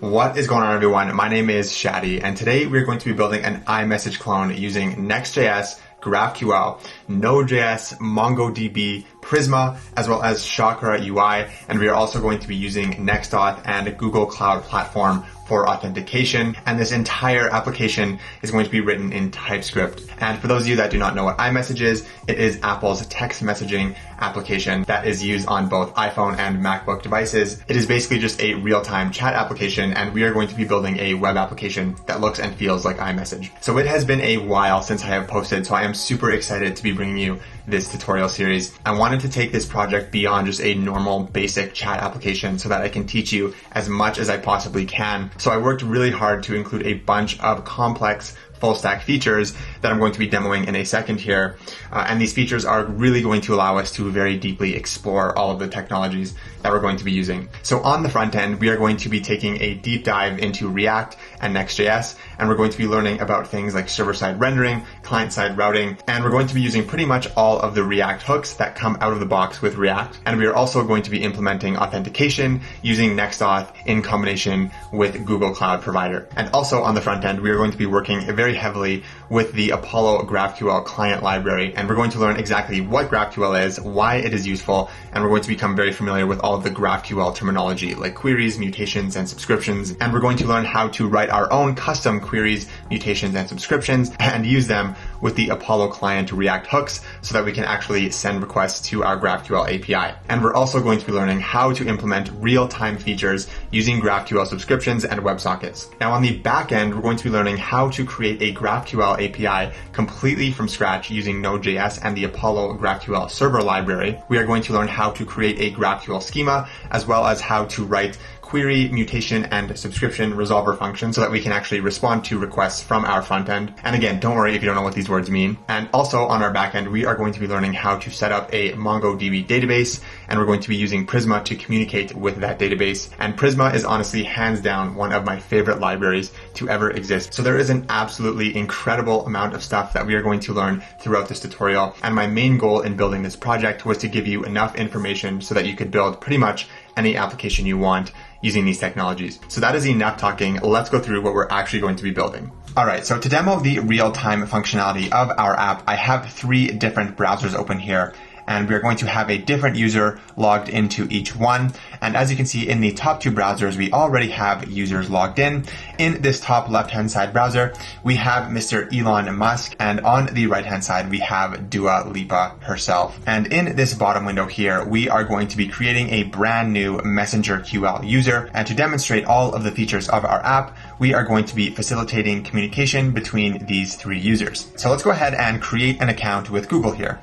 What is going on, everyone? My name is Shadi, and today we're going to be building an iMessage clone using Next.JS, GraphQL, Node.JS, MongoDB, Prisma, as well as Chakra UI, and we are also going to be using NextAuth and Google Cloud Platform for authentication, and this entire application is going to be written in TypeScript. And for those of you that do not know what iMessage is, it is Apple's text messaging application that is used on both iPhone and MacBook devices. It is basically just a real-time chat application, and we are going to be building a web application that looks and feels like iMessage. So it has been a while since I have posted, so I am super excited to be bringing you this tutorial series. I wanted to take this project beyond just a normal basic chat application so that I can teach you as much as I possibly can. So I worked really hard to include a bunch of complex full stack features that I'm going to be demoing in a second here. And these features are really going to allow us to very deeply explore all of the technologies that we're going to be using. So on the front end, we are going to be taking a deep dive into React and Next.js, and we're going to be learning about things like server-side rendering, client-side routing, and we're going to be using pretty much all of the React hooks that come out of the box with React. And we are also going to be implementing authentication using NextAuth in combination with Google Cloud Provider. And also on the front end, we are going to be working very heavily with the Apollo GraphQL client library, and we're going to learn exactly what GraphQL is, why it is useful, and we're going to become very familiar with all of the GraphQL terminology like queries, mutations, and subscriptions. And we're going to learn how to write our own custom queries, mutations, and subscriptions and use them with the Apollo client React hooks so that we can actually send requests to our GraphQL API. And we're also going to be learning how to implement real-time features using GraphQL subscriptions and WebSockets. Now on the back end, we're going to be learning how to create a GraphQL API completely from scratch using Node.js and the Apollo GraphQL server library. We are going to learn how to create a GraphQL schema, as well as how to write query, mutation, and subscription resolver functions so that we can actually respond to requests from our front end. And again, don't worry if you don't know what these words mean. And also on our back end, we are going to be learning how to set up a MongoDB database, and we're going to be using Prisma to communicate with that database. And Prisma is honestly hands down one of my favorite libraries to ever exist. So there is an absolutely incredible amount of stuff that we are going to learn throughout this tutorial. And my main goal in building this project was to give you enough information so that you could build pretty much any application you want using these technologies. So that is enough talking. Let's go through what we're actually going to be building. All right, so to demo the real-time functionality of our app, I have 3 different browsers open here, and we're going to have a different user logged into each one. And as you can see in the top 2 browsers, we already have users logged in. In this top left-hand side browser, we have Mr. Elon Musk, and on the right-hand side, we have Dua Lipa herself. And in this bottom window here, we are going to be creating a brand new Messenger QL user. And to demonstrate all of the features of our app, we are going to be facilitating communication between these 3 users. So let's go ahead and create an account with Google here.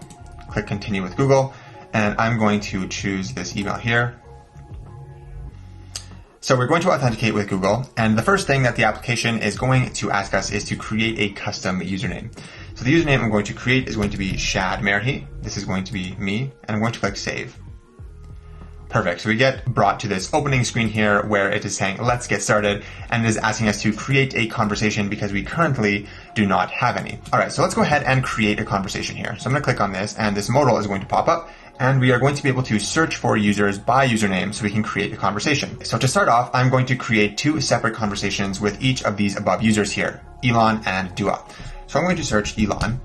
Click continue with Google, and I'm going to choose this email here. So we're going to authenticate with Google, and the first thing that the application is going to ask us is to create a custom username. So the username I'm going to create is going to be Shad Merhi. This is going to be me, and I'm going to click save. Perfect. So we get brought to this opening screen here where it is saying, let's get started. And it is asking us to create a conversation because we currently do not have any. All right, so let's go ahead and create a conversation here. So I'm going to click on this, and this modal is going to pop up, and we are going to be able to search for users by username so we can create a conversation. So to start off, I'm going to create 2 separate conversations with each of these above users here, Elon and Dua. So I'm going to search Elon.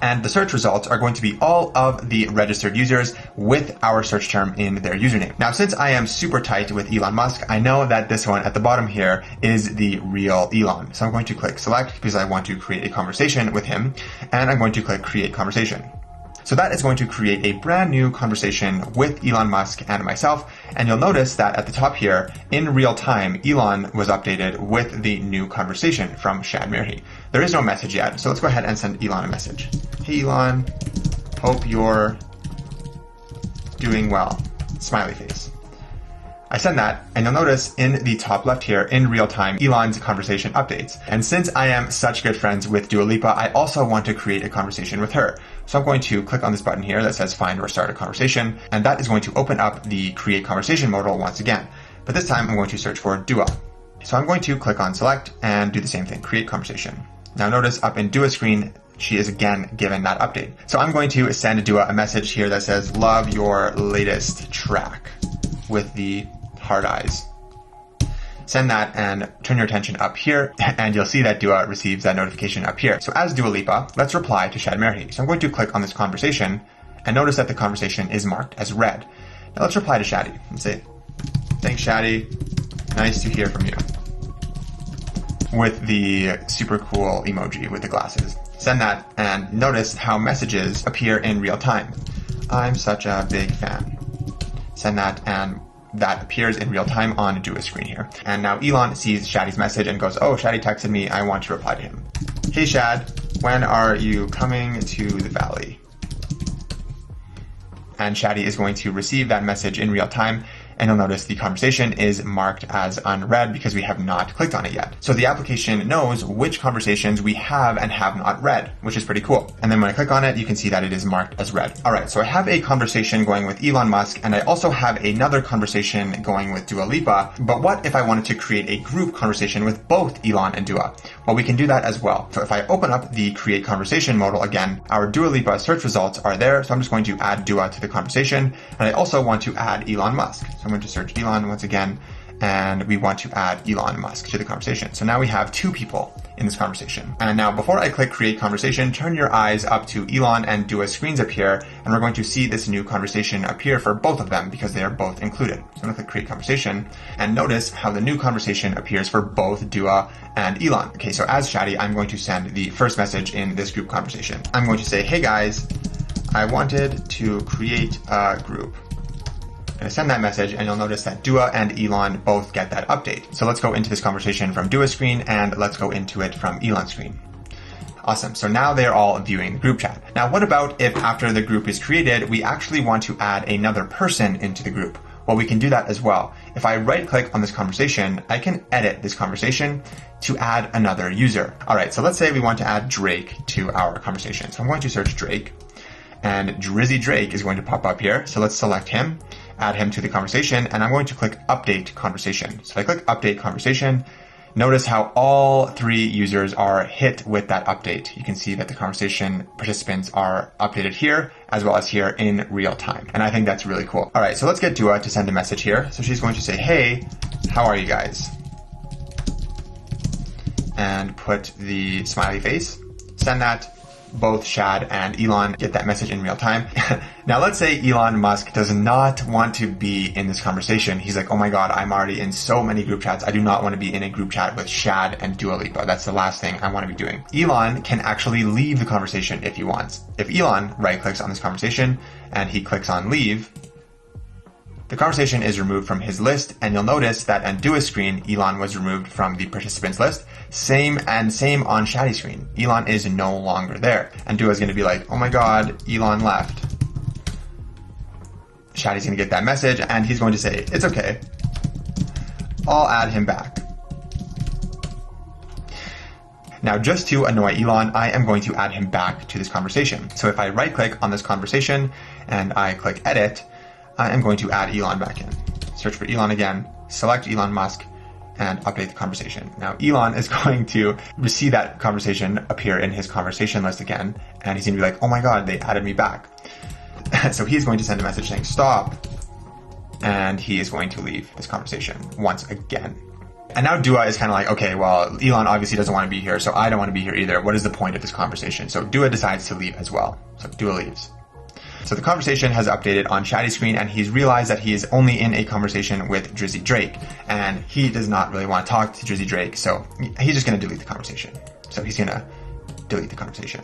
And the search results are going to be all of the registered users with our search term in their username. Now, since I am super tight with Elon Musk, I know that this one at the bottom here is the real Elon. So I'm going to click select because I want to create a conversation with him, and I'm going to click create conversation. So that is going to create a brand new conversation with Elon Musk and myself. And you'll notice that at the top here, in real time, Elon was updated with the new conversation from Shad Merhi. There is no message yet, so let's go ahead and send Elon a message. Hey Elon, hope you're doing well. Smiley face. I send that, and you'll notice in the top left here, in real time, Elon's conversation updates. And since I am such good friends with Dua Lipa, I also want to create a conversation with her. So I'm going to click on this button here that says find or start a conversation, and that is going to open up the create conversation modal once again. But this time I'm going to search for Dua. So I'm going to click on select and do the same thing, create conversation. Now notice up in Dua's screen, she is again given that update. So I'm going to send Dua a message here that says, love your latest track with the hard eyes. send that and turn your attention up here, and you'll see that Dua receives that notification up here. So as Dua Lipa, let's reply to Shadi Merhi. So I'm going to click on this conversation and notice that the conversation is marked as read. Now let's reply to Shadi and say, thanks Shadi, nice to hear from you, with the super cool emoji with the glasses. Send that and notice how messages appear in real time. I'm such a big fan. Send that and that appears in real time on Dua's screen here. And now Elon sees Shadi's message and goes, oh, Shadi texted me, I want to reply to him. Hey Shad, when are you coming to the valley? And Shadi is going to receive that message in real time, and you'll notice the conversation is marked as unread because we have not clicked on it yet. So the application knows which conversations we have and have not read, which is pretty cool. And then when I click on it, you can see that it is marked as read. All right, so I have a conversation going with Elon Musk, and I also have another conversation going with Dua Lipa. But what if I wanted to create a group conversation with both Elon and Dua? Well, we can do that as well. So if I open up the create conversation modal again, our Dua Lipa search results are there. So I'm just going to add Dua to the conversation. And I also want to add Elon Musk. So I'm going to search Elon once again, and we want to add Elon Musk to the conversation. So now we have two people in this conversation. And now before I click create conversation, turn your eyes up to Elon and Dua's screens appear, and we're going to see this new conversation appear for both of them because they are both included. So I'm going to click create conversation and notice how the new conversation appears for both Dua and Elon. Okay, so as Shadi, I'm going to send the first message in this group conversation. I'm going to say, hey guys, I wanted to create a group. I'm going to send that message, and you'll notice that Dua and Elon both get that update. So let's go into this conversation from Dua's screen, and let's go into it from Elon's screen. Awesome. So now they're all viewing the group chat. Now, what about if after the group is created, we actually want to add another person into the group? Well, we can do that as well. If I right click on this conversation, I can edit this conversation to add another user. All right. So let's say we want to add Drake to our conversation. So I'm going to search Drake, and Drizzy Drake is going to pop up here. So let's select him, add him to the conversation, and I'm going to click update conversation. So if I click update conversation, notice how all three users are hit with that update. You can see that the conversation participants are updated here as well as here in real time. And I think that's really cool. All right, so let's get Dua to send a message here. So she's going to say, hey, how are you guys? And put the smiley face, send that. Both Shad and Elon get that message in real time. Now, let's say Elon Musk does not want to be in this conversation. He's like, oh my God, I'm already in so many group chats. I do not want to be in a group chat with Shad and Dua Lipa. That's the last thing I want to be doing. Elon can actually leave the conversation if he wants. If Elon right clicks on this conversation and he clicks on leave, the conversation is removed from his list, and you'll notice that on Dua's screen, Elon was removed from the participants list. Same on Shadi's screen. Elon is no longer there. And Dua's going to be like, oh my God, Elon left. Shadi's going to get that message, and he's going to say, it's okay. I'll add him back. Now, just to annoy Elon, I am going to add him back to this conversation. So if I right click on this conversation and I click edit, I am going to add Elon back in. Search for Elon again, select Elon Musk, and update the conversation. Now, Elon is going to see that conversation appear in his conversation list again, and he's going to be like, oh my God, they added me back. So he's going to send a message saying, stop, and he is going to leave this conversation once again. And now Dua is kind of like, okay, well, Elon obviously doesn't want to be here, so I don't want to be here either. What is the point of this conversation? So Dua decides to leave as well. So Dua leaves. So the conversation has updated on Shadi's screen, and he's realized that he is only in a conversation with Drizzy Drake, and he does not really want to talk to Drizzy Drake, so he's just going to delete the conversation. So he's going to delete the conversation.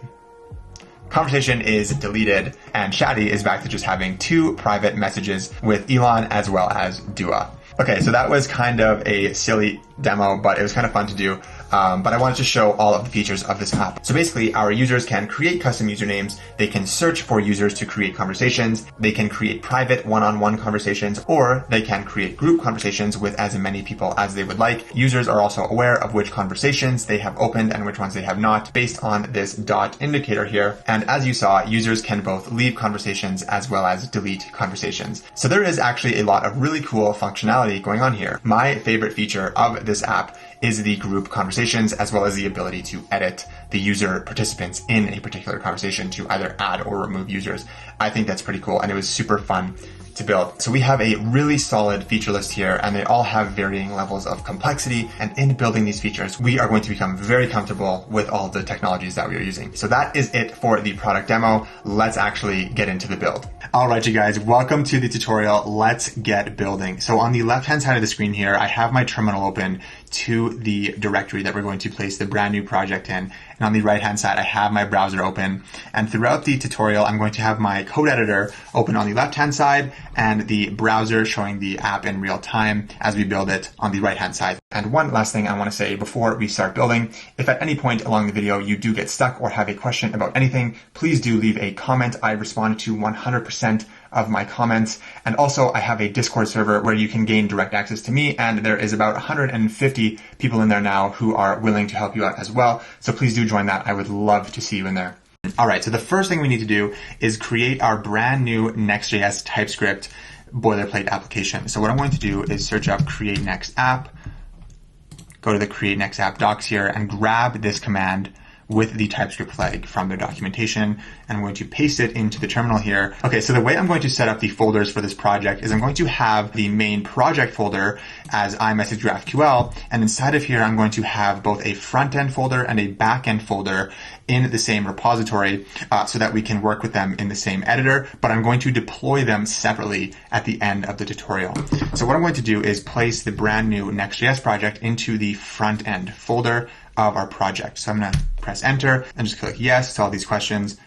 Conversation is deleted, and Shadi is back to just having two private messages with Elon as well as Dua. Okay, so that was kind of a silly demo, but it was kind of fun to do. But I wanted to show all of the features of this app. So basically, our users can create custom usernames. They can search for users to create conversations. They can create private one-on-one conversations, or they can create group conversations with as many people as they would like. Users are also aware of which conversations they have opened and which ones they have not based on this dot indicator here. And as you saw, users can both leave conversations as well as delete conversations. So there is actually a lot of really cool functionality going on here. My favorite feature of this app is the group conversations, as well as the ability to edit the user participants in a particular conversation to either add or remove users. I think that's pretty cool, and it was super fun to build. So we have a really solid feature list here, and they all have varying levels of complexity. And in building these features, we are going to become very comfortable with all the technologies that we are using. So that is it for the product demo. Let's actually get into the build. All right, you guys, welcome to the tutorial. Let's get building. So on the left-hand side of the screen here, I have my terminal open to the directory that we're going to place the brand new project in. And on the right-hand side, I have my browser open. And throughout the tutorial, I'm going to have my code editor open on the left-hand side and the browser showing the app in real time as we build it on the right-hand side. And one last thing I want to say before we start building, if at any point along the video you do get stuck or have a question about anything, please do leave a comment. I respond to 100% of my comments. And also I have a Discord server where you can gain direct access to me, and there is about 150 people in there now who are willing to help you out as well. So please do join that. I would love to see you in there. All right, so the first thing we need to do is create our brand new Next.js TypeScript boilerplate application. So what I'm going to do is search up create next app, go to the create next app docs here, and grab this command with the TypeScript flag from their documentation, and I'm going to paste it into the terminal here. Okay, so the way I'm going to set up the folders for this project is I'm going to have the main project folder as iMessage GraphQL, and inside of here I'm going to have both a front-end folder and a back-end folder in the same repository so that we can work with them in the same editor, but I'm going to deploy them separately at the end of the tutorial. So what I'm going to do is place the brand new Next.js project into the front-end folder of our project. So I'm going to press enter and just click yes to all these questions.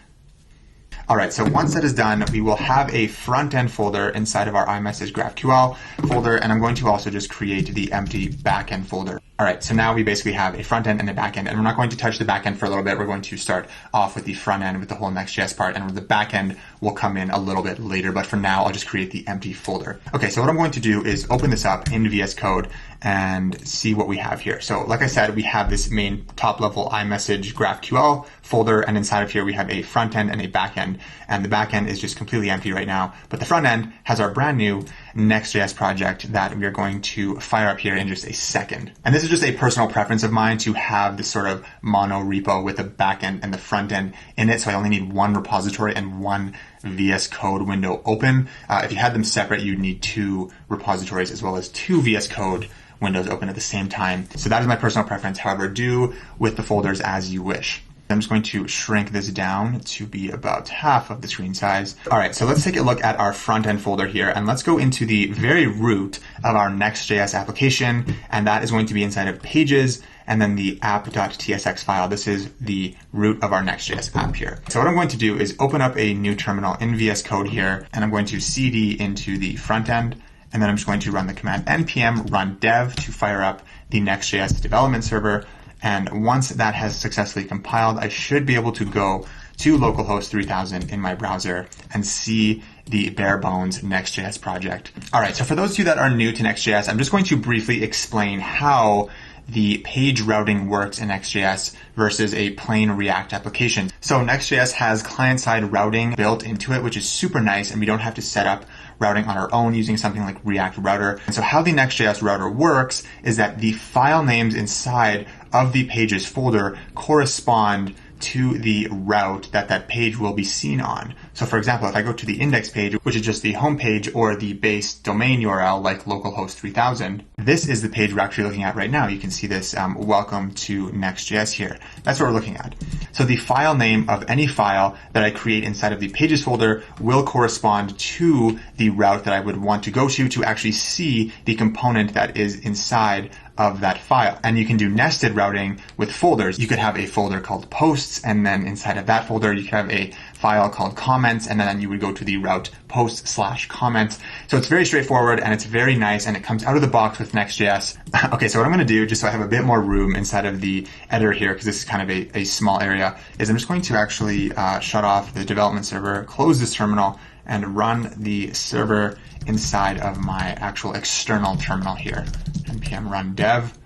All right, so once that is done, we will have a front-end folder inside of our iMessage GraphQL folder, and I'm going to also just create the empty backend folder. All right, so now we basically have a front end and a back end, and we're not going to touch the back end for a little bit. We're going to start off with the front end with the whole Next.js part, and the back end will come in a little bit later, but for now, I'll just create the empty folder. Okay, so what I'm going to do is open this up in VSCode and see what we have here. So like I said, we have this main top level iMessage GraphQL folder, and inside of here we have a front end and a back end, and the back end is just completely empty right now, but the front end has our brand new Next.js project that we are going to fire up here in just a second. And this is just a personal preference of mine to have this sort of mono repo with the back end and the front end in it, so I only need one repository and one VS Code window open. If you had them separate, you'd need two repositories as well as two VS Code windows open at the same time. So that is my personal preference. However, do with the folders as you wish. I'm just going to shrink this down to be about half of the screen size. All right, so let's take a look at our front-end folder here, and let's go into the very root of our Next.js application, and that is going to be inside of pages and then the app.tsx file. This is the root of our Next.js app here. So what I'm going to do is open up a new terminal in VS Code here, and I'm going to cd into the front end, and then I'm just going to run the command npm run dev to fire up the Next.js development server. And once that has successfully compiled, I should be able to go to localhost 3000 in my browser and see the bare bones Next.js project. All right, so for those of you that are new to Next.js, I'm just going to briefly explain how the page routing works in Next.js versus a plain React application. So Next.js has client-side routing built into it, which is super nice, and we don't have to set up routing on our own using something like React Router. And so how the Next.js router works is that the file names inside of the pages folder correspond to the route that that page will be seen on. So for example, if I go to the index page, which is just the home page or the base domain URL like localhost 3000, this is the page we're actually looking at right now. You can see this welcome to Next.js here. That's what we're looking at. So the file name of any file that I create inside of the pages folder will correspond to the route that I would want to go to actually see the component that is inside of that file. And you can do nested routing with folders. You could have a folder called posts, and then inside of that folder, you could have a file called comments, and then you would go to the route post/comments. So it's very straightforward and it's very nice, and it comes out of the box with Next.js. Okay, so what I'm going to do, just so I have a bit more room inside of the editor here, because this is kind of a small area, is I'm just going to actually shut off the development server, close this terminal, and run the server inside of my actual external terminal here. npm run dev.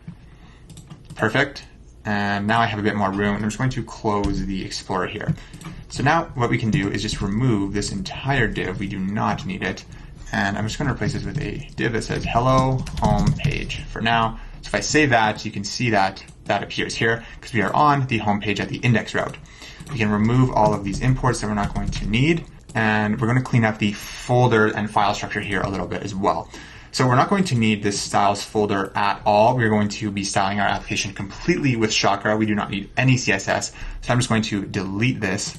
Perfect. And now I have a bit more room, and I'm just going to close the Explorer here. So now what we can do is just remove this entire div. We do not need it. And I'm just going to replace this with a div that says hello home page for now. So if I save that, you can see that that appears here because we are on the home page at the index route. We can remove all of these imports that we're not going to need. And we're going to clean up the folder and file structure here a little bit as well. So we're not going to need this styles folder at all. We're going to be styling our application completely with Chakra. We do not need any CSS. So I'm just going to delete this.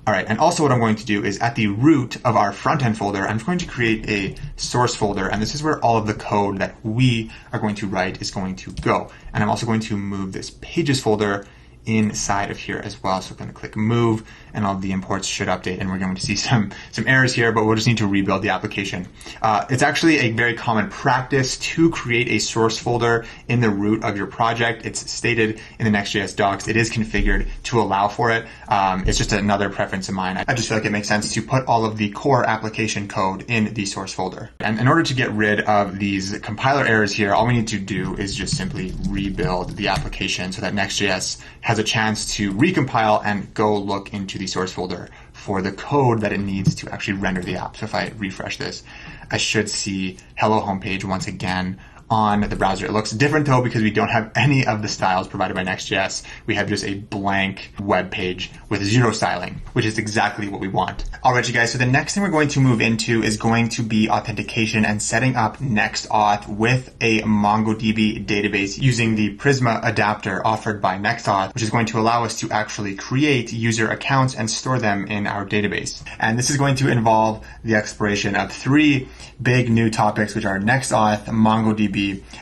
All right, and also what I'm going to do is at the root of our front-end folder, I'm just going to create a source folder, and this is where all of the code that we are going to write is going to go. And I'm also going to move this pages folder inside of here as well. So we're going to click move, and all of the imports should update, and we're going to see some errors here, but we'll just need to rebuild the application. It's actually a very common practice to create a source folder in the root of your project. It's stated in the Next.js docs. It is configured to allow for it. It's just another preference of mine. I just feel like it makes sense to put all of the core application code in the source folder. And in order to get rid of these compiler errors here, all we need to do is just simply rebuild the application so that Next.js has a chance to recompile and go look into the source folder for the code that it needs to actually render the app. So if I refresh this, I should see hello homepage once again on the browser. It looks different though because we don't have any of the styles provided by Next.js. We have just a blank web page with zero styling, which is exactly what we want. All right, you guys, so the next thing we're going to move into is going to be authentication and setting up NextAuth with a MongoDB database using the Prisma adapter offered by NextAuth, which is going to allow us to actually create user accounts and store them in our database. And this is going to involve the exploration of three big new topics, which are NextAuth, MongoDB,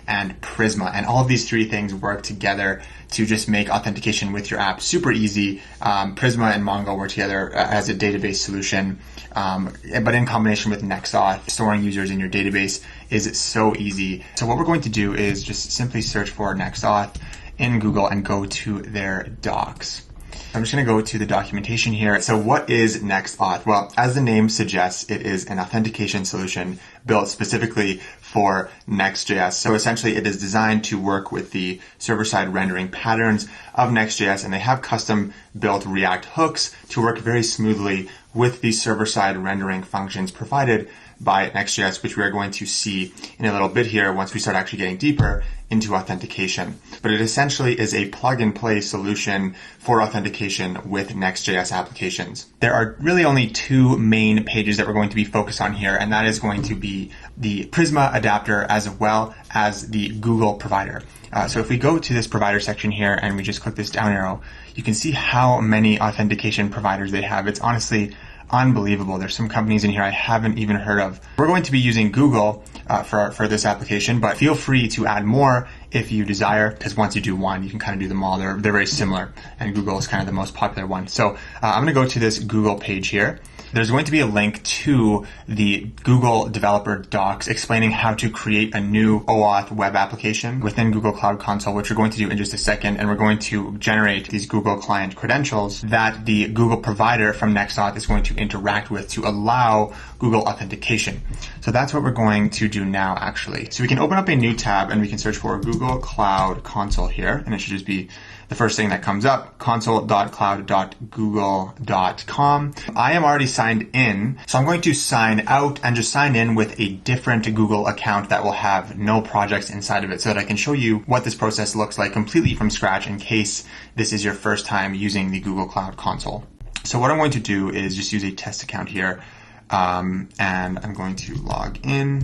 and Prisma. And all of these three things work together to just make authentication with your app super easy. Prisma and Mongo work together as a database solution, but in combination with NextAuth, storing users in your database is so easy. So what we're going to do is just simply search for NextAuth in Google and go to their docs. I'm just going to go to the documentation here. So what is NextAuth? Well, as the name suggests, it is an authentication solution built specifically for Next.js. So essentially it is designed to work with the server-side rendering patterns of Next.js, and they have custom built React hooks to work very smoothly with the server-side rendering functions provided by Next.js, which we are going to see in a little bit here once we start actually getting deeper into authentication. But it essentially is a plug-and-play solution for authentication with Next.js applications. There are really only two main pages that we're going to be focused on here, and that is going to be the Prisma adapter as well as the Google Provider. So if we go to this provider section here and we just click this down arrow, you can see how many authentication providers they have. It's honestly unbelievable. There's some companies in here I haven't even heard of. We're going to be using Google for this application, but feel free to add more if you desire, because once you do one, you can kind of do them all. They're very similar, and Google is kind of the most popular one. So I'm going to go to this Google page here. There's going to be a link to the Google developer docs explaining how to create a new OAuth web application within Google Cloud Console, which we're going to do in just a second. And we're going to generate these Google client credentials that the Google provider from NextAuth is going to interact with to allow Google authentication. So that's what we're going to do now, actually. So we can open up a new tab and we can search for Google Cloud Console here. And it should just be the first thing that comes up, console.cloud.google.com. I am already signed in, so I'm going to sign out and just sign in with a different Google account that will have no projects inside of it so that I can show you what this process looks like completely from scratch in case this is your first time using the Google Cloud Console. So what I'm going to do is just use a test account here, and I'm going to log in.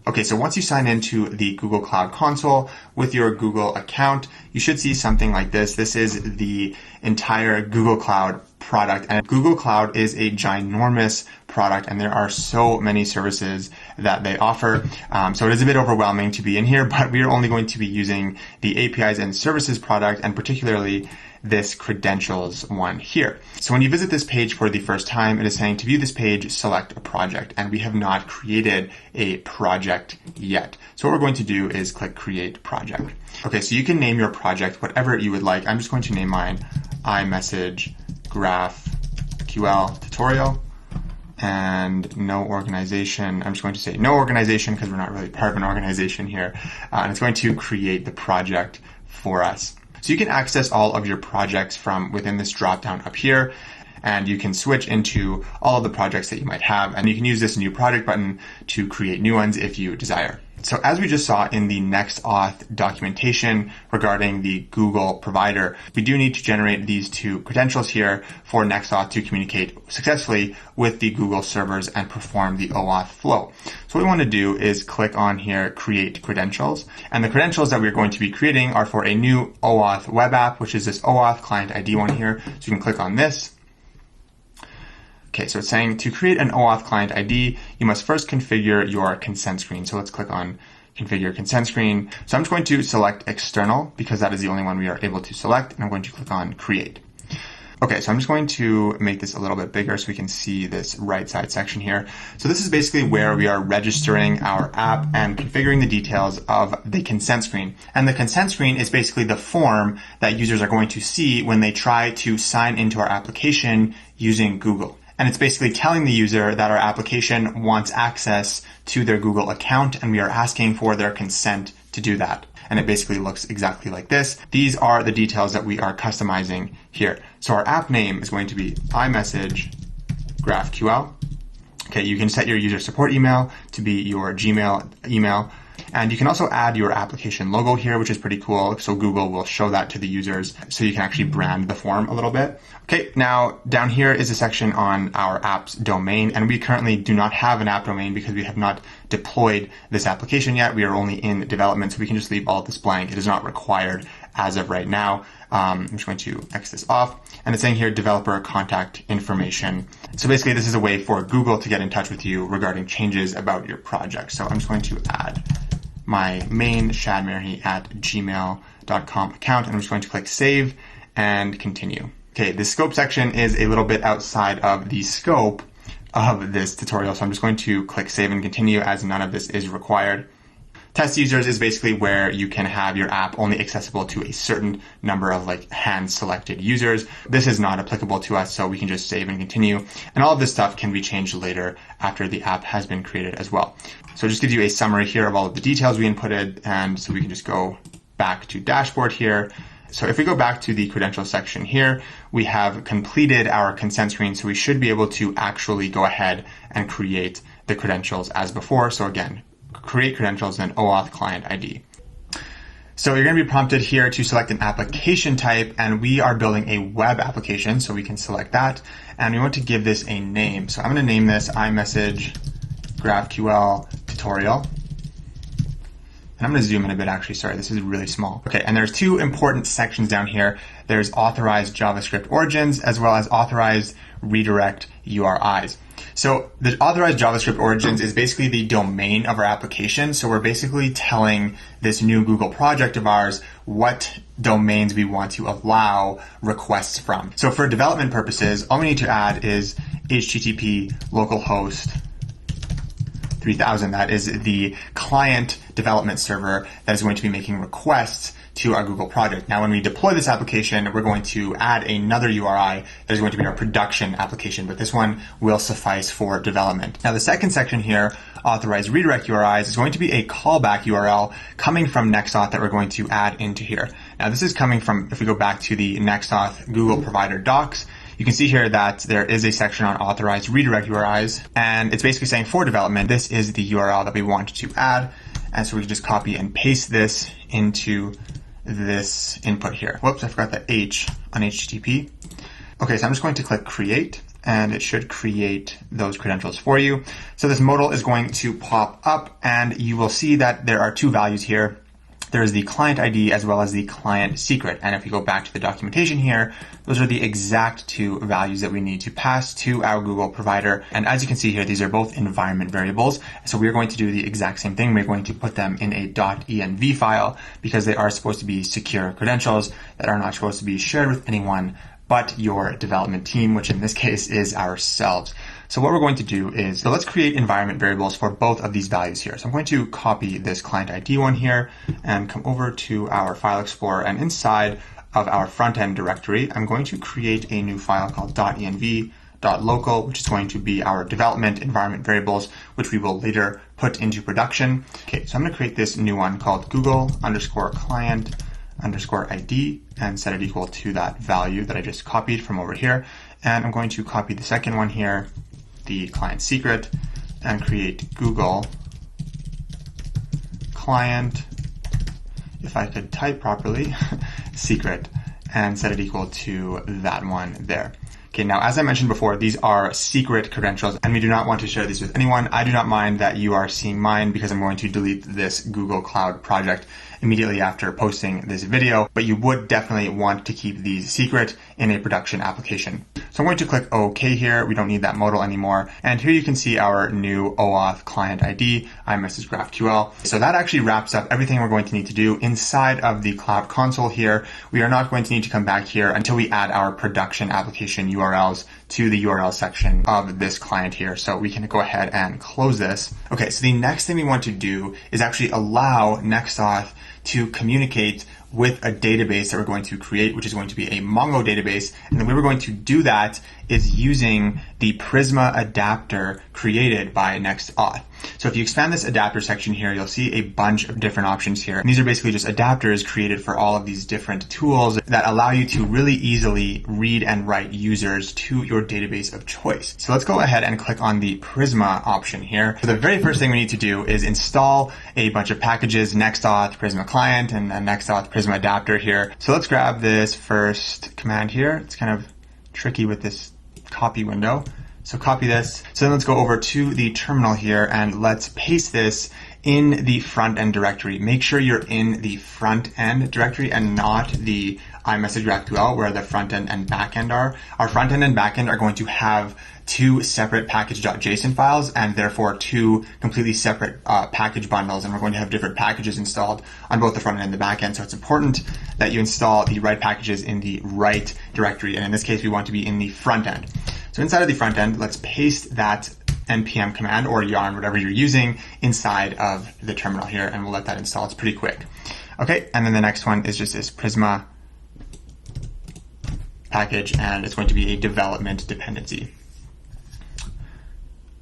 Okay, so once you sign into the Google Cloud Console with your Google account, you should see something like this. This is the entire Google Cloud product, and Google Cloud is a ginormous product, and there are so many services that they offer. So it is a bit overwhelming to be in here, but we are only going to be using the APIs and services product, and particularly this credentials one here. So when you visit this page for the first time, it is saying to view this page, select a project, and we have not created a project yet. So what we're going to do is click create project. Okay, so you can name your project whatever you would like. I'm just going to name mine iMessage GraphQL tutorial, and no organization. I'm just going to say no organization because we're not really part of an organization here. And it's going to create the project for us. So you can access all of your projects from within this dropdown up here, and you can switch into all of the projects that you might have, and you can use this new project button to create new ones if you desire. So as we just saw in the NextAuth documentation regarding the Google provider, we do need to generate these two credentials here for NextAuth to communicate successfully with the Google servers and perform the OAuth flow. So what we want to do is click on here, create credentials. And the credentials that we're going to be creating are for a new OAuth web app, which is this OAuth client ID one here. So you can click on this. Okay, so it's saying to create an OAuth client ID, you must first configure your consent screen. So let's click on configure consent screen. So I'm just going to select external because that is the only one we are able to select. And I'm going to click on create. Okay, so I'm just going to make this a little bit bigger so we can see this right side section here. So this is basically where we are registering our app and configuring the details of the consent screen. And the consent screen is basically the form that users are going to see when they try to sign into our application using Google. And it's basically telling the user that our application wants access to their Google account and we are asking for their consent to do that. And it basically looks exactly like this. These are the details that we are customizing here. So our app name is going to be iMessage GraphQL. Okay, you can set your user support email to be your Gmail email. And you can also add your application logo here, which is pretty cool. So Google will show that to the users so you can actually brand the form a little bit. Okay, now down here is a section on our app's domain. And we currently do not have an app domain because we have not deployed this application yet. We are only in development, so we can just leave all of this blank. It is not required as of right now. I'm just going to X this off. And it's saying here, developer contact information. So basically, this is a way for Google to get in touch with you regarding changes about your project. So I'm just going to add my main shadmary@gmail.com account. And I'm just going to click save and continue. Okay, the scope section is a little bit outside of the scope of this tutorial. So I'm just going to click save and continue as none of this is required. Test users is basically where you can have your app only accessible to a certain number of hand selected users. This is not applicable to us, so we can just save and continue. And all of this stuff can be changed later after the app has been created as well. So it just gives you a summary here of all of the details we inputted. And so we can just go back to dashboard here. So if we go back to the credentials section here, we have completed our consent screen. So we should be able to actually go ahead and create the credentials as before. So again, create credentials and OAuth client ID. So you're going to be prompted here to select an application type, and we are building a web application. So we can select that, and we want to give this a name. So I'm going to name this iMessage GraphQL tutorial. And I'm going to zoom in a bit, actually. Sorry, this is really small. Okay, and there's two important sections down here. There's authorized JavaScript origins as well as authorized redirect URIs. So the authorized JavaScript origins is basically the domain of our application. So we're basically telling this new Google project of ours what domains we want to allow requests from. So for development purposes, all we need to add is HTTP localhost 3000. That is the client development server that is going to be making requests to our Google project. Now, when we deploy this application, we're going to add another URI that is going to be our production application, but this one will suffice for development. Now, the second section here, authorized redirect URIs, is going to be a callback URL coming from NextAuth that we're going to add into here. Now, this is coming from, if we go back to the NextAuth Google Provider docs, you can see here that there is a section on authorized redirect URIs, and it's basically saying for development, this is the URL that we want to add. And so we can just copy and paste this into this input here. Whoops, I forgot the H on HTTP. Okay, so I'm just going to click create, and it should create those credentials for you. So this modal is going to pop up, and you will see that there are two values here. There is the client ID as well as the client secret. And if you go back to the documentation here, those are the exact two values that we need to pass to our Google provider. And as you can see here, these are both environment variables. So we're going to do the exact same thing. We're going to put them in a .env file because they are supposed to be secure credentials that are not supposed to be shared with anyone but your development team, which in this case is ourselves. So what we're going to do is, so let's create environment variables for both of these values here. So I'm going to copy this client ID one here and come over to our file explorer, and inside of our front end directory, I'm going to create a new file called .env.local, which is going to be our development environment variables, which we will later put into production. Okay, so I'm going to create this new one called Google_client_ID and set it equal to that value that I just copied from over here. And I'm going to copy the second one here, the client secret, and create Google client, if I could type properly, secret, and set it equal to that one there. Okay, now as I mentioned before, these are secret credentials and we do not want to share these with anyone. I do not mind that you are seeing mine because I'm going to delete this Google Cloud project immediately after posting this video, but you would definitely want to keep these secret in a production application. So I'm going to click OK here. We don't need that modal anymore. And here you can see our new OAuth client ID, iMessage GraphQL. So that actually wraps up everything we're going to need to do inside of the Cloud Console here. We are not going to need to come back here until we add our production application URLs to the URL section of this client here. So we can go ahead and close this. Okay, so the next thing we want to do is actually allow NextAuth to communicate with a database that we're going to create, which is going to be a Mongo database. And the way we're going to do that is using the Prisma adapter created by NextAuth. So if you expand this adapter section here, you'll see a bunch of different options here. And these are basically just adapters created for all of these different tools that allow you to really easily read and write users to your database of choice. So let's go ahead and click on the Prisma option here. So the very first thing we need to do is install a bunch of packages, NextAuth Prisma client and a NextAuth Prisma adapter here. So let's grab this first command here. It's kind of tricky with this copy window. So copy this. So then let's go over to the terminal here and let's paste this in the front end directory. Make sure you're in the front end directory and not the iMessage GraphQL where the front end and back end are. Our front end and back end are going to have two separate package.json files and therefore two completely separate package bundles, and we're going to have different packages installed on both the front end and the back end. So it's important that you install the right packages in the right directory, and in this case we want to be in the front end. So inside of the front end, let's paste that npm command or yarn, whatever you're using, inside of the terminal here, and we'll let that install. It's pretty quick. Okay, and then the next one is just this Prisma package, and it's going to be a development dependency.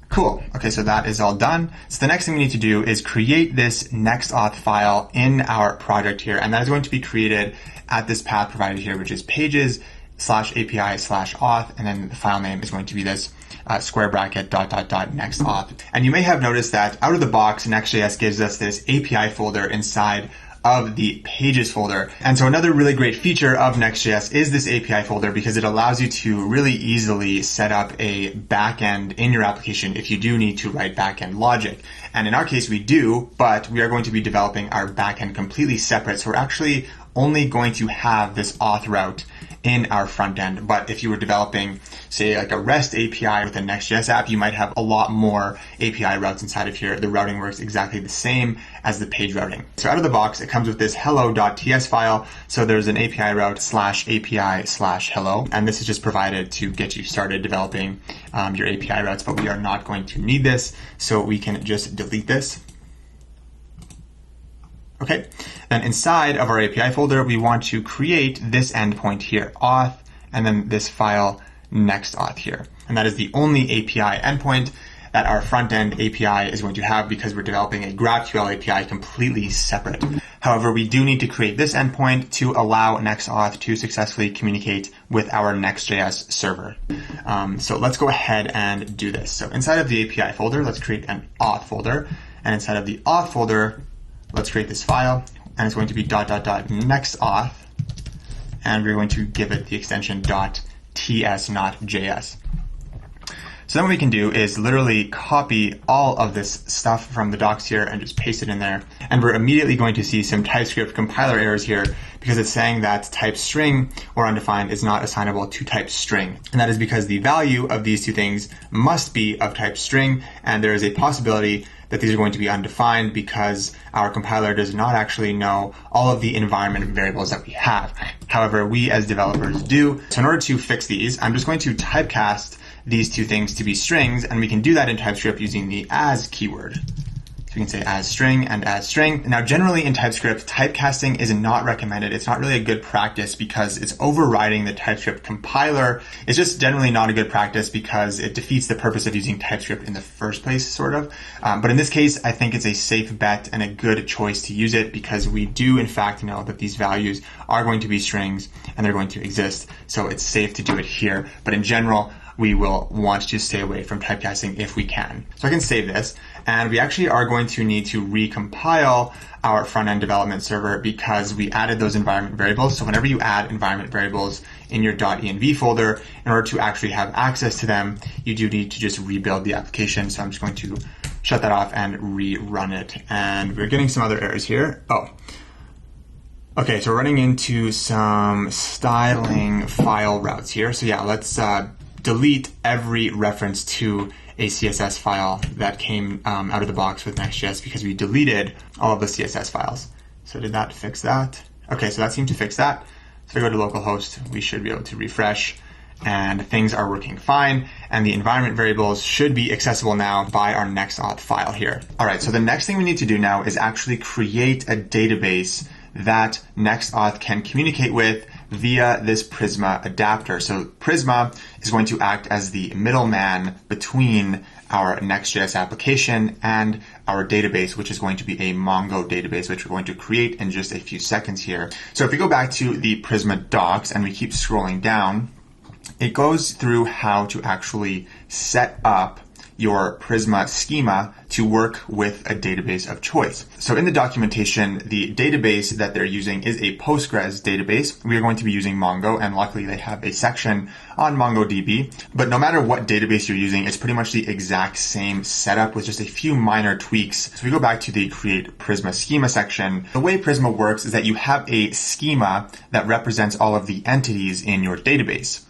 Cool. Okay, so that is all done. So the next thing we need to do is create this NextAuth file in our project here, and that is going to be created at this path provided here, which is pages/API/auth, and then the file name is going to be this square bracket ... NextAuth. And you may have noticed that out of the box, Next.js gives us this API folder inside of the pages folder. And so another really great feature of Next.js is this API folder because it allows you to really easily set up a backend in your application if you do need to write backend logic. And in our case, we do, but we are going to be developing our backend completely separate. So we're actually only going to have this auth route in our front end. But if you were developing, say, like a REST API with a Next.js app, you might have a lot more API routes inside of here. The routing works exactly the same as the page routing. So out of the box, it comes with this hello.ts file. So there's an API route /API/hello. And this is just provided to get you started developing your API routes, but we are not going to need this. So we can just delete this. Okay, then inside of our API folder, we want to create this endpoint here, auth, and then this file NextAuth here. And that is the only API endpoint that our front-end API is going to have because we're developing a GraphQL API completely separate. However, we do need to create this endpoint to allow NextAuth to successfully communicate with our Next.js server. So let's go ahead and do this. So inside of the API folder, let's create an auth folder. And inside of the auth folder, let's create this file, and it's going to be ... NextAuth, and we're going to give it the extension .ts, not .js. So then what we can do is literally copy all of this stuff from the docs here and just paste it in there. And we're immediately going to see some TypeScript compiler errors here because it's saying that type string or undefined is not assignable to type string. And that is because the value of these two things must be of type string, and there is a possibility that these are going to be undefined because our compiler does not actually know all of the environment variables that we have. However, we as developers do. So in order to fix these, I'm just going to typecast these two things to be strings, and we can do that in TypeScript using the as keyword. So we can say as string and as string. Now, generally in TypeScript, typecasting is not recommended. It's not really a good practice because it's overriding the TypeScript compiler. It's just generally not a good practice because it defeats the purpose of using TypeScript in the first place, sort of. But in this case, I think it's a safe bet and a good choice to use it because we do, in fact, know that these values are going to be strings and they're going to exist. So it's safe to do it here. But in general, we will want to stay away from typecasting if we can. So I can save this. And we actually are going to need to recompile our front-end development server because we added those environment variables. So whenever you add environment variables in your .env folder, in order to actually have access to them, you do need to just rebuild the application. So I'm just going to shut that off and rerun it. And we're getting some other errors here. Oh, okay, so we're running into some styling file routes here. So yeah, let's delete every reference to a CSS file that came out of the box with Next.js because we deleted all of the CSS files. So did that fix that? Okay, so that seemed to fix that. So I go to localhost, we should be able to refresh, and things are working fine. And the environment variables should be accessible now by our NextAuth file here. All right, so the next thing we need to do now is actually create a database that NextAuth can communicate with via this Prisma adapter. So Prisma is going to act as the middleman between our Next.js application and our database, which is going to be a Mongo database, which we're going to create in just a few seconds here. So if we go back to the Prisma docs and we keep scrolling down, it goes through how to actually set up your Prisma schema to work with a database of choice. So in the documentation, the database that they're using is a Postgres database. We are going to be using Mongo, and luckily they have a section on MongoDB. But no matter what database you're using, it's pretty much the exact same setup with just a few minor tweaks. So we go back to the Create Prisma Schema section. The way Prisma works is that you have a schema that represents all of the entities in your database.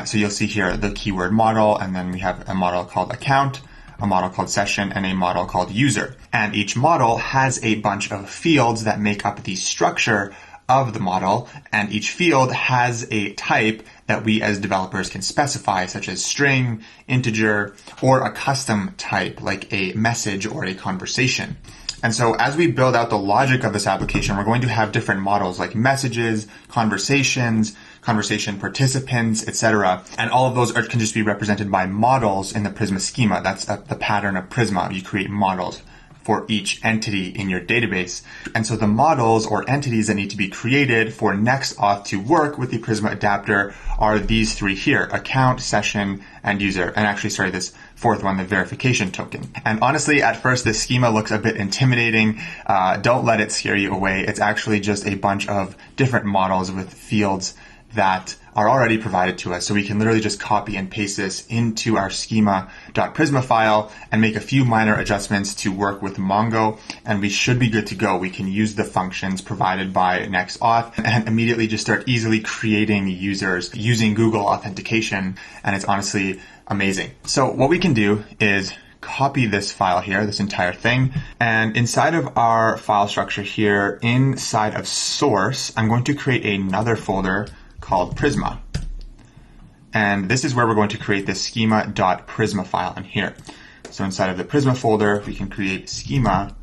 So you'll see here the keyword model, and then we have a model called account, a model called session, and a model called user. And each model has a bunch of fields that make up the structure of the model, and each field has a type that we as developers can specify, such as string, integer, or a custom type like a message or a conversation. And so as we build out the logic of this application, we're going to have different models like messages, conversations, conversation participants, etc. And all of those can just be represented by models in the Prisma schema. That's the pattern of Prisma. You create models for each entity in your database. And so the models or entities that need to be created for NextAuth to work with the Prisma adapter are these three here: account, session, and user. And actually, sorry, this fourth one, the verification token. And honestly, at first, this schema looks a bit intimidating. Don't let it scare you away. It's actually just a bunch of different models with fields that are already provided to us. So we can literally just copy and paste this into our schema.prisma file and make a few minor adjustments to work with Mongo, and we should be good to go. We can use the functions provided by NextAuth and immediately just start easily creating users using Google Authentication, and it's honestly amazing. So what we can do is copy this file here, this entire thing, and inside of our file structure here, inside of source, I'm going to create another folder called Prisma. And this is where we're going to create this schema.prisma file in here. So inside of the Prisma folder, we can create schema.prisma.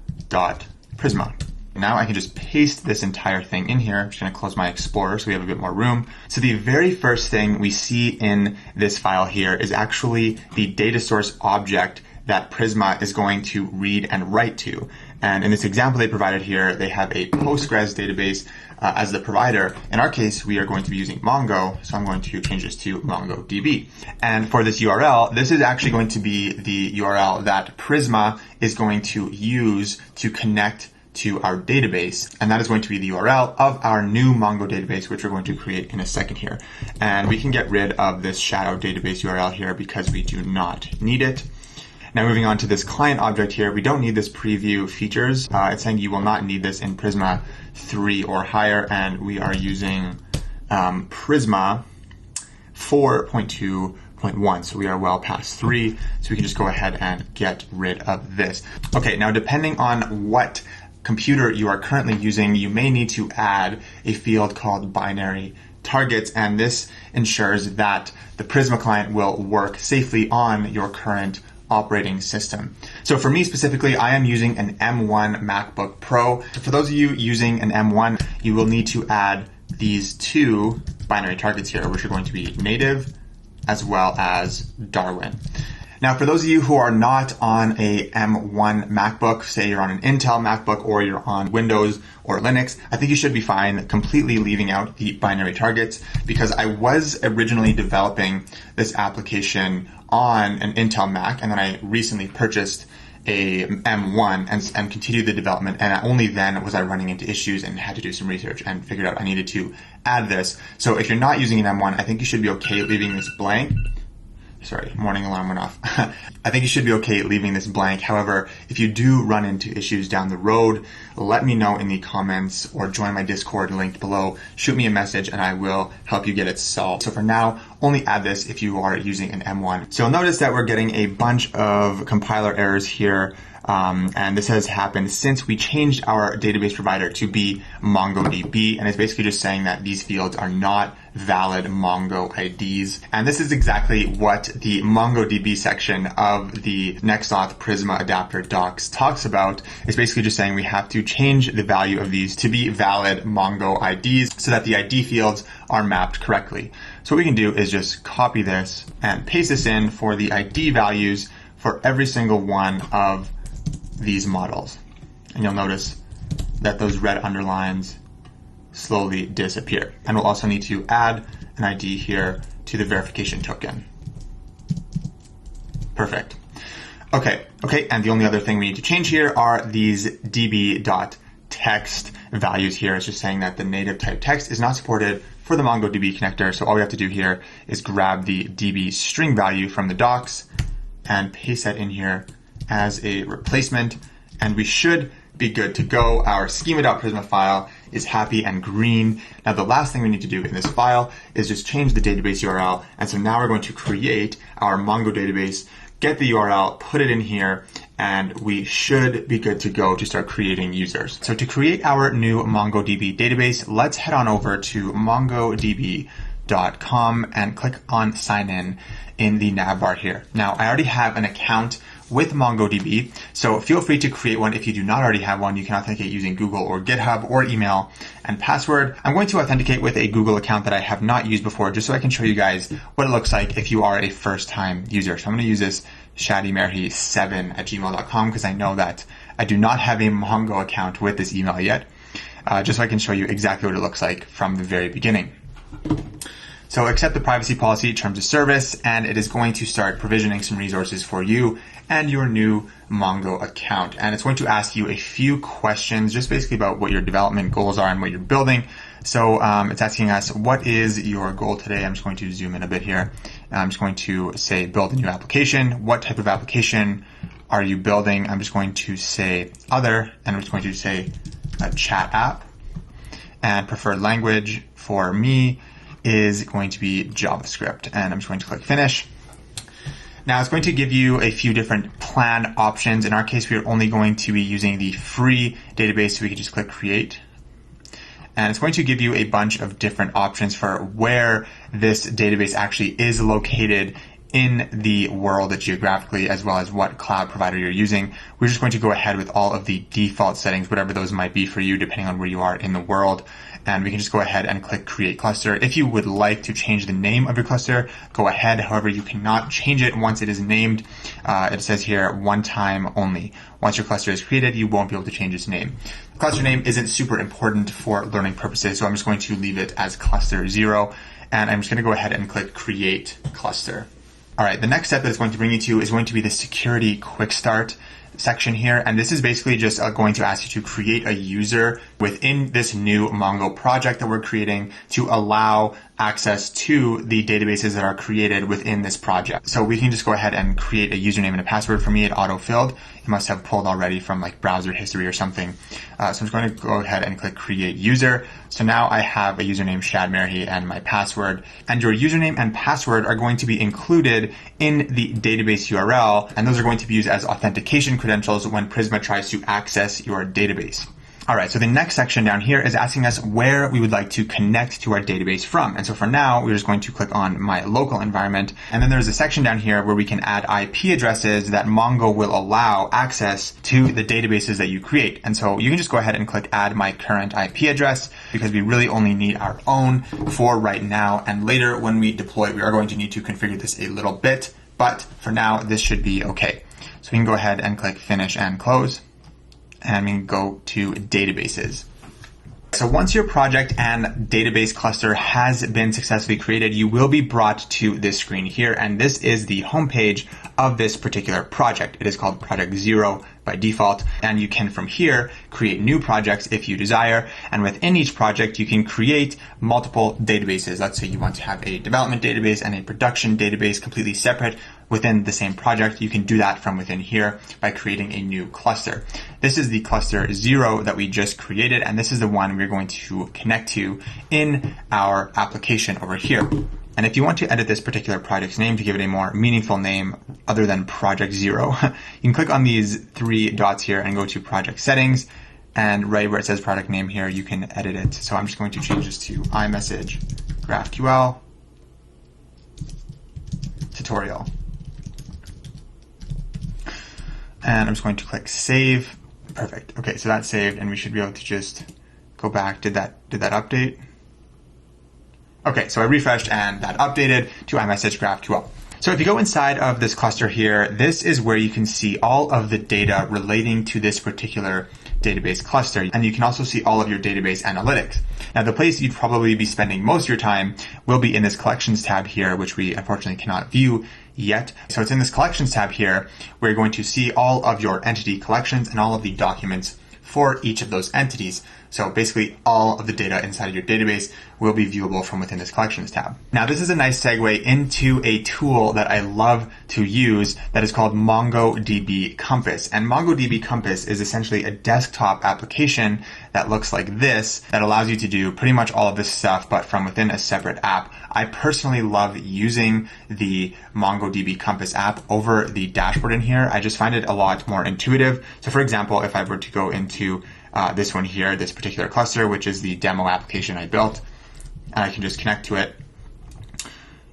Now I can just paste this entire thing in here. I'm just going to close my Explorer so we have a bit more room. So the very first thing we see in this file here is actually the data source object that Prisma is going to read and write to. And in this example they provided here, they have a Postgres database as the provider. In our case, we are going to be using Mongo, so I'm going to change this to MongoDB. And for this URL, this is actually going to be the URL that Prisma is going to use to connect to our database. And that is going to be the URL of our new Mongo database, which we're going to create in a second here. And we can get rid of this shadow database URL here because we do not need it. Now moving on to this client object here, we don't need this preview features. It's saying you will not need this in Prisma 3 or higher, and we are using Prisma 4.2.1, so we are well past 3, so we can just go ahead and get rid of this. Okay, now depending on what computer you are currently using, you may need to add a field called binary targets, and this ensures that the Prisma client will work safely on your current operating system. So for me specifically, I am using an M1 MacBook Pro. For those of you using an M1, you will need to add these two binary targets here, which are going to be native as well as Darwin. Now, for those of you who are not on a M1 MacBook, say you're on an Intel MacBook or you're on Windows or Linux, I think you should be fine completely leaving out the binary targets, because I was originally developing this application on an Intel Mac, and then I recently purchased a M1 and continue the development. And only then was I running into issues and had to do some research and figured out I needed to add this. So if you're not using an M1, I think you should be okay leaving this blank. Sorry, morning alarm went off. I think you should be okay leaving this blank. However, if you do run into issues down the road, let me know in the comments or join my Discord linked below. Shoot me a message and I will help you get it solved. So for now, only add this if you are using an M1. So you'll notice that we're getting a bunch of compiler errors here. And this has happened since we changed our database provider to be MongoDB. And it's basically just saying that these fields are not valid Mongo IDs. And this is exactly what the MongoDB section of the NextAuth Prisma adapter docs talks about. It's basically just saying we have to change the value of these to be valid Mongo IDs so that the ID fields are mapped correctly. So what we can do is just copy this and paste this in for the ID values for every single one of these models. And you'll notice that those red underlines slowly disappear. And we'll also need to add an ID here to the verification token. Perfect. Okay, and the only other thing we need to change here are these db.text values here. It's just saying that the native type text is not supported for the MongoDB connector. So all we have to do here is grab the db string value from the docs and paste that in here as a replacement, and we should be good to go. Our schema.prisma file is happy and green. Now the last thing we need to do in this file is just change the database URL. And so now we're going to create our Mongo database, get the URL, put it in here, and we should be good to go to start creating users. So to create our new MongoDB database, let's head on over to mongodb.com and click on sign in the nav bar here. Now I already have an account with MongoDB, so feel free to create one if you do not already have one. You can authenticate using Google or GitHub or email and password. I'm going to authenticate with a Google account that I have not used before, just so I can show you guys what it looks like if you are a first-time user. So I'm going to use this shadimerhi7@gmail.com because I know that I do not have a Mongo account with this email yet, just so I can show you exactly what it looks like from the very beginning. So accept the privacy policy terms of service, and it is going to start provisioning some resources for you and your new Mongo account. And it's going to ask you a few questions, just basically about what your development goals are and what you're building. So it's asking us, what is your goal today? I'm just going to zoom in a bit here. I'm just going to say, build a new application. What type of application are you building? I'm just going to say other, and I'm just going to say a chat app. And preferred language for me is going to be JavaScript. And I'm just going to click finish. Now it's going to give you a few different plan options. In our case, we are only going to be using the free database, so we can just click create. And it's going to give you a bunch of different options for where this database actually is located in the world geographically, as well as what cloud provider you're using. We're just going to go ahead with all of the default settings, whatever those might be for you, depending on where you are in the world. And we can just go ahead and click create cluster. If you would like to change the name of your cluster, go ahead. However, you cannot change it once it is named. It says here one time only. Once your cluster is created, you won't be able to change its name. The cluster name isn't super important for learning purposes, so I'm just going to leave it as cluster 0. And I'm just going to go ahead and click create cluster. All right, the next step that it's going to bring you to is going to be the security quick start section here. And this is basically just going to ask you to create a user within this new Mongo project that we're creating to allow access to the databases that are created within this project. So we can just go ahead and create a username and a password. For me, it auto-filled. It must have pulled already from like browser history or something. So I'm just going to go ahead and click create user. So now I have a username shadmerhi and my password, and your username and password are going to be included in the database URL, and those are going to be used as authentication credentials when Prisma tries to access your database. All right, so the next section down here is asking us where we would like to connect to our database from. And so for now, we're just going to click on my local environment. And then there's a section down here where we can add IP addresses that Mongo will allow access to the databases that you create. And so you can just go ahead and click add my current IP address, because we really only need our own for right now. And later when we deploy, we are going to need to configure this a little bit, but for now, this should be okay. So we can go ahead and click finish and close. And we can go to databases. So once your project and database cluster has been successfully created, you will be brought to this screen here. And this is the homepage of this particular project. It is called Project 0 by default. And you can from here create new projects if you desire. And within each project, you can create multiple databases. Let's say you want to have a development database and a production database completely separate within the same project. You can do that from within here by creating a new cluster. This is the cluster 0 that we just created, and this is the one we're going to connect to in our application over here. And if you want to edit this particular project's name to give it a more meaningful name other than Project 0, you can click on these 3 dots here and go to Project Settings, and right where it says product name here, you can edit it. So I'm just going to change this to iMessage GraphQL Tutorial. And I'm just going to click Save. Perfect. Okay, so that's saved, and we should be able to just go back. Did that update? Okay, so I refreshed and that updated to iMessage GraphQL. So if you go inside of this cluster here, this is where you can see all of the data relating to this particular database cluster. And you can also see all of your database analytics. Now, the place you'd probably be spending most of your time will be in this Collections tab here, which we unfortunately cannot view yet. So it's in this Collections tab here, where you're going to see all of your entity collections and all of the documents for each of those entities. So basically all of the data inside of your database will be viewable from within this Collections tab. Now, this is a nice segue into a tool that I love to use that is called MongoDB Compass. And MongoDB Compass is essentially a desktop application that looks like this that allows you to do pretty much all of this stuff, but from within a separate app. I personally love using the MongoDB Compass app over the dashboard in here. I just find it a lot more intuitive. So for example, if I were to go into this one here, this particular cluster, which is the demo application I built, and I can just connect to it.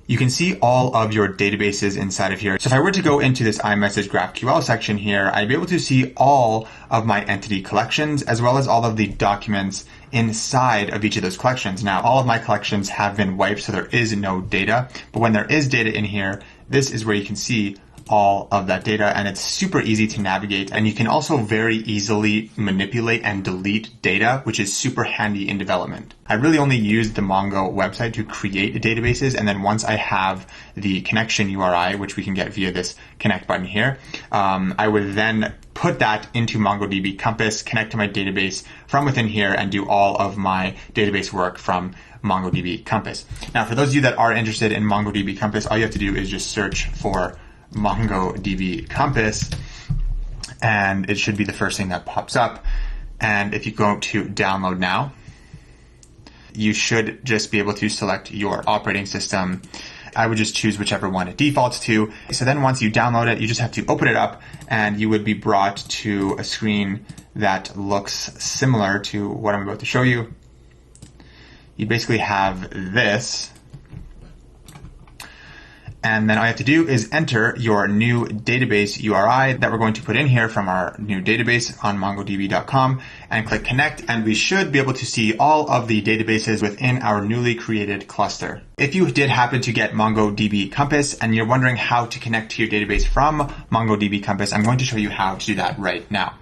You can see all of your databases inside of here. So if I were to go into this iMessage GraphQL section here, I'd be able to see all of my entity collections as well as all of the documents inside of each of those collections. Now, all of my collections have been wiped, so there is no data. But when there is data in here, this is where you can see all of that data, and it's super easy to navigate. And you can also very easily manipulate and delete data, which is super handy in development. I really only use the Mongo website to create databases, and then once I have the connection URI, which we can get via this connect button here, I would then put that into MongoDB Compass, connect to my database from within here, and do all of my database work from MongoDB Compass. Now, for those of you that are interested in MongoDB Compass, all you have to do is just search for MongoDB Compass, and it should be the first thing that pops up. And if you go to download now, you should just be able to select your operating system. I would just choose whichever one it defaults to. So then once you download it, you just have to open it up, and you would be brought to a screen that looks similar to what I'm about to show you. You basically have this. And then all you have to do is enter your new database URI that we're going to put in here from our new database on mongodb.com and click connect. And we should be able to see all of the databases within our newly created cluster. If you did happen to get MongoDB Compass and you're wondering how to connect to your database from MongoDB Compass, I'm going to show you how to do that right now.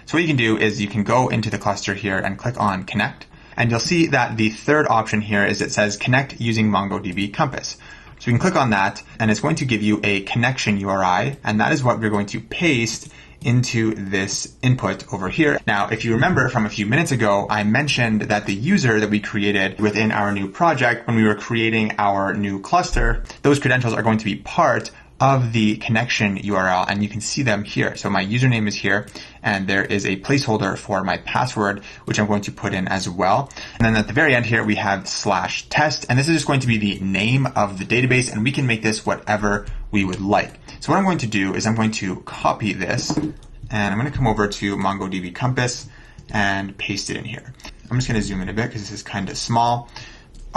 So what you can do is you can go into the cluster here and click on connect. And you'll see that the third option here is it says connect using MongoDB Compass. So you can click on that, and it's going to give you a connection URI, and that is what we're going to paste into this input over here. Now, if you remember from a few minutes ago, I mentioned that the user that we created within our new project when we were creating our new cluster, those credentials are going to be part of the connection URL, and you can see them here. So my username is here, and there is a placeholder for my password, which I'm going to put in as well. And then at the very end here, we have /test, and this is just going to be the name of the database, and we can make this whatever we would like. So what I'm going to do is I'm going to copy this, and I'm going to come over to MongoDB Compass and paste it in here. I'm just going to zoom in a bit because this is kind of small.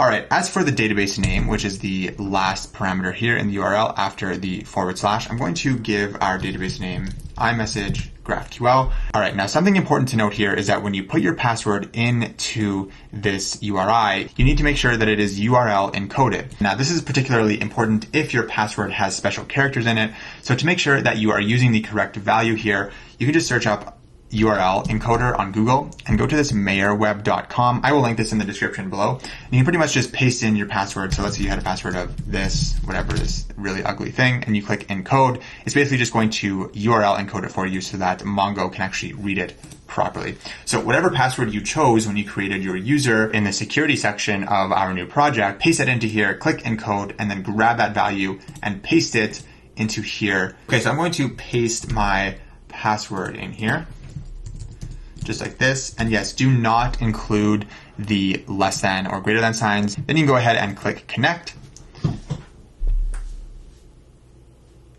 All right, as for the database name, which is the last parameter here in the URL after the /, I'm going to give our database name iMessage GraphQL. All right, now something important to note here is that when you put your password into this URI, you need to make sure that it is URL encoded. Now, this is particularly important if your password has special characters in it. So to make sure that you are using the correct value here, you can just search up URL encoder on Google and go to this mayorweb.com. I will link this in the description below. And you can pretty much just paste in your password. So let's say you had a password of this, whatever, this really ugly thing, and you click encode. It's basically just going to URL encode it for you so that Mongo can actually read it properly. So whatever password you chose when you created your user in the security section of our new project, paste that into here, click encode, and then grab that value and paste it into here. Okay, so I'm going to paste my password in here, just like this. And yes, do not include the less than or greater than signs. Then you can go ahead and click connect.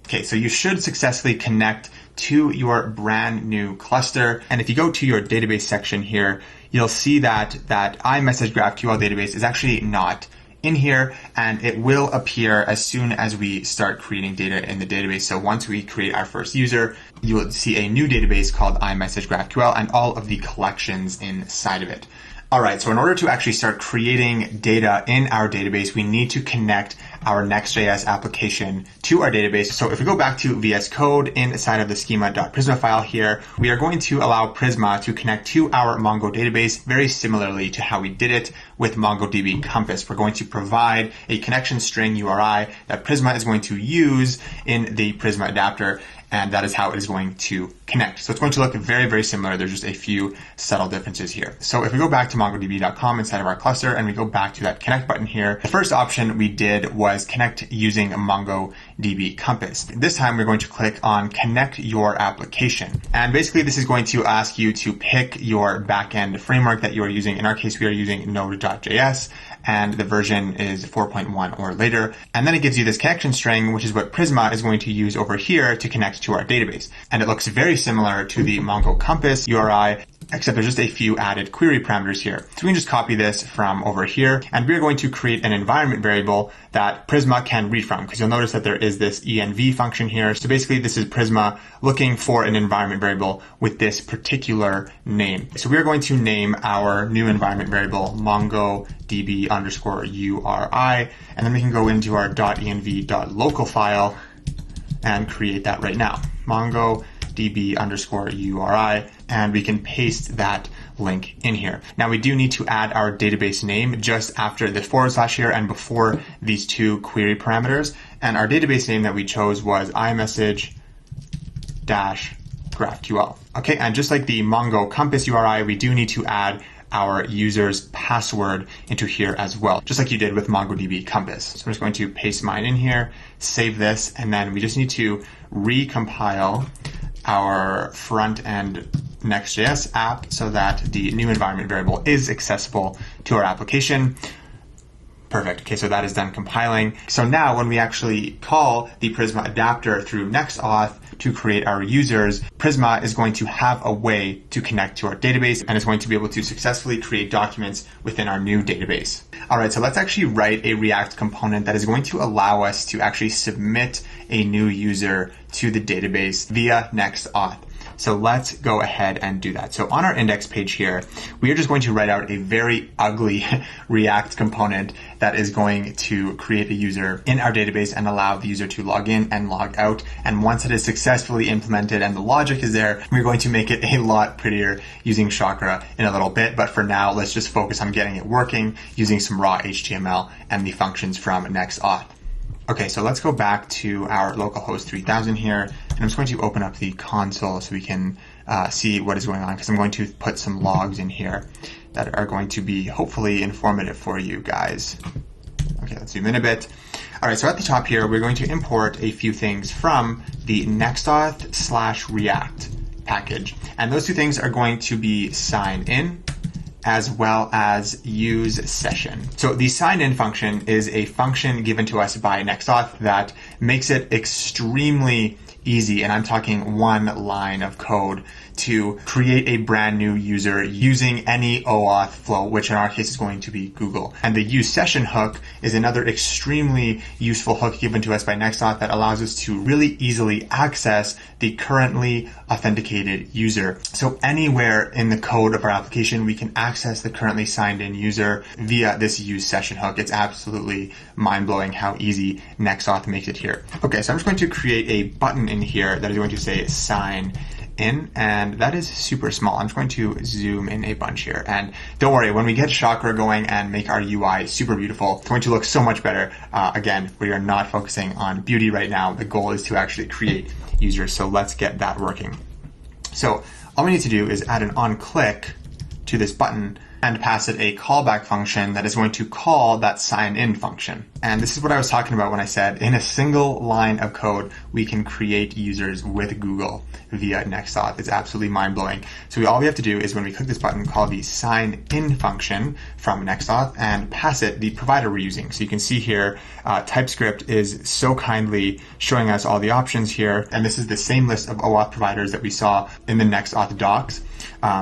Okay, so you should successfully connect to your brand new cluster. And if you go to your database section here, you'll see that iMessage GraphQL database is actually not in here, and it will appear as soon as we start creating data in the database. So once we create our first user, you will see a new database called iMessage GraphQL and all of the collections inside of it. All right, so in order to actually start creating data in our database, we need to connect our Next.js application to our database. So if we go back to VSCode inside of the schema.prisma file here, we are going to allow Prisma to connect to our Mongo database very similarly to how we did it with MongoDB Compass. We're going to provide a connection string URI that Prisma is going to use in the Prisma adapter, and that is how it is going to connect. So it's going to look very, very similar. There's just a few subtle differences here. So if we go back to mongodb.com inside of our cluster and we go back to that connect button here, the first option we did was connect using MongoDB Compass. This time we're going to click on connect your application. And basically this is going to ask you to pick your backend framework that you are using. In our case, we are using Node.JS, and the version is 4.1 or later. And then it gives you this connection string, which is what Prisma is going to use over here to connect to our database. And it looks very similar to the Mongo Compass URI, except there's just a few added query parameters here. So we can just copy this from over here, and we're going to create an environment variable that Prisma can read from, because you'll notice that there is this env function here. So basically this is Prisma looking for an environment variable with this particular name. So we're going to name our new environment variable MongoDB underscore URI, and then we can go into our .env.local file and create that right now, MongoDB underscore URI, and we can paste that link in here. Now we do need to add our database name just after the / here and before these two query parameters. And our database name that we chose was iMessage -GraphQL. Okay, and just like the Mongo Compass URI, we do need to add our user's password into here as well, just like you did with MongoDB Compass. So I'm just going to paste mine in here, save this, and then we just need to recompile our front end Next.js app so that the new environment variable is accessible to our application. Perfect. Okay, so that is done compiling. So now when we actually call the Prisma adapter through NextAuth to create our users, Prisma is going to have a way to connect to our database and is going to be able to successfully create documents within our new database. All right, so let's actually write a React component that is going to allow us to actually submit a new user to the database via NextAuth. So let's go ahead and do that. So on our index page here, we are just going to write out a very ugly React component that is going to create a user in our database and allow the user to log in and log out. And once it is successfully implemented and the logic is there, we're going to make it a lot prettier using Chakra in a little bit. But for now, let's just focus on getting it working using some raw HTML and the functions from NextAuth. Okay, so let's go back to our localhost 3000 here, and I'm just going to open up the console so we can see what is going on, because I'm going to put some logs in here that are going to be hopefully informative for you guys. Okay, let's zoom in a bit. All right, so at the top here, we're going to import a few things from the NextAuth/React package, and those two things are going to be sign in as well as useSession. So the sign in function is a function given to us by NextAuth that makes it extremely easy, and I'm talking one line of code, to create a brand new user using any OAuth flow, which in our case is going to be Google. And the useSession hook is another extremely useful hook given to us by NextAuth that allows us to really easily access the currently authenticated user. So anywhere in the code of our application, we can access the currently signed in user via this useSession hook. It's absolutely mind-blowing how easy NextAuth makes it here. Okay, so I'm just going to create a button in here that is going to say sign in, and that is super small. I'm just going to zoom in a bunch here. And don't worry, when we get Chakra going and make our UI super beautiful, it's going to look so much better. Again, we are not focusing on beauty right now. The goal is to actually create users. So let's get that working. So all we need to do is add an onClick to this button and pass it a callback function that is going to call that sign in function. And this is what I was talking about when I said in a single line of code, we can create users with Google via NextAuth. It's absolutely mind-blowing. So all we have to do is when we click this button, call the sign in function from NextAuth and pass it the provider we're using. So you can see here, TypeScript is so kindly showing us all the options here. And this is the same list of OAuth providers that we saw in the NextAuth docs.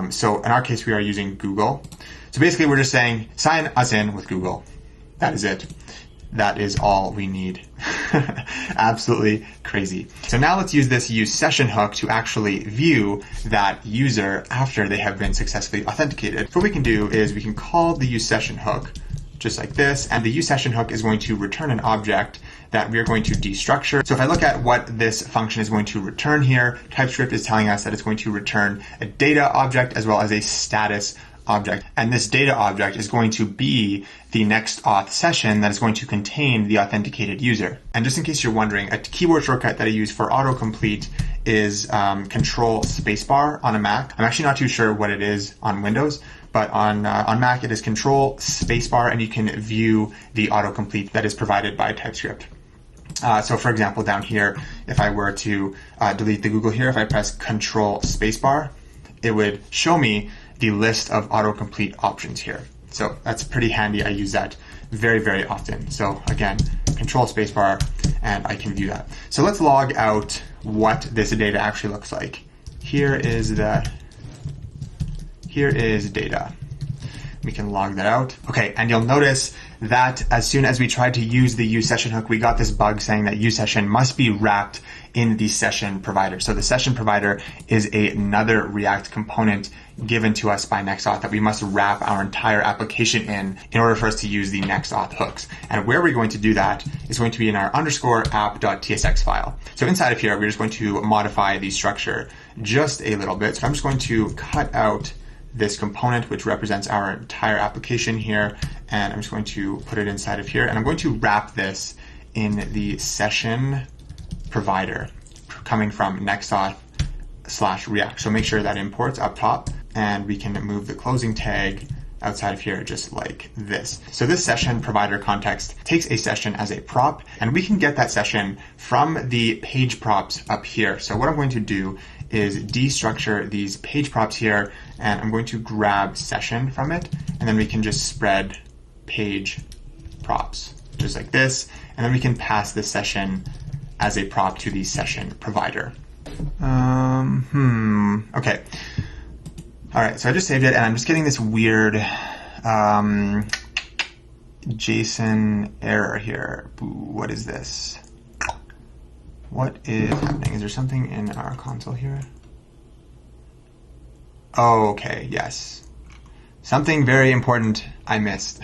So in our case, we are using Google. So basically, we're just saying, sign us in with Google. That is it. That is all we need. Absolutely crazy. So now let's use this useSession hook to actually view that user after they have been successfully authenticated. So what we can do is we can call the useSession hook just like this, and the useSession hook is going to return an object that we are going to destructure. So if I look at what this function is going to return here, TypeScript is telling us that it's going to return a data object as well as a status object. And this data object is going to be the NextAuth session that is going to contain the authenticated user. And just in case you're wondering, a keyboard shortcut that I use for autocomplete is Control Spacebar on a Mac. I'm actually not too sure what it is on Windows, but on Mac it is Control Spacebar, and you can view the autocomplete that is provided by TypeScript. So for example, down here, if I were to delete the Google here, if I press Control Spacebar, it would show me the list of autocomplete options here. So that's pretty handy. I use that very, very often. So again, Control Spacebar, and I can view that. So let's log out what this data actually looks like. Here is data. We can log that out. Okay, and you'll notice that as soon as we tried to use the useSession hook, we got this bug saying that useSession must be wrapped in the session provider. So the session provider is another React component given to us by NextAuth that we must wrap our entire application in order for us to use the NextAuth hooks. And where we're going to do that is going to be in our _app.tsx file. So inside of here, we're just going to modify the structure just a little bit. So I'm just going to cut out this component, which represents our entire application here, and I'm just going to put it inside of here, and I'm going to wrap this in the session provider coming from NextAuth/React. So make sure that imports up top, and we can move the closing tag outside of here just like this. So this session provider context takes a session as a prop, and we can get that session from the page props up here. So what I'm going to do is destructure these page props here, and I'm going to grab session from it, and then we can just spread page props just like this, and then we can pass this session as a prop to the session provider. Okay. All right, so I just saved it, and I'm just getting this weird JSON error here. What is this? What is happening? Is there something in our console here? Oh, okay, yes. Something very important I missed.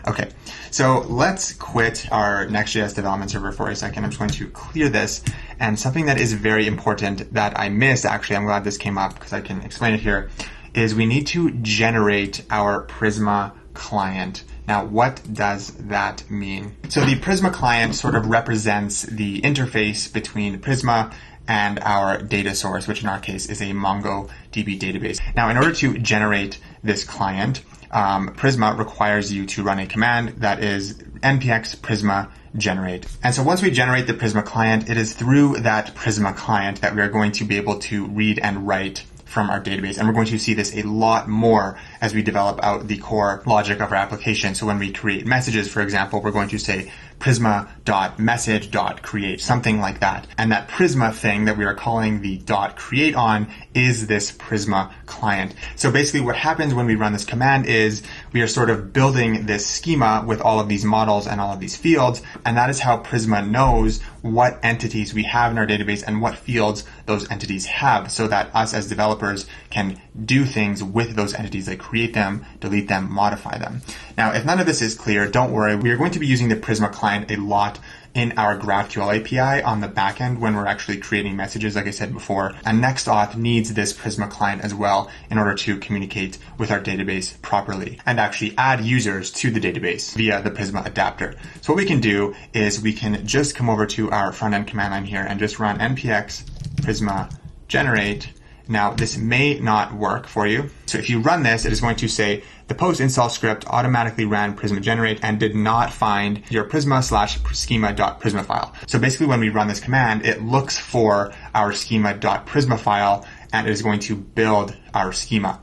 Okay, so let's quit our Next.js development server for a second. I'm just going to clear this. And something that is very important that I missed, actually, I'm glad this came up because I can explain it here, is we need to generate our Prisma client. Now, what does that mean? So the Prisma client sort of represents the interface between Prisma and our data source, which in our case is a MongoDB database. Now, in order to generate this client, Prisma requires you to run a command that is npx prisma generate. And so once we generate the Prisma client, it is through that Prisma client that we are going to be able to read and write from our database. And we're going to see this a lot more as we develop out the core logic of our application. So when we create messages, for example, we're going to say prisma.message.create, something like that. And that Prisma thing that we are calling the .create on is this Prisma client. So basically what happens when we run this command is we are sort of building this schema with all of these models and all of these fields. And that is how Prisma knows what entities we have in our database and what fields those entities have, so that us as developers can do things with those entities, like create create them, delete them, modify them. Now, if none of this is clear, don't worry. We are going to be using the Prisma client a lot in our GraphQL API on the backend when we're actually creating messages, like I said before. And NextAuth needs this Prisma client as well in order to communicate with our database properly and actually add users to the database via the Prisma adapter. So what we can do is we can just come over to our front-end command line here and just run npx Prisma generate. Now, this may not work for you. So if you run this, it is going to say the post install script automatically ran Prisma generate and did not find your Prisma/schema.prisma file. So basically when we run this command, it looks for our schema.prisma file and it is going to build our schema.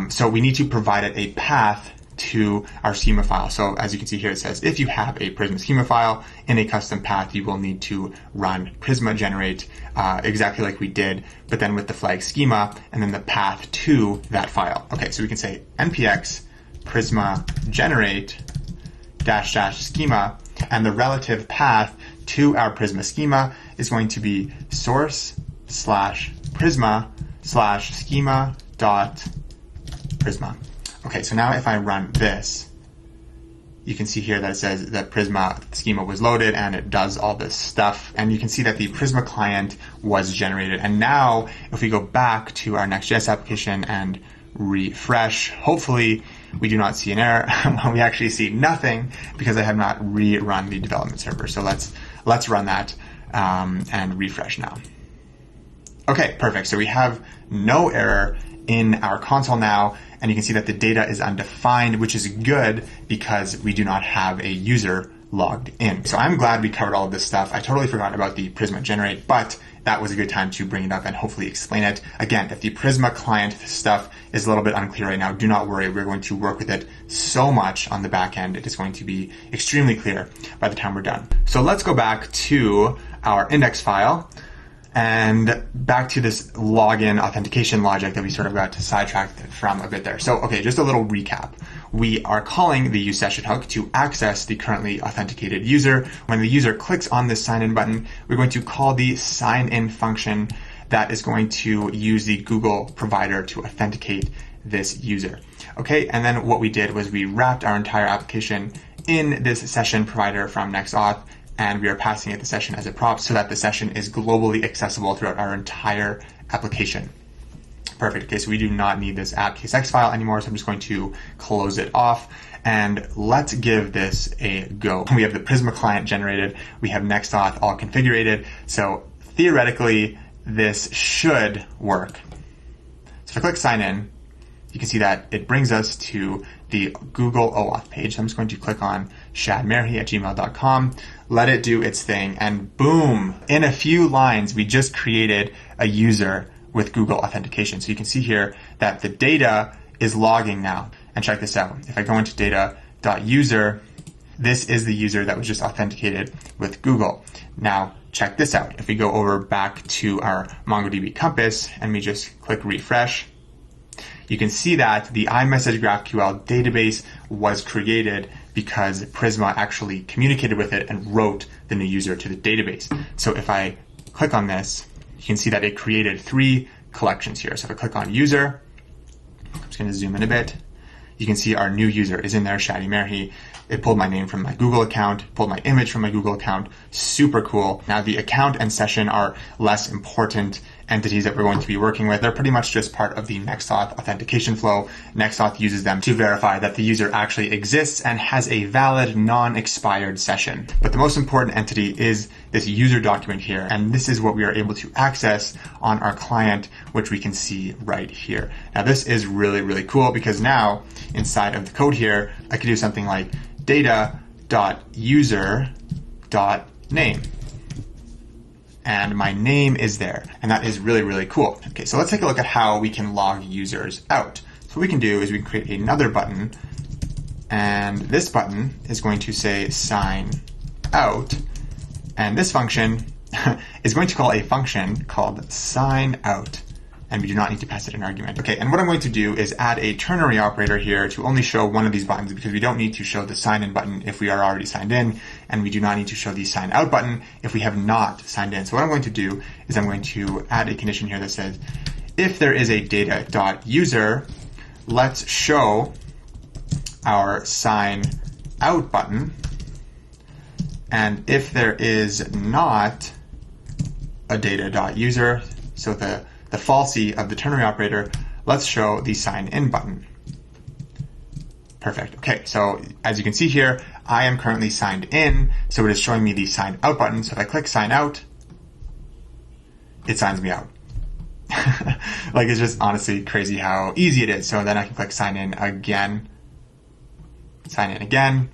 So we need to provide it a path to our schema file. So as you can see here, it says if you have a Prisma schema file in a custom path, you will need to run Prisma generate exactly like we did, but then with the flag schema and then the path to that file. Okay, so we can say npx Prisma generate -- schema, and the relative path to our Prisma schema is going to be source/prisma/schema.prisma. Okay, so now if I run this, you can see here that it says that Prisma schema was loaded and it does all this stuff. And you can see that the Prisma client was generated. And now if we go back to our Next.js application and refresh, hopefully we do not see an error. We actually see nothing because I have not rerun the development server. So let's run that and refresh now. Okay, perfect. So we have no error in our console now, and you can see that the data is undefined, which is good because we do not have a user logged in. So I'm glad we covered all of this stuff. I totally forgot about the Prisma generate, but that was a good time to bring it up and hopefully explain it. Again, if the Prisma client stuff is a little bit unclear right now, do not worry. We're going to work with it so much on the back end. It is going to be extremely clear by the time we're done. So let's go back to our index file and back to this login authentication logic that we sort of got sidetracked from a bit there. So, okay, just a little recap. We are calling the useSession hook to access the currently authenticated user. When the user clicks on this sign in button, we're going to call the sign in function that is going to use the Google Provider to authenticate this user. Okay, and then what we did was we wrapped our entire application in this session provider from NextAuth, and we are passing it the session as a prop so that the session is globally accessible throughout our entire application. Perfect. Okay, so we do not need this app.csx file anymore, so I'm just going to close it off and let's give this a go. We have the Prisma client generated, we have NextAuth all configured, so theoretically this should work. So if I click sign in, you can see that it brings us to the Google OAuth page. So I'm just going to click on shadmerhi@gmail.com, let it do its thing, and boom, in a few lines, we just created a user with Google authentication. So you can see here that the data is logging now. And check this out. If I go into data.user, this is the user that was just authenticated with Google. Now, check this out. If we go over back to our MongoDB compass and we just click refresh, you can see that the iMessage GraphQL database was created because Prisma actually communicated with it and wrote the new user to the database. So if I click on this, you can see that it created 3 collections here. So if I click on user, I'm just going to zoom in a bit. You can see our new user is in there, Shadi Merhi. It pulled my name from my Google account, pulled my image from my Google account. Super cool. Now the account and session are less important entities that we're going to be working with. They're pretty much just part of the NextAuth authentication flow. NextAuth uses them to verify that the user actually exists and has a valid non-expired session. But the most important entity is this user document here. And this is what we are able to access on our client, which we can see right here. Now this is really, really cool because now inside of the code here, I could do something like data.user.name. And my name is there. And that is really, really cool. Okay, so let's take a look at how we can log users out. So what we can do is we can create another button. And this button is going to say sign out. And this function is going to call a function called sign out. And we do not need to pass it an argument. Okay, and what I'm going to do is add a ternary operator here to only show one of these buttons because we don't need to show the sign in button if we are already signed in, and we do not need to show the sign out button if we have not signed in. So what I'm going to do is I'm going to add a condition here that says, if there is a data.user let's show our sign out button. And if there is not a data.user, so the falsie of the ternary operator, let's show the sign in button. Perfect. Okay, so as you can see here, I am currently signed in, so it is showing me the sign out button. So if I click sign out, it signs me out. Like, it's just honestly crazy how easy it is. So then I can click sign in again, sign in again.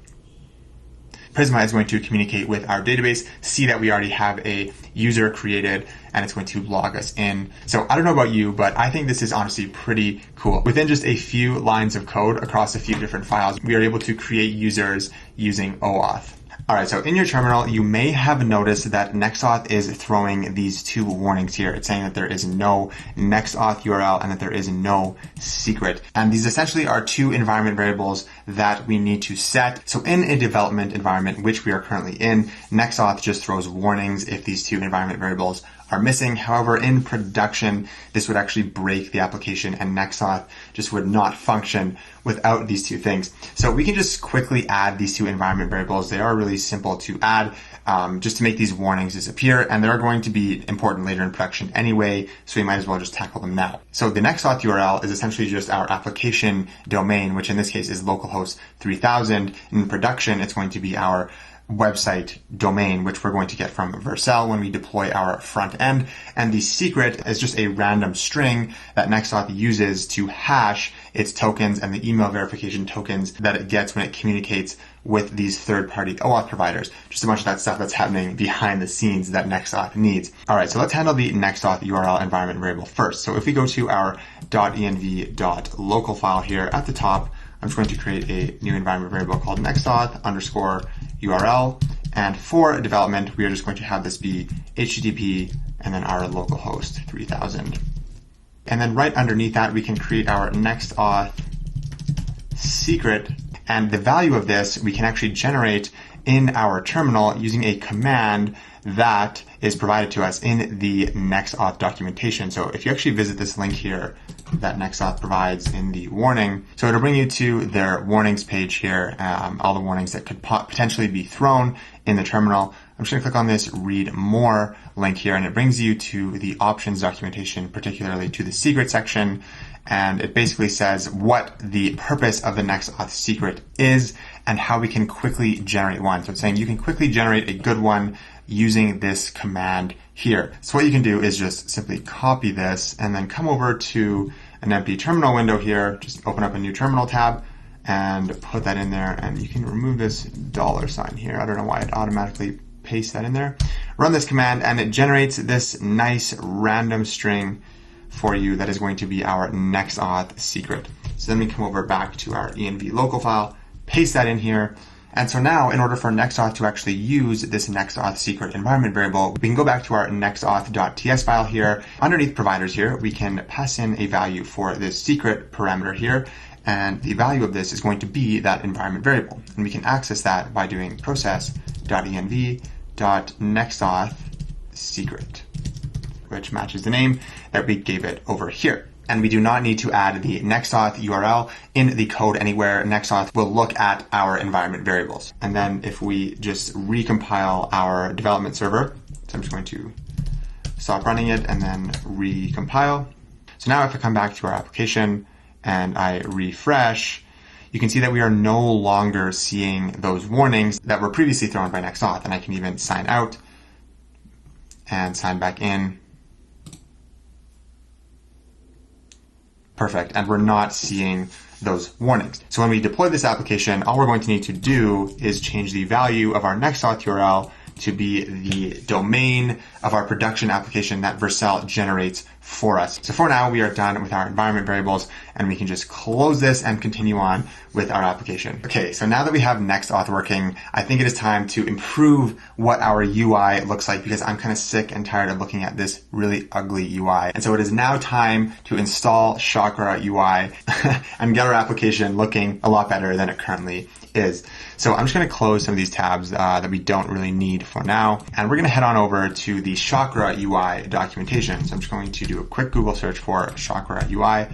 Prisma is going to communicate with our database, see that we already have a user created, and it's going to log us in. So I don't know about you, but I think this is honestly pretty cool. Within just a few lines of code across a few different files, we are able to create users using OAuth. All right, so in your terminal, you may have noticed that NextAuth is throwing these two warnings here. It's saying that there is no NextAuth URL and that there is no secret. And these essentially are two environment variables that we need to set. So in a development environment, which we are currently in, NextAuth just throws warnings if these two environment variables are missing. However, in production, this would actually break the application and NextAuth just would not function without these two things. So we can just quickly add these two environment variables. They are really simple to add just to make these warnings disappear, and they're going to be important later in production anyway, so we might as well just tackle them now. So the NextAuth URL is essentially just our application domain, which in this case is localhost 3000. In production, it's going to be our website domain, which we're going to get from Vercel when we deploy our front end. And the secret is just a random string that NextAuth uses to hash its tokens and the email verification tokens that it gets when it communicates with these third-party OAuth providers. Just a bunch of that stuff that's happening behind the scenes that NextAuth needs. All right, so let's handle the NextAuth URL environment variable first. So if we go to our .env.local file here at the top, I'm just going to create a new environment variable called NextAuth _URL. And for development, we are just going to have this be HTTP and then our localhost 3000. And then right underneath that, we can create our NextAuth secret. And the value of this, we can actually generate in our terminal using a command that is provided to us in the NextAuth documentation. So if you actually visit this link here that NextAuth provides in the warning, so it'll bring you to their warnings page here, all the warnings that could potentially be thrown in the terminal. I'm just going to click on this read more link here, and it brings you to the options documentation, particularly to the secret section. And it basically says what the purpose of the NextAuth secret is and how we can quickly generate one. So it's saying you can quickly generate a good one using this command here. So what you can do is just simply copy this and then come over to an empty terminal window here, just open up a new terminal tab and put that in there, and you can remove this $sign here. I don't know why it automatically pastes that in there. Run this command and it generates this nice random string for you that is going to be our NextAuth secret. So then we come over back to our env local file, paste that in here. And so now, in order for NextAuth to actually use this NextAuth secret environment variable, we can go back to our nextauth.ts file here. Underneath providers here, we can pass in a value for this secret parameter here. And the value of this is going to be that environment variable. And we can access that by doing process.env.nextauth secret, which matches the name that we gave it over here. And we do not need to add the NextAuth URL in the code anywhere. NextAuth will look at our environment variables. And then if we just recompile our development server, so I'm just going to stop running it and then recompile. So now if I come back to our application and I refresh, you can see that we are no longer seeing those warnings that were previously thrown by NextAuth. And I can even sign out and sign back in. Perfect, and we're not seeing those warnings. So when we deploy this application, all we're going to need to do is change the value of our NextAuth URL to be the domain of our production application that Vercel generates for us. So for now, we are done with our environment variables, and we can just close this and continue on with our application. Okay, so now that we have NextAuth working, I think it is time to improve what our UI looks like, because I'm kind of sick and tired of looking at this really ugly UI. And so it is now time to install Chakra UI and get our application looking a lot better than it currently is. So I'm just going to close some of these tabs that we don't really need for now. And we're going to head on over to the Chakra UI documentation. So I'm just going to do a quick Google search for Chakra UI,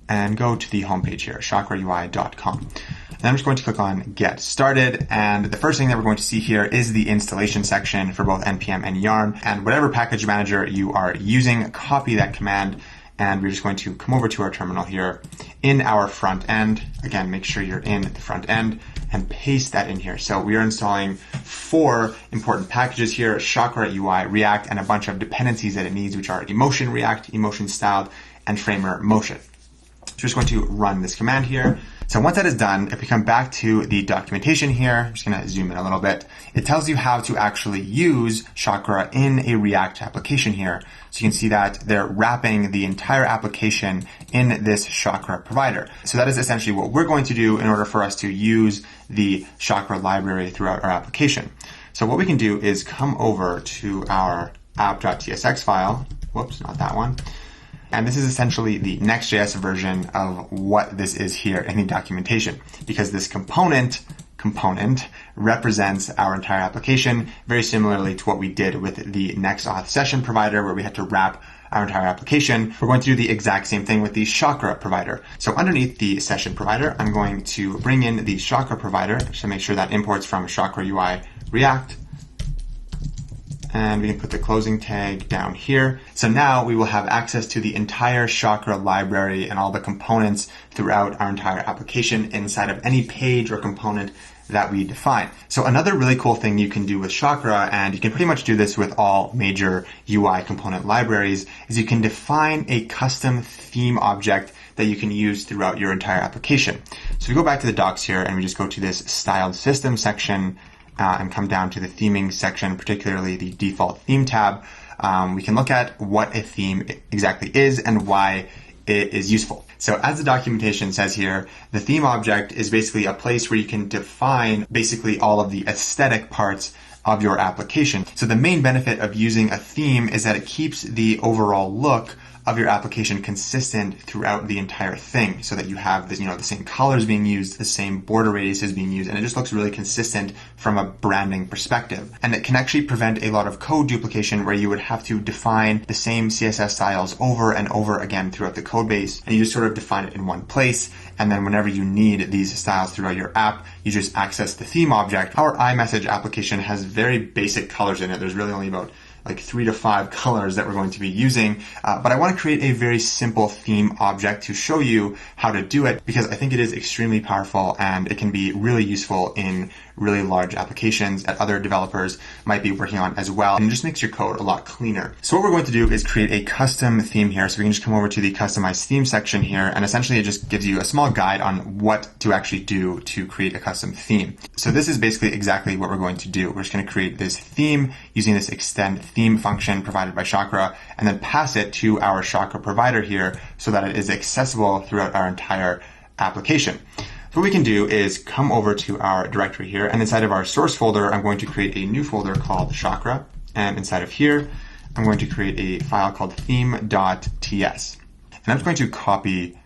and go to the homepage here, chakraui.com. And I'm just going to click on Get Started. And the first thing that we're going to see here is the installation section for both NPM and Yarn. And whatever package manager you are using, copy that command. And we're just going to come over to our terminal here in our front end. Again, make sure you're in the front end and paste that in here. So we are installing 4 important packages here, Chakra UI React, and a bunch of dependencies that it needs, which are Emotion React, Emotion Styled, and Framer Motion. So we're just going to run this command here. So once that is done, if we come back to the documentation here, I'm just going to zoom in a little bit. It tells you how to actually use Chakra in a React application here. So you can see that they're wrapping the entire application in this Chakra provider. So that is essentially what we're going to do in order for us to use the Chakra library throughout our application. So what we can do is come over to our app.tsx file. Whoops, not that one. And this is essentially the Next.js version of what this is here in the documentation, because this component represents our entire application, very similarly to what we did with the NextAuth Session provider, where we had to wrap our entire application. We're going to do the exact same thing with the Chakra provider. So underneath the session provider, I'm going to bring in the Chakra provider to make sure that imports from Chakra UI React. And we can put the closing tag down here. So now we will have access to the entire Chakra library and all the components throughout our entire application inside of any page or component that we define. So another really cool thing you can do with Chakra, and you can pretty much do this with all major UI component libraries, is you can define a custom theme object that you can use throughout your entire application. So we go back to the docs here and we just go to this styled system section and come down to the theming section, particularly the default theme tab. We can look at what a theme exactly is and why it is useful. So as the documentation says here, the theme object is basically a place where you can define basically all of the aesthetic parts of your application. So the main benefit of using a theme is that it keeps the overall look of your application consistent throughout the entire thing, so that you have this, the same colors being used, the same border radiuses being used, and it just looks really consistent from a branding perspective. And it can actually prevent a lot of code duplication where you would have to define the same CSS styles over and over again throughout the code base, and you just sort of define it in one place. And then whenever you need these styles throughout your app, you just access the theme object. Our iMessage application has very basic colors in it. There's really only about 3 to 5 colors that we're going to be using. But I want to create a very simple theme object to show you how to do it, because I think it is extremely powerful and it can be really useful in really large applications that other developers might be working on as well, and it just makes your code a lot cleaner. So what we're going to do is create a custom theme here. So we can just come over to the customize theme section here, and essentially it just gives you a small guide on what to actually do to create a custom theme. So this is basically exactly what we're going to do. We're just going to create this theme using this extend theme function provided by Chakra, and then pass it to our Chakra provider here so that it is accessible throughout our entire application. So what we can do is come over to our directory here, and inside of our source folder, I'm going to create a new folder called Chakra. And inside of here, I'm going to create a file called theme.ts. And I'm just going to copy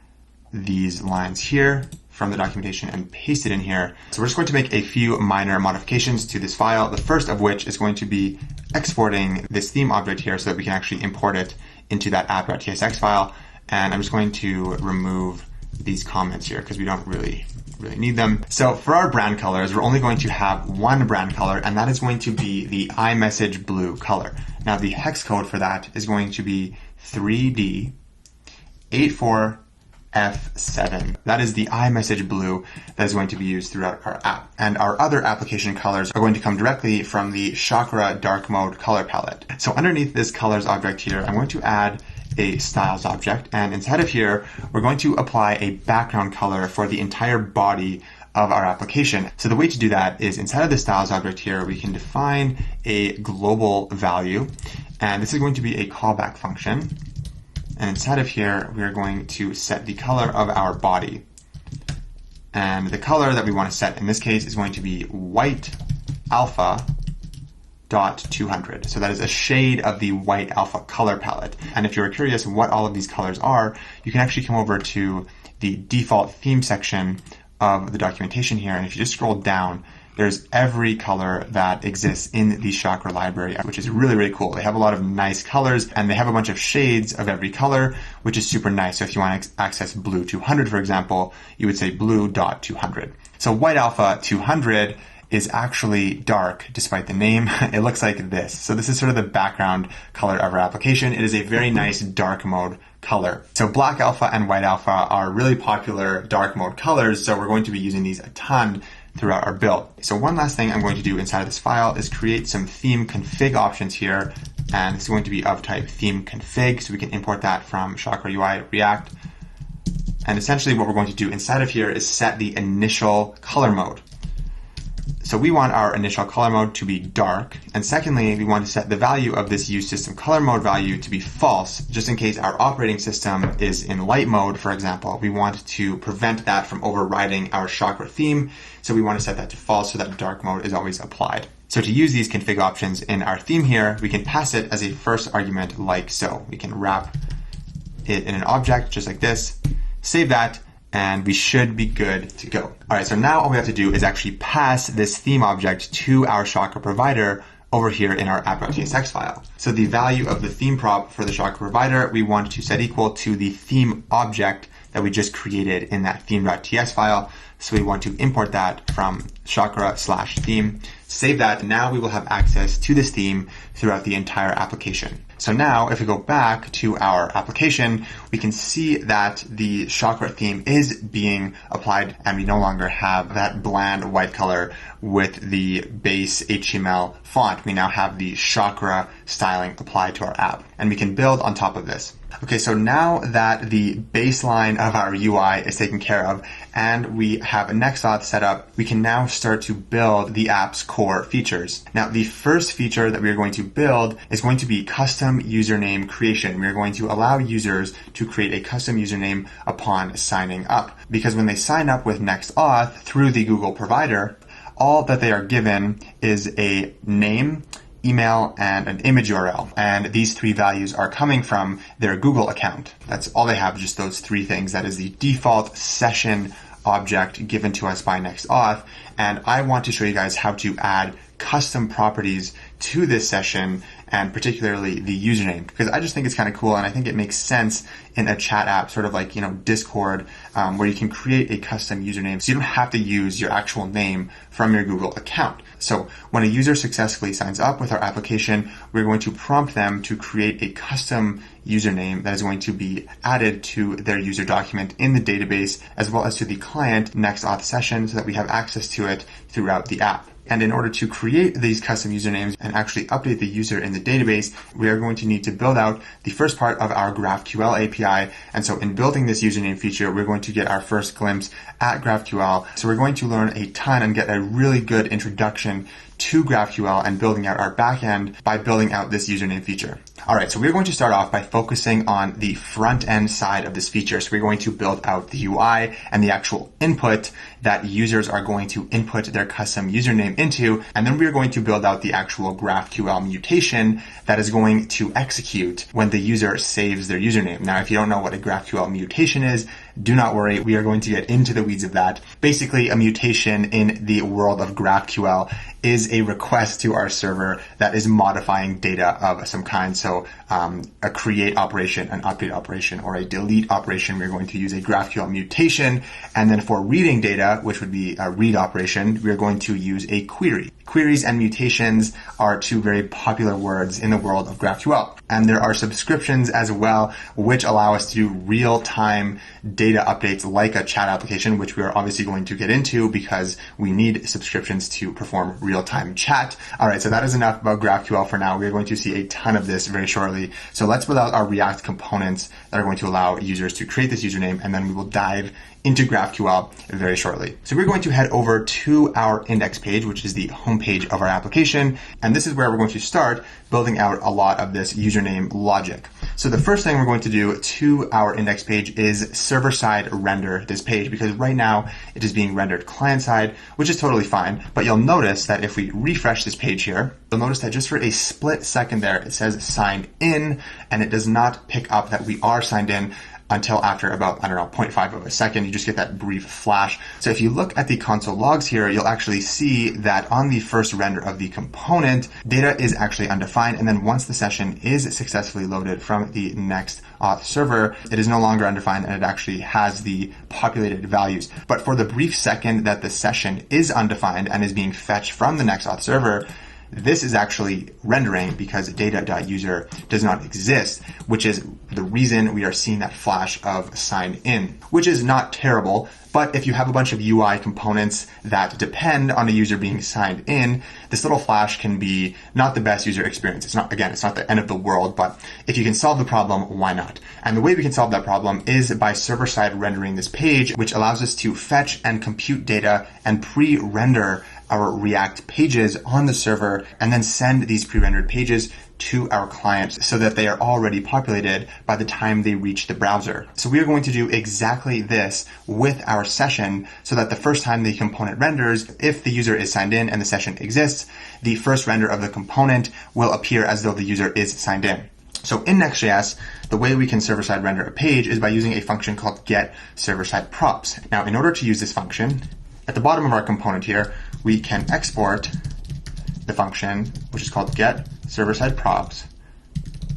these lines here from the documentation and paste it in here. So we're just going to make a few minor modifications to this file, the first of which is going to be exporting this theme object here so that we can actually import it into that app.tsx file. And I'm just going to remove these comments here because we don't really need them. So for our brand colors, we're only going to have one brand color, and that is going to be the iMessage blue color. Now the hex code for that is going to be 3D84F7. That is the iMessage blue that is going to be used throughout our app. And our other application colors are going to come directly from the Chakra dark mode color palette. So underneath this colors object here, I'm going to add a styles object, and inside of here we're going to apply a background color for the entire body of our application. So the way to do that is inside of the styles object here we can define a global value, and this is going to be a callback function, and inside of here we are going to set the color of our body, and the color that we want to set in this case is going to be white alpha .200. So that is a shade of the white alpha color palette. And if you're curious what all of these colors are, you can actually come over to the default theme section of the documentation here. And if you just scroll down, there's every color that exists in the Chakra library, which is really, really cool. They have a lot of nice colors and they have a bunch of shades of every color, which is super nice. So if you want to access blue 200, for example, you would say blue.200. So white alpha 200 is actually dark despite the name. It looks like this. So this is sort of the background color of our application. It is a very nice dark mode color. So black alpha and white alpha are really popular dark mode colors. So we're going to be using these a ton throughout our build. So one last thing I'm going to do inside of this file is create some theme config options here. And this is going to be of type theme config. So we can import that from Chakra UI React. And essentially what we're going to do inside of here is set the initial color mode. So we want our initial color mode to be dark. And secondly, we want to set the value of this useSystem color mode value to be false, just in case our operating system is in light mode, for example. We want to prevent that from overriding our Chakra theme. So we want to set that to false so that dark mode is always applied. So to use these config options in our theme here, we can pass it as a first argument like so. We can wrap it in an object just like this, save that, and we should be good to go. All right, so now all we have to do is actually pass this theme object to our Chakra provider over here in our app.tsx file. So the value of the theme prop for the Chakra provider, we want to set equal to the theme object that we just created in that theme.ts file. So we want to import that from chakra/theme, save that, and now we will have access to this theme throughout the entire application. So now if we go back to our application, we can see that the Chakra theme is being applied and we no longer have that bland white color with the base HTML font. We now have the Chakra styling applied to our app and we can build on top of this. Okay, so now that the baseline of our UI is taken care of and we have a NextAuth set up, we can now start to build the app's core features. Now, the first feature that we are going to build is going to be custom username creation. We are going to allow users to create a custom username upon signing up, because when they sign up with NextAuth through the Google Provider, all that they are given is a name, email, and an image URL. And these three values are coming from their Google account. That's all they have, just those three things. That is the default session object given to us by NextAuth. And I want to show you guys how to add custom properties to this session, and particularly the username, because I just think it's kind of cool and I think it makes sense in a chat app, sort of like, Discord, where you can create a custom username so you don't have to use your actual name from your Google account. So when a user successfully signs up with our application, we're going to prompt them to create a custom username that is going to be added to their user document in the database, as well as to the client NextAuth Session, so that we have access to it throughout the app. And in order to create these custom usernames and actually update the user in the database, we are going to need to build out the first part of our GraphQL API. And so in building this username feature, we're going to get our first glimpse at GraphQL. So we're going to learn a ton and get a really good introduction to GraphQL and building out our backend by building out this username feature. All right, so we're going to start off by focusing on the front end side of this feature. So we're going to build out the UI and the actual input that users are going to input their custom username into. And then we're going to build out the actual GraphQL mutation that is going to execute when the user saves their username. Now, if you don't know what a GraphQL mutation is, do not worry. We are going to get into the weeds of that. Basically, a mutation in the world of GraphQL is a request to our server that is modifying data of some kind. So a create operation, an update operation, or a delete operation, we're going to use a GraphQL mutation. And then for reading data, which would be a read operation, we're going to use a query. Queries and mutations are two very popular words in the world of GraphQL. And there are subscriptions as well, which allow us to do real-time data updates like a chat application, which we are obviously going to get into because we need subscriptions to perform real-time chat. All right, so that is enough about GraphQL for now. We're going to see a ton of this very shortly. So let's build out our React components that are going to allow users to create this username, and then we will dive into GraphQL very shortly. So we're going to head over to our index page, which is the home page of our application. And this is where we're going to start building out a lot of this username logic. So the first thing we're going to do to our index page is server-side render this page, because right now it is being rendered client-side, which is totally fine. But you'll notice that if we refresh this page here, you'll notice that just for a split second there, it says signed in, and it does not pick up that we are signed in. until after about, 0.5 of a second. You just get that brief flash. So if you look at the console logs here, you'll actually see that on the first render of the component, data is actually undefined. And then once the session is successfully loaded from the NextAuth server, it is no longer undefined and it actually has the populated values. But for the brief second that the session is undefined and is being fetched from the NextAuth server, this is actually rendering because data.user does not exist, which is the reason we are seeing that flash of signed in, which is not terrible. But if you have a bunch of UI components that depend on a user being signed in, this little flash can be not the best user experience. It's not the end of the world, but if you can solve the problem, why not? And the way we can solve that problem is by server-side rendering this page, which allows us to fetch and compute data and pre-render our React pages on the server and then send these pre-rendered pages to our clients so that they are already populated by the time they reach the browser. So we are going to do exactly this with our session so that the first time the component renders, if the user is signed in and the session exists, the first render of the component will appear as though the user is signed in. So in Next.js, the way we can server-side render a page is by using a function called getServerSideProps. Now, in order to use this function, at the bottom of our component here, we can export the function, which is called getServerSideProps.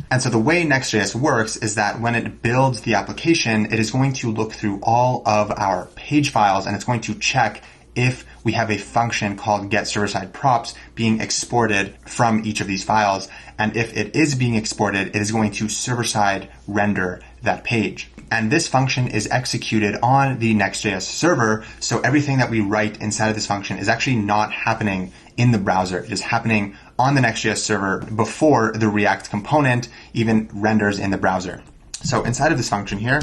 And so the way Next.js works is that when it builds the application, it is going to look through all of our page files and it's going to check if we have a function called getServerSideProps being exported from each of these files. And if it is being exported, it is going to server-side render that page. And this function is executed on the Next.js server. So everything that we write inside of this function is actually not happening in the browser. It is happening on the Next.js server before the React component even renders in the browser. So inside of this function here,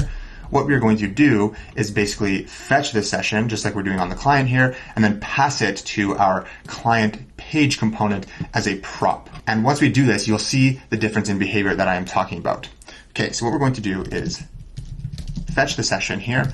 what we're going to do is basically fetch this session, just like we're doing on the client here, and then pass it to our client page component as a prop. And once we do this, you'll see the difference in behavior that I am talking about. Okay, so what we're going to do is fetch the session here,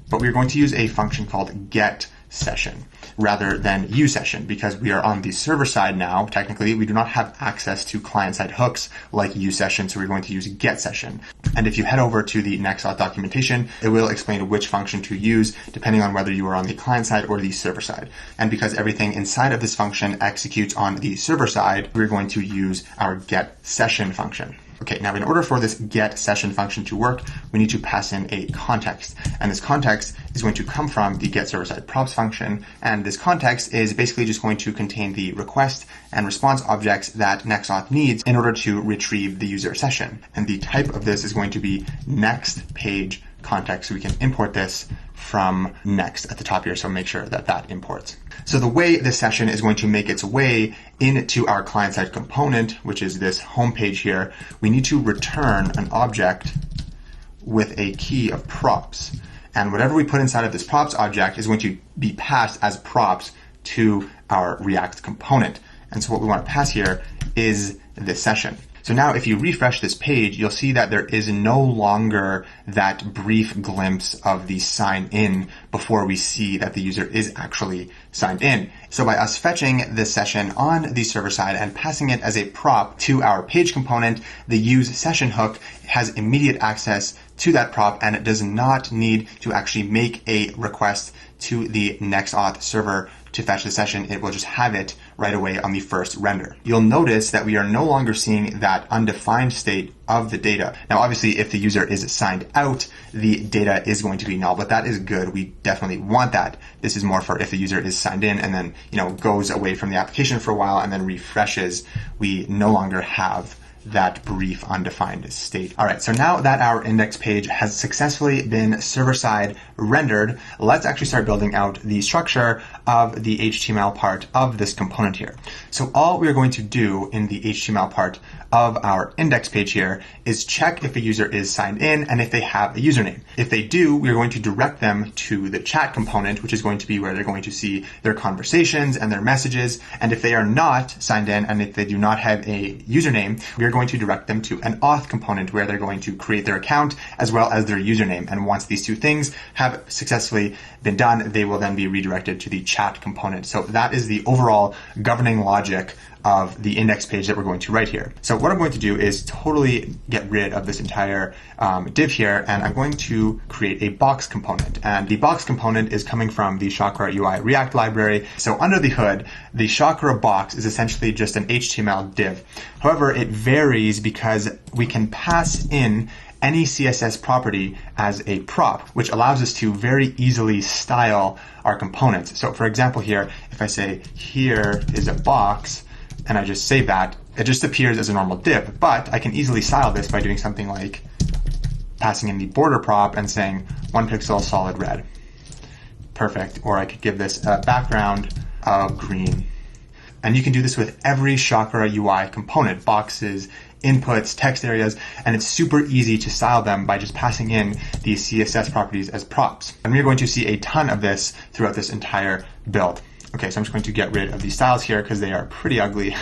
but we're going to use a function called getSession rather than useSession because we are on the server side now. Technically, we do not have access to client-side hooks like useSession, so we're going to use getSession. And if you head over to the NextAuth documentation, it will explain which function to use depending on whether you are on the client side or the server side. And because everything inside of this function executes on the server side, we're going to use our getSession function. Okay, now in order for this getSession function to work, we need to pass in a context. And this context is going to come from the getServerSideProps function. And this context is basically just going to contain the request and response objects that NextAuth needs in order to retrieve the user session. And the type of this is going to be next page context. So we can import this from next at the top here. So make sure that that imports. So the way this session is going to make its way into our client-side component, which is this home page here, we need to return an object with a key of props. And whatever we put inside of this props object is going to be passed as props to our React component. And so what we want to pass here is this session. So now if you refresh this page, you'll see that there is no longer that brief glimpse of the sign in before we see that the user is actually signed in. So by us fetching this session on the server side and passing it as a prop to our page component, the useSession hook has immediate access to that prop and it does not need to actually make a request to the NextAuth server to fetch the session. It will just have it right away on the first render. You'll notice that we are no longer seeing that undefined state of the data. Now, obviously, if the user is signed out, the data is going to be null, but that is good. We definitely want that. This is more for if the user is signed in and then, goes away from the application for a while and then refreshes, we no longer have that brief undefined state. All right, so now that our index page has successfully been server-side rendered, let's actually start building out the structure of the HTML part of this component here. So all we're going to do in the HTML part of our index page here is check if a user is signed in and if they have a username. If they do, we're going to direct them to the chat component, which is going to be where they're going to see their conversations and their messages. And if they are not signed in and if they do not have a username, we are going to direct them to an auth component where they're going to create their account as well as their username. And once these two things have successfully been done, they will then be redirected to the chat component. So that is the overall governing logic of the index page that we're going to write here. So what I'm going to do is totally get rid of this entire div here, and I'm going to create a box component. And the box component is coming from the Chakra UI React library. So under the hood, the Chakra box is essentially just an HTML div. However, it varies because we can pass in any CSS property as a prop, which allows us to very easily style our components. So for example here, if I say here is a box, and I just save that, it just appears as a normal div, but I can easily style this by doing something like passing in the border prop and saying 1 pixel solid red. Perfect. Or I could give this a background of green. And you can do this with every Chakra UI component, boxes, inputs, text areas, and it's super easy to style them by just passing in these CSS properties as props. And we're going to see a ton of this throughout this entire build. Okay, so I'm just going to get rid of these styles here because they are pretty ugly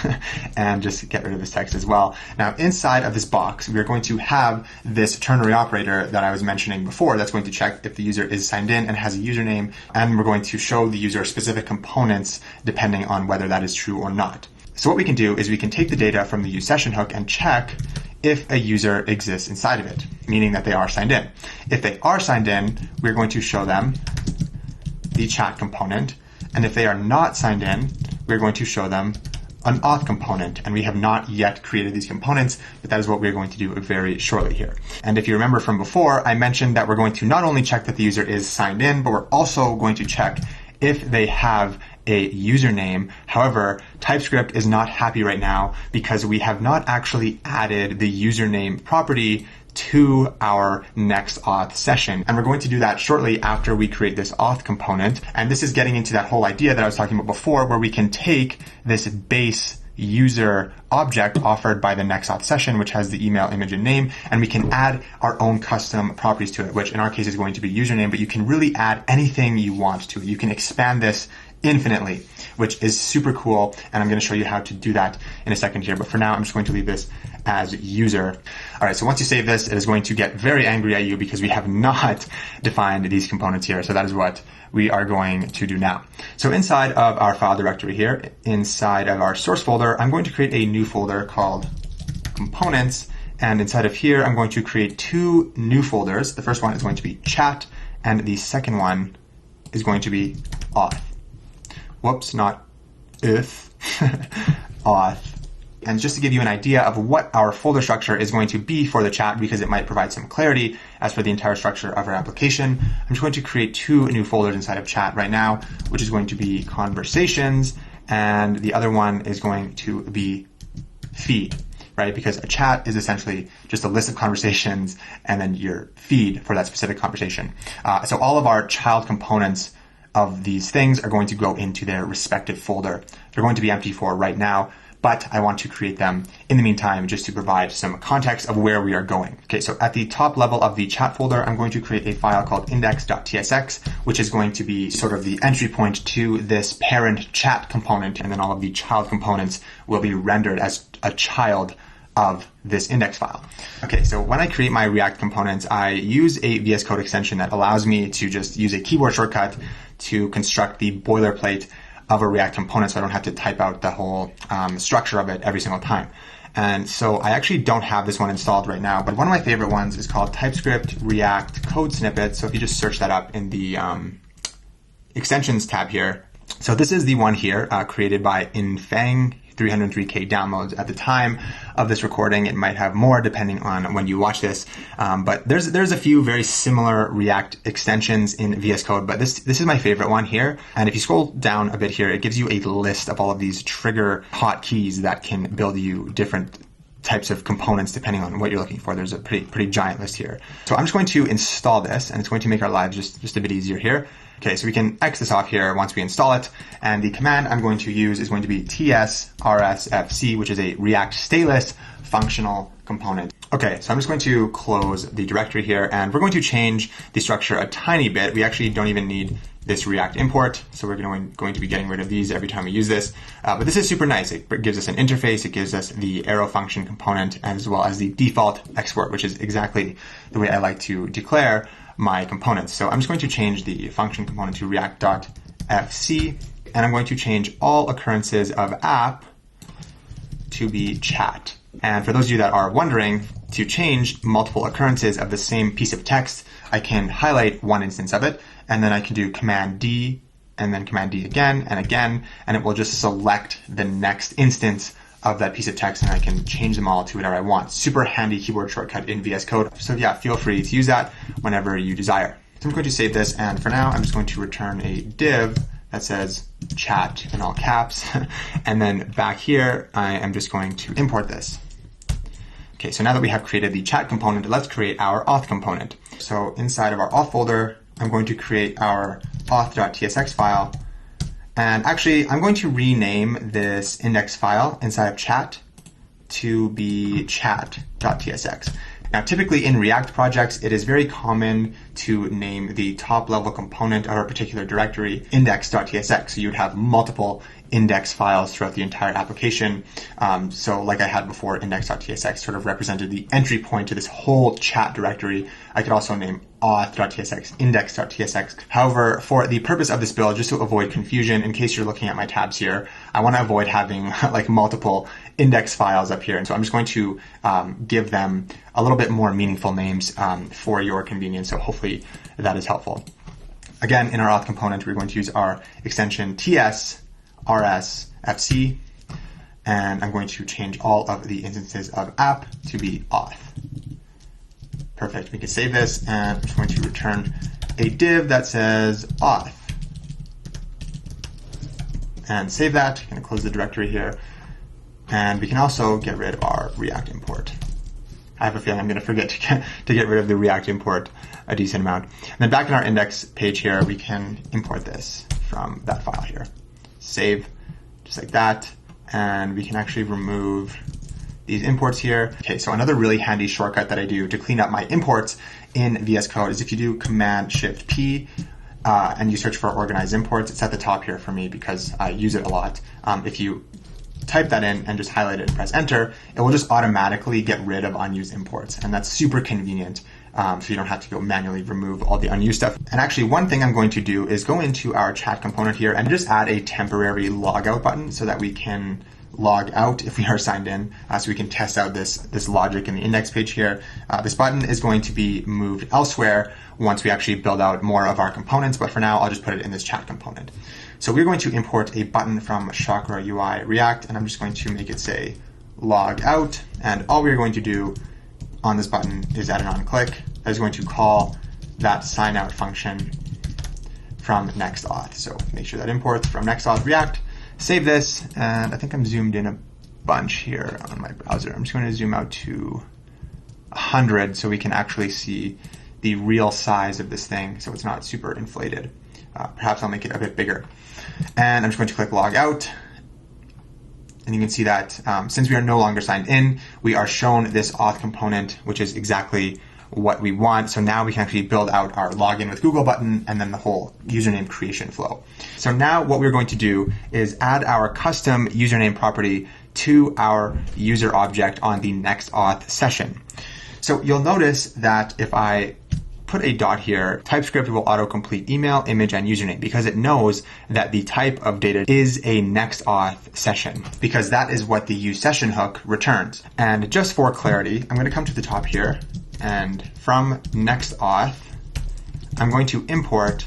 and just get rid of this text as well. Now inside of this box, we're going to have this ternary operator that I was mentioning before that's going to check if the user is signed in and has a username, and we're going to show the user specific components depending on whether that is true or not. So what we can do is we can take the data from the useSession hook and check if a user exists inside of it, meaning that they are signed in. If they are signed in, we're going to show them the chat component. And if they are not signed in, we're going to show them an auth component. And we have not yet created these components, but that is what we're going to do very shortly here. And if you remember from before, I mentioned that we're going to not only check that the user is signed in, but we're also going to check if they have a username. However, TypeScript is not happy right now because we have not actually added the username property to our NextAuth session. And we're going to do that shortly after we create this auth component. And this is getting into that whole idea that I was talking about before, where we can take this base user object offered by the NextAuth session, which has the email, image, and name, and we can add our own custom properties to it, which in our case is going to be username, but you can really add anything you want to it. You can expand this infinitely, which is super cool, and I'm going to show you how to do that in a second here. But for now, I'm just going to leave this as user. All right, so once you save this, it is going to get very angry at you because we have not defined these components here. So that is what we are going to do now. So inside of our file directory here, inside of our source folder, I'm going to create a new folder called components. And inside of here, I'm going to create two new folders. The first one is going to be chat, and the second one is going to be auth. Whoops, not if, auth. And just to give you an idea of what our folder structure is going to be for the chat, because it might provide some clarity as for the entire structure of our application, I'm just going to create two new folders inside of chat right now, which is going to be conversations, and the other one is going to be feed, right? Because a chat is essentially just a list of conversations and then your feed for that specific conversation. So all of our child components of these things are going to go into their respective folder. They're going to be empty for right now, but I want to create them in the meantime just to provide some context of where we are going. Okay, so at the top level of the chat folder, I'm going to create a file called index.tsx, which is going to be sort of the entry point to this parent chat component, and then all of the child components will be rendered as a child of this index file. Okay, so when I create my React components, I use a VSCode extension that allows me to just use a keyboard shortcut to construct the boilerplate of a React component so I don't have to type out the whole structure of it every single time. And so I actually don't have this one installed right now, but one of my favorite ones is called TypeScript React Code Snippet. So if you just search that up in the extensions tab here. So this is the one here created by Infang. 303K downloads at the time of this recording. It might have more depending on when you watch this, but there's a few very similar React extensions in VS Code, but this is my favorite one here. And if you scroll down a bit here, it gives you a list of all of these trigger hotkeys that can build you different types of components depending on what you're looking for. There's a pretty giant list here. So I'm just going to install this, and it's going to make our lives just a bit easier here. Okay, so we can X this off here once we install it, and the command I'm going to use is going to be tsrsfc, which is a React stateless functional component. Okay, so I'm just going to close the directory here, and we're going to change the structure a tiny bit. We actually don't even need this React import, so we're going to be getting rid of these every time we use this. But this is super nice. It gives us an interface, it gives us the arrow function component, as well as the default export, which is exactly the way I like to declare my components. So I'm just going to change the function component to react.fc, and I'm going to change all occurrences of app to be chat. And for those of you that are wondering, to change multiple occurrences of the same piece of text, I can highlight one instance of it, and then I can do Command D, and then Command D again and again, and it will just select the next instance of that piece of text, and I can change them all to whatever I want. Super handy keyboard shortcut in VS Code. So yeah, feel free to use that whenever you desire. So I'm going to save this, and for now, I'm just going to return a div that says chat in all caps. And then back here, I am just going to import this. Okay, so now that we have created the chat component, let's create our auth component. So inside of our auth folder, I'm going to create our auth.tsx file. And actually, I'm going to rename this index file inside of chat to be chat.tsx. Now, typically in React projects, it is very common to name the top level component of a particular directory index.tsx. So you'd have multiple index files throughout the entire application. So like I had before, index.tsx sort of represented the entry point to this whole chat directory. I could also name auth.tsx, index.tsx. However, for the purpose of this build, just to avoid confusion, in case you're looking at my tabs here, I want to avoid having like multiple index files up here. And so I'm just going to give them a little bit more meaningful names for your convenience. So hopefully that is helpful. Again, in our auth component, we're going to use our extension tsrsfc, and I'm going to change all of the instances of app to be auth. Perfect. We can save this, and I'm just going to return a div that says auth. And save that. I'm going to close the directory here. And we can also get rid of our React import. I have a feeling I'm going to forget to get rid of the React import a decent amount. And then back in our index page here, we can import this from that file here. Save, just like that. And we can actually remove these imports here. Okay, so another really handy shortcut that I do to clean up my imports in VS Code is if you do Command-Shift-P and you search for organize imports, it's at the top here for me because I use it a lot. If you type that in and just highlight it and press enter, it will just automatically get rid of unused imports. And that's super convenient. So you don't have to go manually remove all the unused stuff. And actually, one thing I'm going to do is go into our chat component here and just add a temporary logout button so that we can log out if we are signed in, so we can test out this logic in the index page here. This button is going to be moved elsewhere once we actually build out more of our components, but for now, I'll just put it in this chat component. So we're going to import a button from Chakra UI React, and I'm just going to make it say log out, and all we're going to do on this button is add an on-click that is going to call that sign out function from NextAuth. So make sure that imports from NextAuth React. Save this, and I think I'm zoomed in a bunch here on my browser. I'm just going to zoom out to 100 so we can actually see the real size of this thing so it's not super inflated. Perhaps I'll make it a bit bigger. And I'm just going to click log out. And you can see that since we are no longer signed in, we are shown this auth component, which is exactly what we want. So now we can actually build out our login with Google button and then the whole username creation flow. So now what we're going to do is add our custom username property to our user object on the NextAuth session. So you'll notice that if I put a dot here, TypeScript will autocomplete email, image, and username because it knows that the type of data is a NextAuth session because that is what the useSession hook returns. And just for clarity, I'm going to come to the top here, and from NextAuth, I'm going to import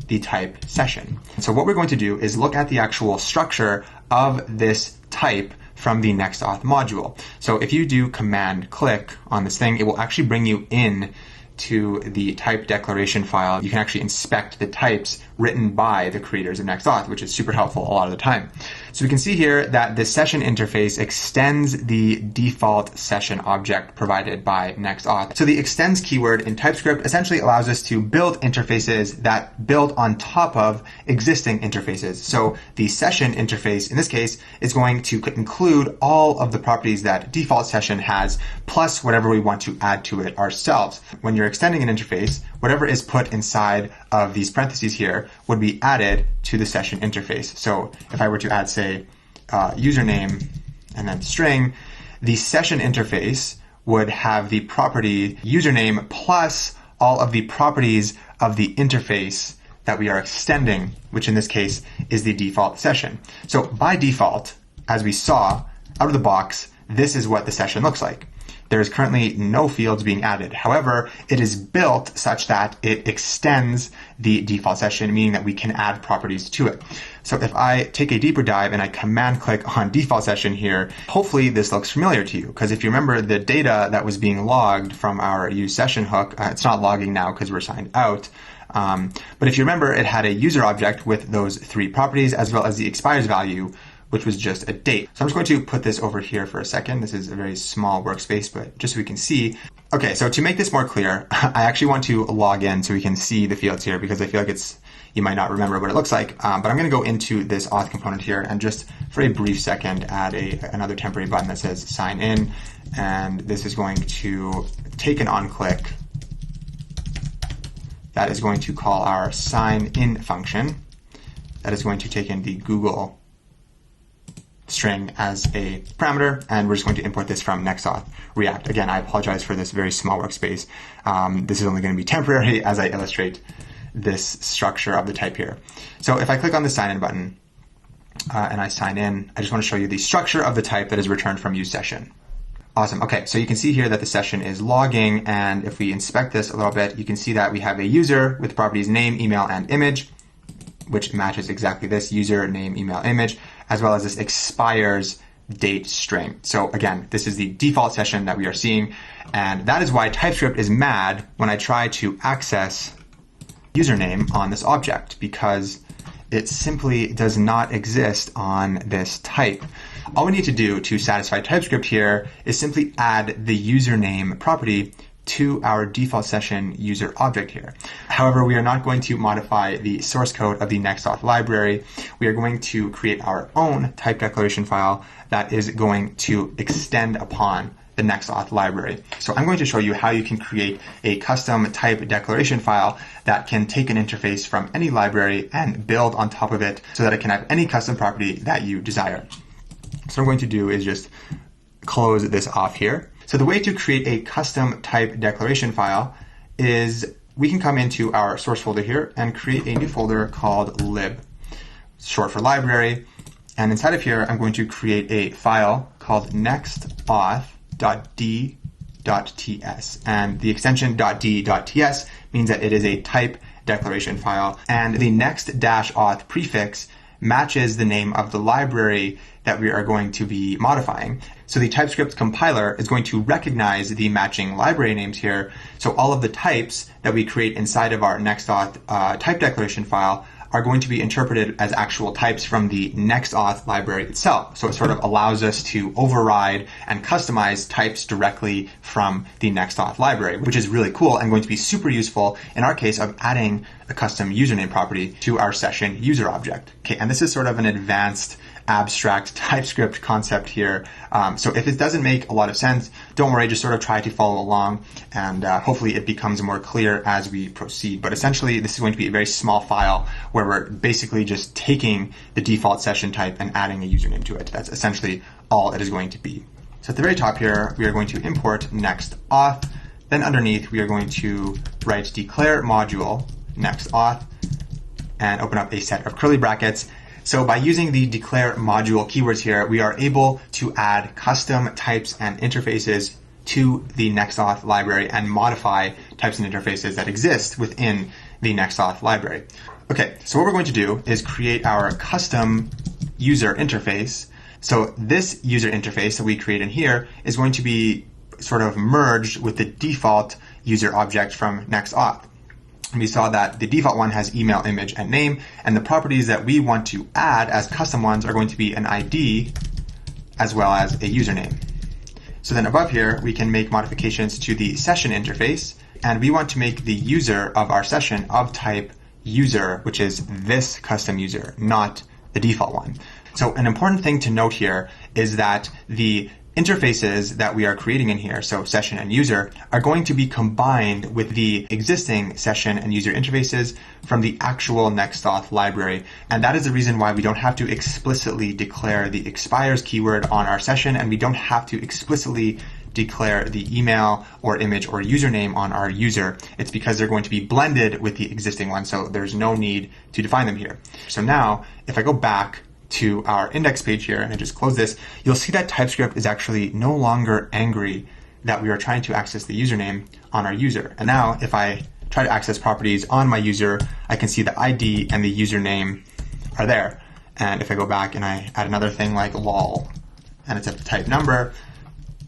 the type session. So what we're going to do is look at the actual structure of this type from the NextAuth module. So if you do command click on this thing, it will actually bring you in to the type declaration file. You can actually inspect the types written by the creators of NextAuth, which is super helpful a lot of the time. So we can see here that the session interface extends the default session object provided by NextAuth. So the extends keyword in TypeScript essentially allows us to build interfaces that build on top of existing interfaces. So the session interface in this case is going to include all of the properties that default session has, plus whatever we want to add to it ourselves. When you're extending an interface, whatever is put inside of these parentheses here would be added to the session interface. So if I were to add, say, username and then string, the session interface would have the property username plus all of the properties of the interface that we are extending, which in this case is the default session. So by default, as we saw, out of the box, this is what the session looks like. There is currently no fields being added. However, it is built such that it extends the default session, meaning that we can add properties to it. So if I take a deeper dive and I command click on default session here, hopefully this looks familiar to you. Because if you remember the data that was being logged from our useSession hook, it's not logging now because we're signed out. But if you remember, it had a user object with those 3 properties as well as the expires value, which was just a date. So I'm just going to put this over here for a second. This is a very small workspace, but just so we can see. Okay, so to make this more clear, I actually want to log in so we can see the fields here because I feel like you might not remember what it looks like. But I'm gonna go into this auth component here and just for a brief second add another temporary button that says sign in. And this is going to take an onClick. That is going to call our sign in function. That is going to take in the Google string as a parameter, and we're just going to import this from NextAuth React. Again, I apologize for this very small workspace. This is only going to be temporary as I illustrate this structure of the type here. So if I click on the sign in button and I sign in, I just want to show you the structure of the type that is returned from useSession. Awesome. Okay, so you can see here that the session is logging, and if we inspect this a little bit, you can see that we have a user with properties name, email, and image, which matches exactly this user, name, email, image, as well as this expires date string. So again, this is the default session that we are seeing, and that is why TypeScript is mad when I try to access username on this object, because it simply does not exist on this type. All we need to do to satisfy TypeScript here is simply add the username property to our default session user object here. However, we are not going to modify the source code of the NextAuth library. We are going to create our own type declaration file that is going to extend upon the NextAuth library. So I'm going to show you how you can create a custom type declaration file that can take an interface from any library and build on top of it so that it can have any custom property that you desire. So what I'm going to do is just close this off here. So the way to create a custom type declaration file is we can come into our source folder here and create a new folder called lib, short for library. And inside of here, I'm going to create a file called nextauth.d.ts. And the extension .d.ts means that it is a type declaration file. And the next-auth prefix matches the name of the library that we are going to be modifying. So the TypeScript compiler is going to recognize the matching library names here. So all of the types that we create inside of our NextAuth type declaration file are going to be interpreted as actual types from the NextAuth library itself. So it sort of allows us to override and customize types directly from the NextAuth library, which is really cool and going to be super useful in our case of adding a custom username property to our session user object. Okay, and this is sort of an advanced abstract TypeScript concept here. So if it doesn't make a lot of sense, don't worry, just sort of try to follow along, and hopefully it becomes more clear as we proceed. But essentially, this is going to be a very small file where we're basically just taking the default session type and adding a username to it. That's essentially all it is going to be. So at the very top here, we are going to import NextAuth. Then underneath, we are going to write declare module NextAuth and open up a set of curly brackets. So by using the declare module keywords here, we are able to add custom types and interfaces to the NextAuth library and modify types and interfaces that exist within the NextAuth library. Okay, so what we're going to do is create our custom user interface. So this user interface that we create in here is going to be sort of merged with the default user object from NextAuth. We saw that the default one has email, image, and name, and the properties that we want to add as custom ones are going to be an ID as well as a username. So then above here, we can make modifications to the session interface, and we want to make the user of our session of type user, which is this custom user, not the default one. So an important thing to note here is that the interfaces that we are creating in here, so session and user, are going to be combined with the existing session and user interfaces from the actual NextAuth library. And that is the reason why we don't have to explicitly declare the expires keyword on our session, and we don't have to explicitly declare the email or image or username on our user. It's because they're going to be blended with the existing one, so there's no need to define them here. So now, if I go back to our index page here, and I just close this, you'll see that TypeScript is actually no longer angry that we are trying to access the username on our user. And now if I try to access properties on my user, I can see the ID and the username are there. And if I go back and I add another thing like lol, and it's a type number,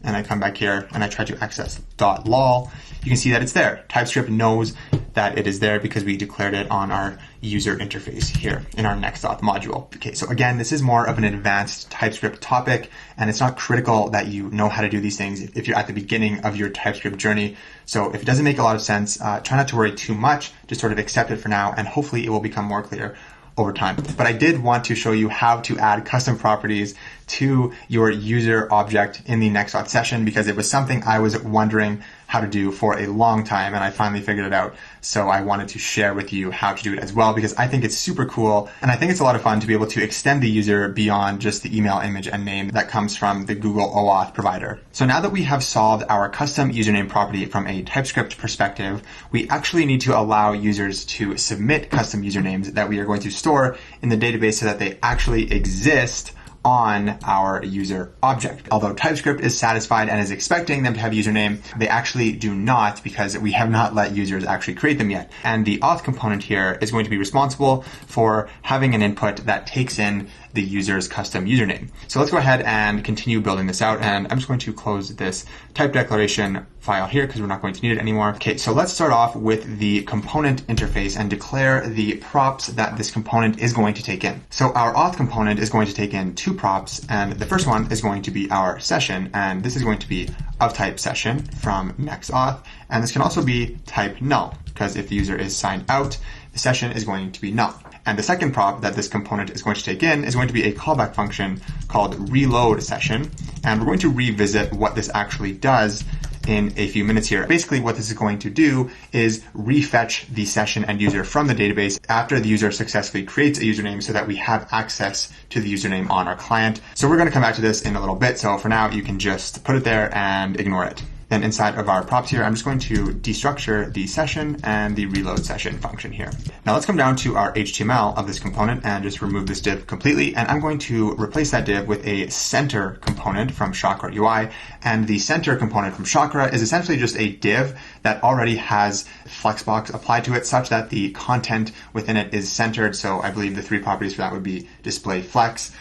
and I come back here and I try to access .lol, you can see that it's there. TypeScript knows that it is there because we declared it on our user interface here in our NextAuth module. Okay, so again, this is more of an advanced TypeScript topic, and it's not critical that you know how to do these things if you're at the beginning of your TypeScript journey. So if it doesn't make a lot of sense, try not to worry too much, just sort of accept it for now, and hopefully it will become more clear over time. But I did want to show you how to add custom properties to your user object in the NextAuth session, because it was something I was wondering how to do for a long time, and I finally figured it out. So I wanted to share with you how to do it as well, because I think it's super cool, and I think it's a lot of fun to be able to extend the user beyond just the email, image, and name that comes from the Google OAuth provider. So now that we have solved our custom username property from a TypeScript perspective, we actually need to allow users to submit custom usernames that we are going to store in the database so that they actually exist on our user object. Although TypeScript is satisfied and is expecting them to have username, they actually do not, because we have not let users actually create them yet. And the auth component here is going to be responsible for having an input that takes in the user's custom username. So let's go ahead and continue building this out. And I'm just going to close this type declaration file here because we're not going to need it anymore. Okay, so let's start off with the component interface and declare the props that this component is going to take in. So our auth component is going to take in two props, and the first one is going to be our session, and this is going to be of type session from NextAuth, and this can also be type null, because if the user is signed out, the session is going to be null. And the second prop that this component is going to take in is going to be a callback function called reload session. And we're going to revisit what this actually does in a few minutes here. Basically, what this is going to do is refetch the session and user from the database after the user successfully creates a username so that we have access to the username on our client. So we're going to come back to this in a little bit. So for now, you can just put it there and ignore it. Then inside of our props here, I'm just going to destructure the session and the reload session function here. Now let's come down to our HTML of this component and just remove this div completely. And I'm going to replace that div with a center component from Chakra UI. And the center component from Chakra is essentially just a div that already has Flexbox applied to it such that the content within it is centered. So I believe the three properties for that would be display flex,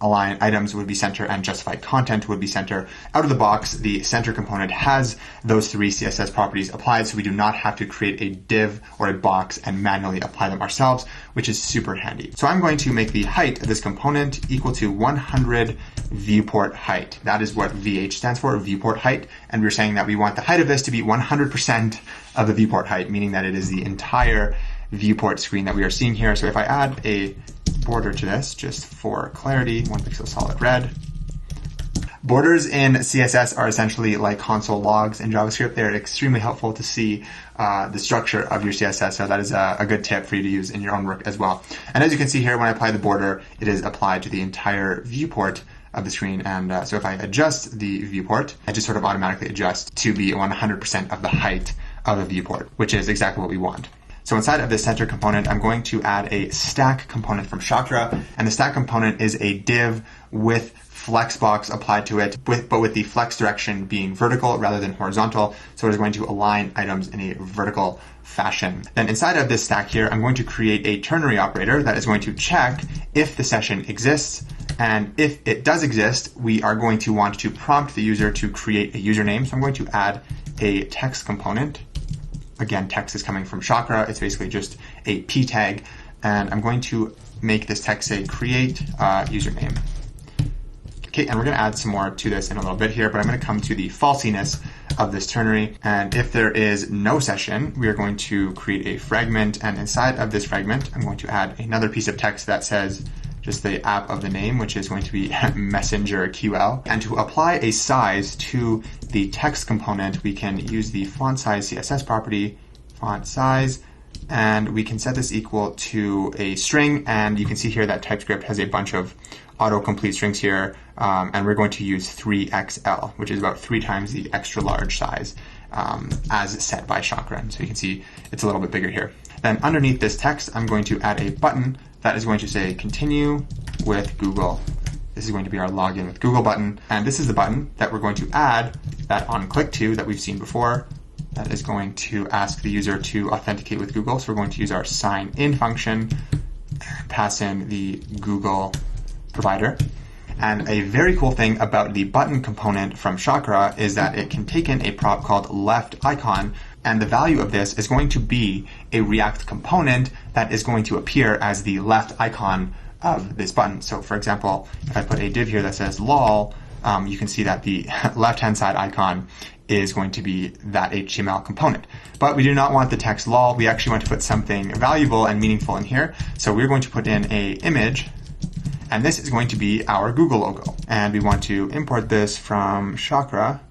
align items would be center, and justify content would be center. Out of the box, the center component has those three CSS properties applied, so we do not have to create a div or a box and manually apply them ourselves, which is super handy. So I'm going to make the height of this component equal to 100 viewport height. That is what VH stands for, viewport height. And we're saying that we want the height of this to be 100% of the viewport height, meaning that it is the entire viewport screen that we are seeing here. So if I add a border to this, just for clarity, 1 pixel solid red. Borders in CSS are essentially like console logs in JavaScript. They're extremely helpful to see the structure of your CSS. So that is a good tip for you to use in your own work as well. And as you can see here, when I apply the border, it is applied to the entire viewport of the screen. And so if I adjust the viewport, I just sort of automatically adjust to be 100% of the height of the viewport, which is exactly what we want. So inside of this center component, I'm going to add a stack component from Chakra, and the stack component is a div with Flexbox applied to it, but with the flex direction being vertical rather than horizontal. So it is going to align items in a vertical fashion. Then inside of this stack here, I'm going to create a ternary operator that is going to check if the session exists. And if it does exist, we are going to want to prompt the user to create a username. So I'm going to add a text component. Again, text is coming from Chakra. It's basically just a p tag. And I'm going to make this text say create username. Okay, and we're going to add some more to this in a little bit here, but I'm going to come to the falsiness of this ternary. And if there is no session, we are going to create a fragment. And inside of this fragment, I'm going to add another piece of text that says just the app of the name, which is going to be Messenger QL. And to apply a size to the text component, we can use the font size CSS property, font size, and we can set this equal to a string. And you can see here that TypeScript has a bunch of autocomplete strings here, and we're going to use 3XL, which is about 3 times the extra large size as set by Chakra. And so you can see it's a little bit bigger here. Then underneath this text, I'm going to add a button that is going to say continue with Google. This is going to be our login with Google button. And this is the button that we're going to add that on click to that we've seen before. That is going to ask the user to authenticate with Google. So we're going to use our sign in function, pass in the Google provider. And a very cool thing about the button component from Chakra is that it can take in a prop called left icon, and the value of this is going to be a React component that is going to appear as the left icon of this button. So for example, if I put a div here that says lol, you can see that the left-hand side icon is going to be that HTML component. But we do not want the text lol. We actually want to put something valuable and meaningful in here. So we're going to put in an image, and this is going to be our Google logo. And we want to import this from Chakra,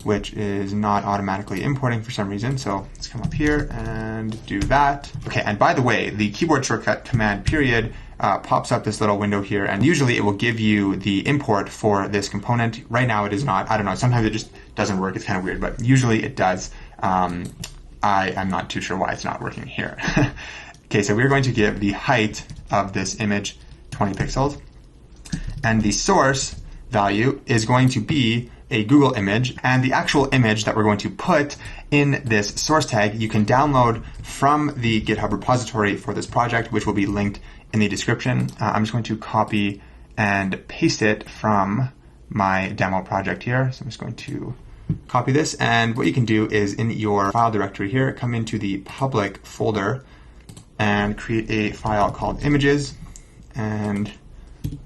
which is not automatically importing for some reason. So let's come up here and do that. Okay, and by the way, the keyboard shortcut command period pops up this little window here, and usually it will give you the import for this component. Right now it is not. I don't know, sometimes it just doesn't work. It's kind of weird, but usually it does. I'm not too sure why it's not working here. Okay, so we're going to give the height of this image 20 pixels, and the source value is going to be a Google image, and the actual image that we're going to put in this source tag you can download from the GitHub repository for this project, which will be linked in the description. I'm just going to copy and paste it from my demo project here. So I'm just going to copy this, and what you can do is in your file directory here, come into the public folder and create a file called images, and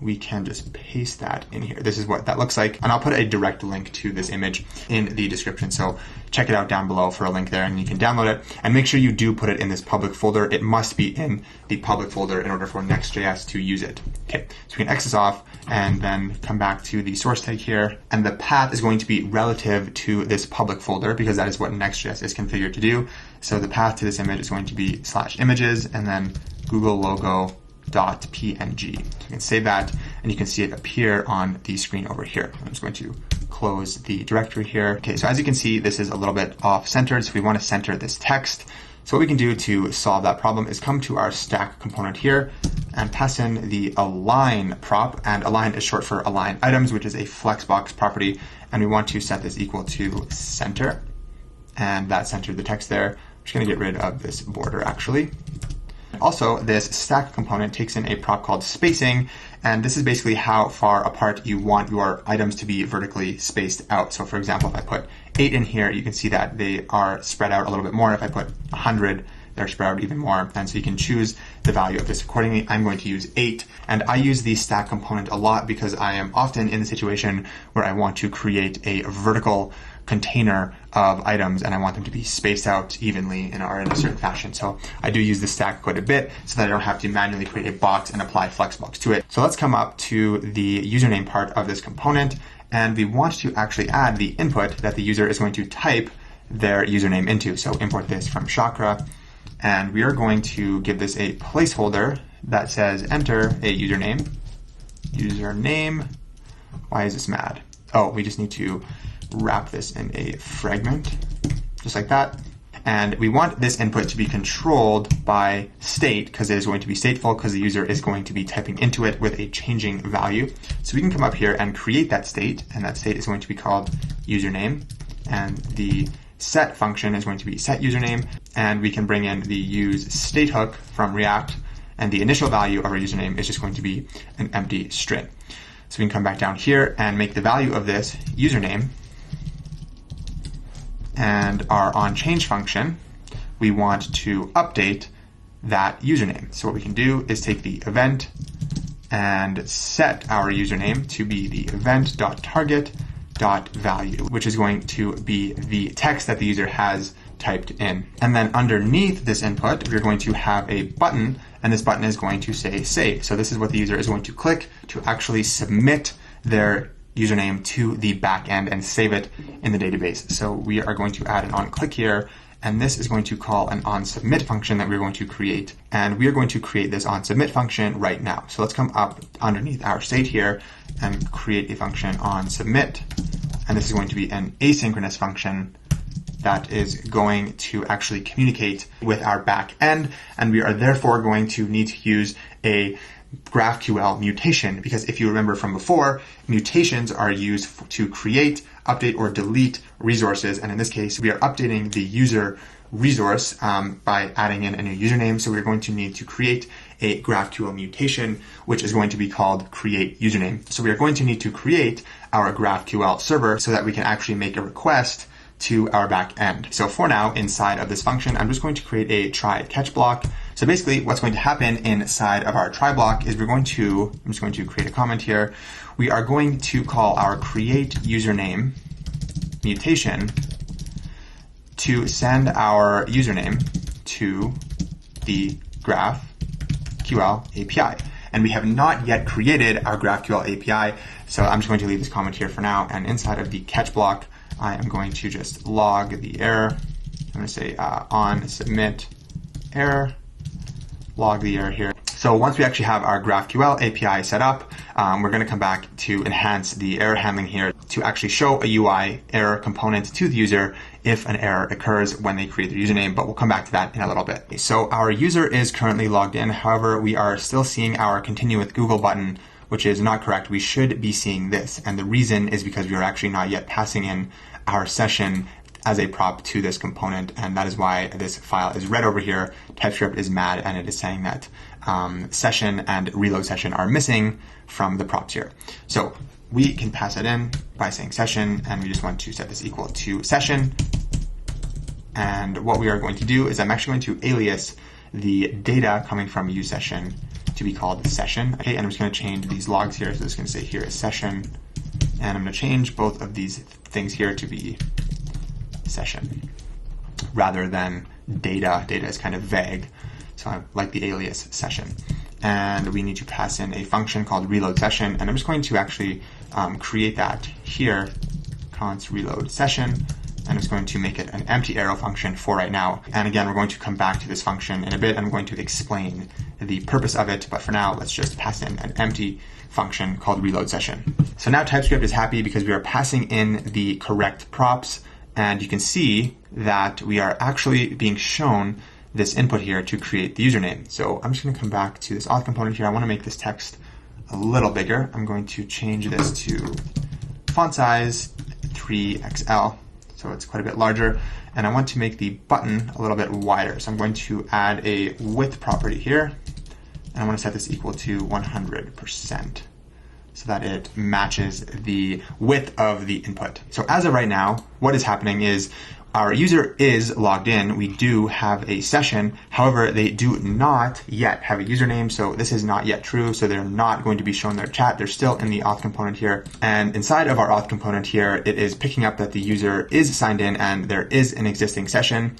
we can just paste that in here. This is what that looks like. And I'll put a direct link to this image in the description. So check it out down below for a link there, and you can download it. And make sure you do put it in this public folder. It must be in the public folder in order for Next.js to use it. Okay, so we can X this off and then come back to the source tag here. And the path is going to be relative to this public folder because that is what Next.js is configured to do. So the path to this image is going to be /images and then Google logo .png. You can save that, and you can see it appear on the screen over here. I'm just going to close the directory here. Okay, so as you can see, this is a little bit off-centered, so we want to center this text. So what we can do to solve that problem is come to our stack component here and pass in the align prop, and align is short for align items, which is a flexbox property, and we want to set this equal to center, and that centered the text there. I'm just going to get rid of this border actually. Also, this stack component takes in a prop called spacing, and this is basically how far apart you want your items to be vertically spaced out. So for example, if I put 8 in here, you can see that they are spread out a little bit more. If I put 100, they're spread out even more. And so you can choose the value of this accordingly. I'm going to use 8, and I use the stack component a lot because I am often in the situation where I want to create a vertical container of items, and I want them to be spaced out evenly in a certain fashion. So I do use the stack quite a bit so that I don't have to manually create a box and apply flexbox to it. So let's come up to the username part of this component, and we want to actually add the input that the user is going to type their username into. So import this from Chakra, and we are going to give this a placeholder that says enter a username. Username. Why is this mad? Oh, we just need to wrap this in a fragment, just like that. And we want this input to be controlled by state because it is going to be stateful because the user is going to be typing into it with a changing value. So we can come up here and create that state, and that state is going to be called username. And the set function is going to be set username, and we can bring in the use state hook from React, and the initial value of our username is just going to be an empty string. So we can come back down here and make the value of this username. And our onChange function, we want to update that username. So what we can do is take the event and set our username to be the event.target.value, which is going to be the text that the user has typed in. And then underneath this input, we're going to have a button, and this button is going to say save. So this is what the user is going to click to actually submit their username to the backend and save it in the database. So we are going to add an onClick here, and this is going to call an onSubmit function that we're going to create. And we are going to create this onSubmit function right now. So let's come up underneath our state here and create a function onSubmit. And this is going to be an asynchronous function that is going to actually communicate with our back end, and we are therefore going to need to use a GraphQL mutation, because if you remember from before, mutations are used to create, update, or delete resources. And in this case, we are updating the user resource by adding in a new username. So we're going to need to create a GraphQL mutation, which is going to be called createUsername. So we are going to need to create our GraphQL server so that we can actually make a request to our back end. So for now, inside of this function, I'm just going to create a try catch block. So basically what's going to happen inside of our try block is I'm just going to create a comment here. We are going to call our createUsername mutation to send our username to the GraphQL API. And we have not yet created our GraphQL API. So I'm just going to leave this comment here for now. And inside of the catch block, I am going to just log the error. I'm going to say on submit error, log the error here. So once we actually have our GraphQL API set up, we're going to come back to enhance the error handling here to actually show a UI error component to the user if an error occurs when they create their username, but we'll come back to that in a little bit. So our user is currently logged in. However, we are still seeing our continue with Google button, which is not correct. We should be seeing this. And the reason is because we are actually not yet passing in our session as a prop to this component. And that is why this file is red over here. TypeScript is mad and it is saying that session and reload session are missing from the props here. So we can pass it in by saying session, and we just want to set this equal to session. And what we are going to do is I'm actually going to alias the data coming from useSession to be called session. Okay, and I'm just going to change these logs here. So it's going to say here is session, and I'm going to change both of these things here to be session rather than data. Data is kind of vague, so I like the alias session. And we need to pass in a function called reload session, and I'm just going to actually create that here, const reload session, and I'm just going to make it an empty arrow function for right now. And again, we're going to come back to this function in a bit. I'm going to explain the purpose of it, but for now, let's just pass in an empty function called reload session. So now TypeScript is happy because we are passing in the correct props, and you can see that we are actually being shown this input here to create the username. So I'm just going to come back to this auth component here. I want to make this text a little bigger. I'm going to change this to font size 3XL, so it's quite a bit larger. And I want to make the button a little bit wider. So I'm going to add a width property here, and I want to set this equal to 100%. so that it matches the width of the input. So as of right now, what is happening is our user is logged in. We do have a session. However, they do not yet have a username. So this is not yet true. So they're not going to be shown their chat. They're still in the auth component here. And inside of our auth component here, it is picking up that the user is signed in and there is an existing session.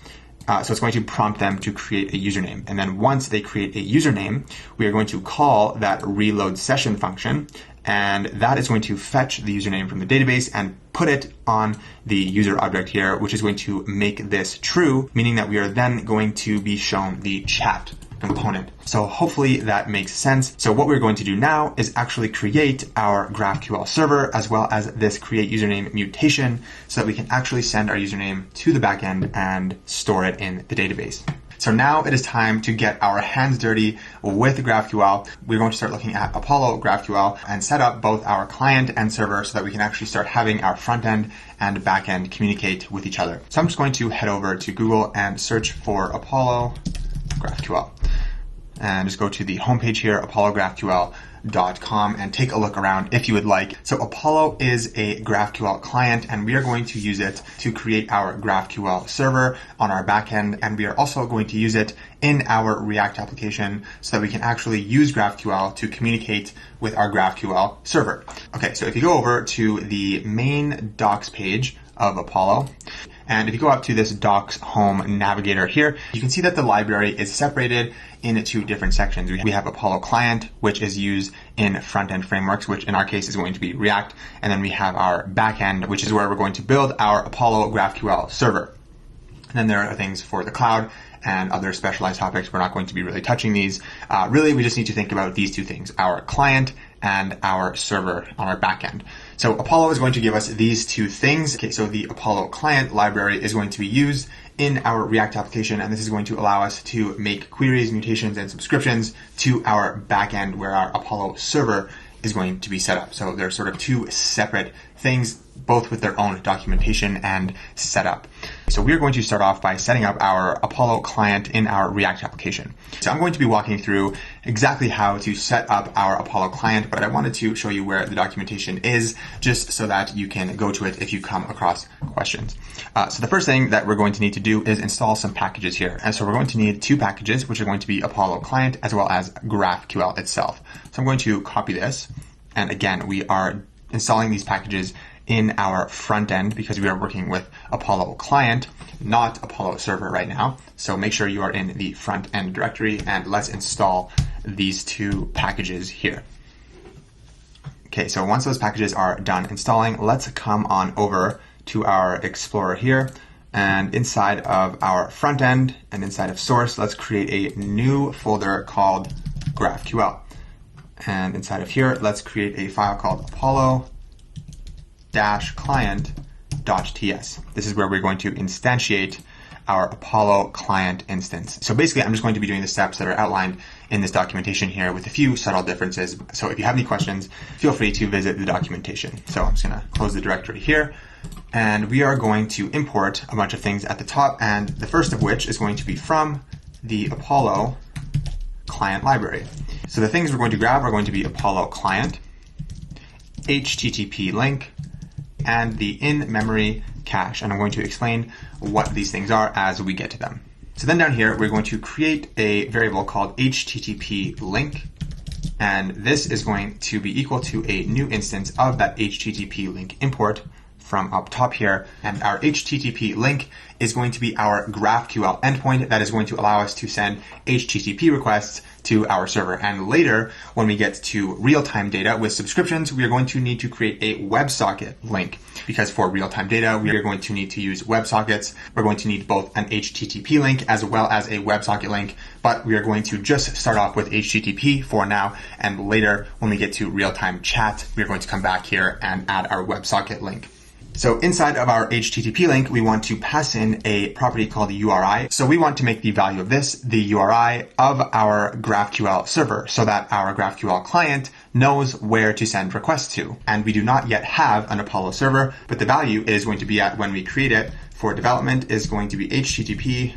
So it's going to prompt them to create a username. And then once they create a username, we are going to call that reload session function. And that is going to fetch the username from the database and put it on the user object here, which is going to make this true, meaning that we are then going to be shown the chat component. So hopefully that makes sense. So what we're going to do now is actually create our GraphQL server as well as this create username mutation so that we can actually send our username to the backend and store it in the database. So now it is time to get our hands dirty with GraphQL. We're going to start looking at Apollo GraphQL and set up both our client and server so that we can actually start having our front end and back end communicate with each other. So I'm just going to head over to Google and search for Apollo GraphQL. And just go to the homepage here, apollographiql.com, and take a look around if you would like. So Apollo is a GraphQL client, and we are going to use it to create our GraphQL server on our backend, and we are also going to use it in our React application so that we can actually use GraphQL to communicate with our GraphQL server. Okay, so if you go over to the main docs page of Apollo, and if you go up to this docs home navigator here, you can see that the library is separated into different sections. We have Apollo client, which is used in front-end frameworks, which in our case is going to be React. And then we have our backend, which is where we're going to build our Apollo GraphQL server. And then there are things for the cloud and other specialized topics. We're not going to be really touching these. Really, we just need to think about these two things, our client and our server on our backend. So Apollo is going to give us these two things. Okay, so the Apollo client library is going to be used in our React application, and this is going to allow us to make queries, mutations, and subscriptions to our backend where our Apollo server is going to be set up. So they're sort of two separate things, both with their own documentation and setup. So we're going to start off by setting up our Apollo client in our React application. So I'm going to be walking through exactly how to set up our Apollo client, but I wanted to show you where the documentation is just so that you can go to it if you come across questions. So the first thing that we're going to need to do is install some packages here. And so we're going to need two packages, which are going to be Apollo client as well as GraphQL itself. So I'm going to copy this. And again, we are installing these packages in our front end because we are working with Apollo client, not Apollo server right now. So make sure you are in the front end directory, and let's install these two packages here. Okay, so once those packages are done installing, let's come on over to our Explorer here, and inside of our front end and inside of source, let's create a new folder called GraphQL. And inside of here, let's create a file called Apollo-client.ts. This is where we're going to instantiate our Apollo client instance. So basically, I'm just going to be doing the steps that are outlined in this documentation here with a few subtle differences. So if you have any questions, feel free to visit the documentation. So I'm just going to close the directory here, and we are going to import a bunch of things at the top, and the first of which is going to be from the Apollo client library. So the things we're going to grab are going to be Apollo client, HTTP link, and the in-memory cache. And I'm going to explain what these things are as we get to them. So then down here, we're going to create a variable called HTTP link. And this is going to be equal to a new instance of that HTTP link import from up top here. And our HTTP link is going to be our GraphQL endpoint that is going to allow us to send HTTP requests to our server. And later, when we get to real-time data with subscriptions, we are going to need to create a WebSocket link, because for real-time data, we are going to need to use WebSockets. We're going to need both an HTTP link as well as a WebSocket link, but we are going to just start off with HTTP for now. And later, when we get to real-time chat, we're going to come back here and add our WebSocket link. So inside of our HTTP link, we want to pass in a property called URI. So we want to make the value of this the URI of our GraphQL server so that our GraphQL client knows where to send requests to. And we do not yet have an Apollo server, but the value is going to be at when we create it for development is going to be HTTP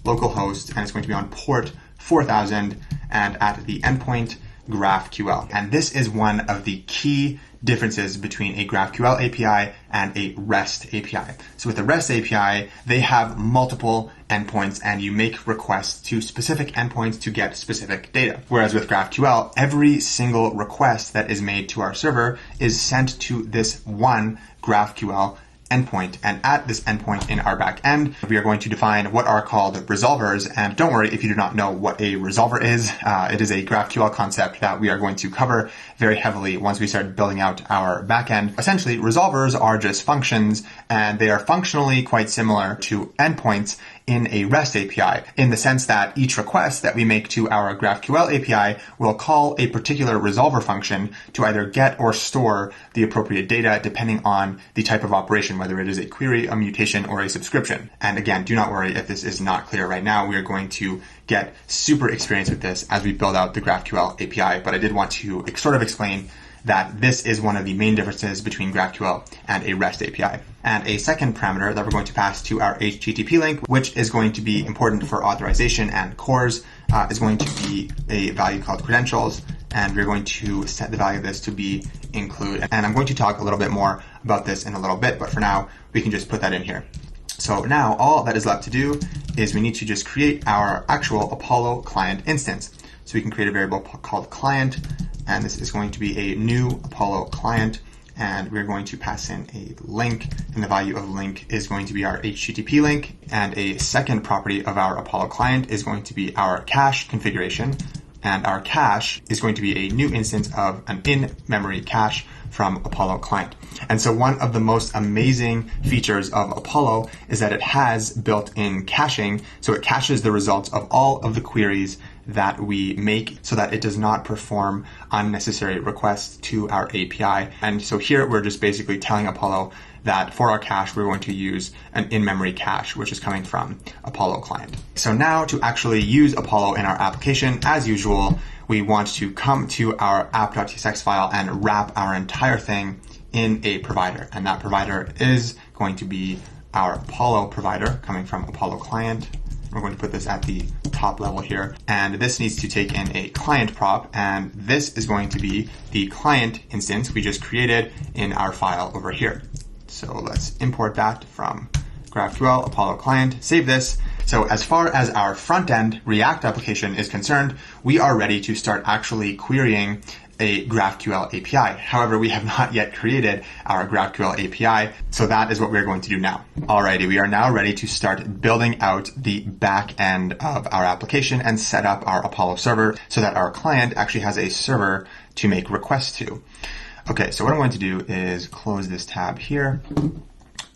localhost, and it's going to be on port 4000 and at the endpoint GraphQL. And this is one of the key differences between a GraphQL API and a REST API. So with a REST API, they have multiple endpoints and you make requests to specific endpoints to get specific data. Whereas with GraphQL, every single request that is made to our server is sent to this one GraphQL endpoint. And at this endpoint in our back end, we are going to define what are called resolvers. And don't worry if you do not know what a resolver is. It is a GraphQL concept that we are going to cover very heavily once we start building out our backend. Essentially, resolvers are just functions, and they are functionally quite similar to endpoints in a REST API, in the sense that each request that we make to our GraphQL API will call a particular resolver function to either get or store the appropriate data depending on the type of operation, whether it is a query, a mutation, or a subscription. And again, do not worry if this is not clear right now. We are going to get super experienced with this as we build out the GraphQL API, but I did want to sort of explain that this is one of the main differences between GraphQL and a REST API. And a second parameter that we're going to pass to our HTTP link, which is going to be important for authorization and cores, is going to be a value called credentials. And we're going to set the value of this to be include. And I'm going to talk a little bit more about this in a little bit, but for now, we can just put that in here. So now all that is left to do is we need to just create our actual Apollo client instance. So we can create a variable called client, and this is going to be a new Apollo client, and we're going to pass in a link, and the value of link is going to be our HTTP link, and a second property of our Apollo client is going to be our cache configuration, and our cache is going to be a new instance of an in-memory cache from Apollo client. And so one of the most amazing features of Apollo is that it has built-in caching, so it caches the results of all of the queries that we make so that it does not perform unnecessary requests to our API. And so here we're just basically telling Apollo that for our cache, we're going to use an in-memory cache, which is coming from Apollo client. So now to actually use Apollo in our application, as usual, we want to come to our app.tsx file and wrap our entire thing in a provider. And that provider is going to be our Apollo provider coming from Apollo client. We're going to put this at the top level here. And this needs to take in a client prop. And this is going to be the client instance we just created in our file over here. So let's import that from GraphQL, Apollo client, save this. So as far as our front-end React application is concerned, we are ready to start actually querying a GraphQL API. However, we have not yet created our GraphQL API, so that is what we're going to do now. Alrighty, we are now ready to start building out the back end of our application and set up our Apollo server so that our client actually has a server to make requests to. Okay, so what I'm going to do is close this tab here,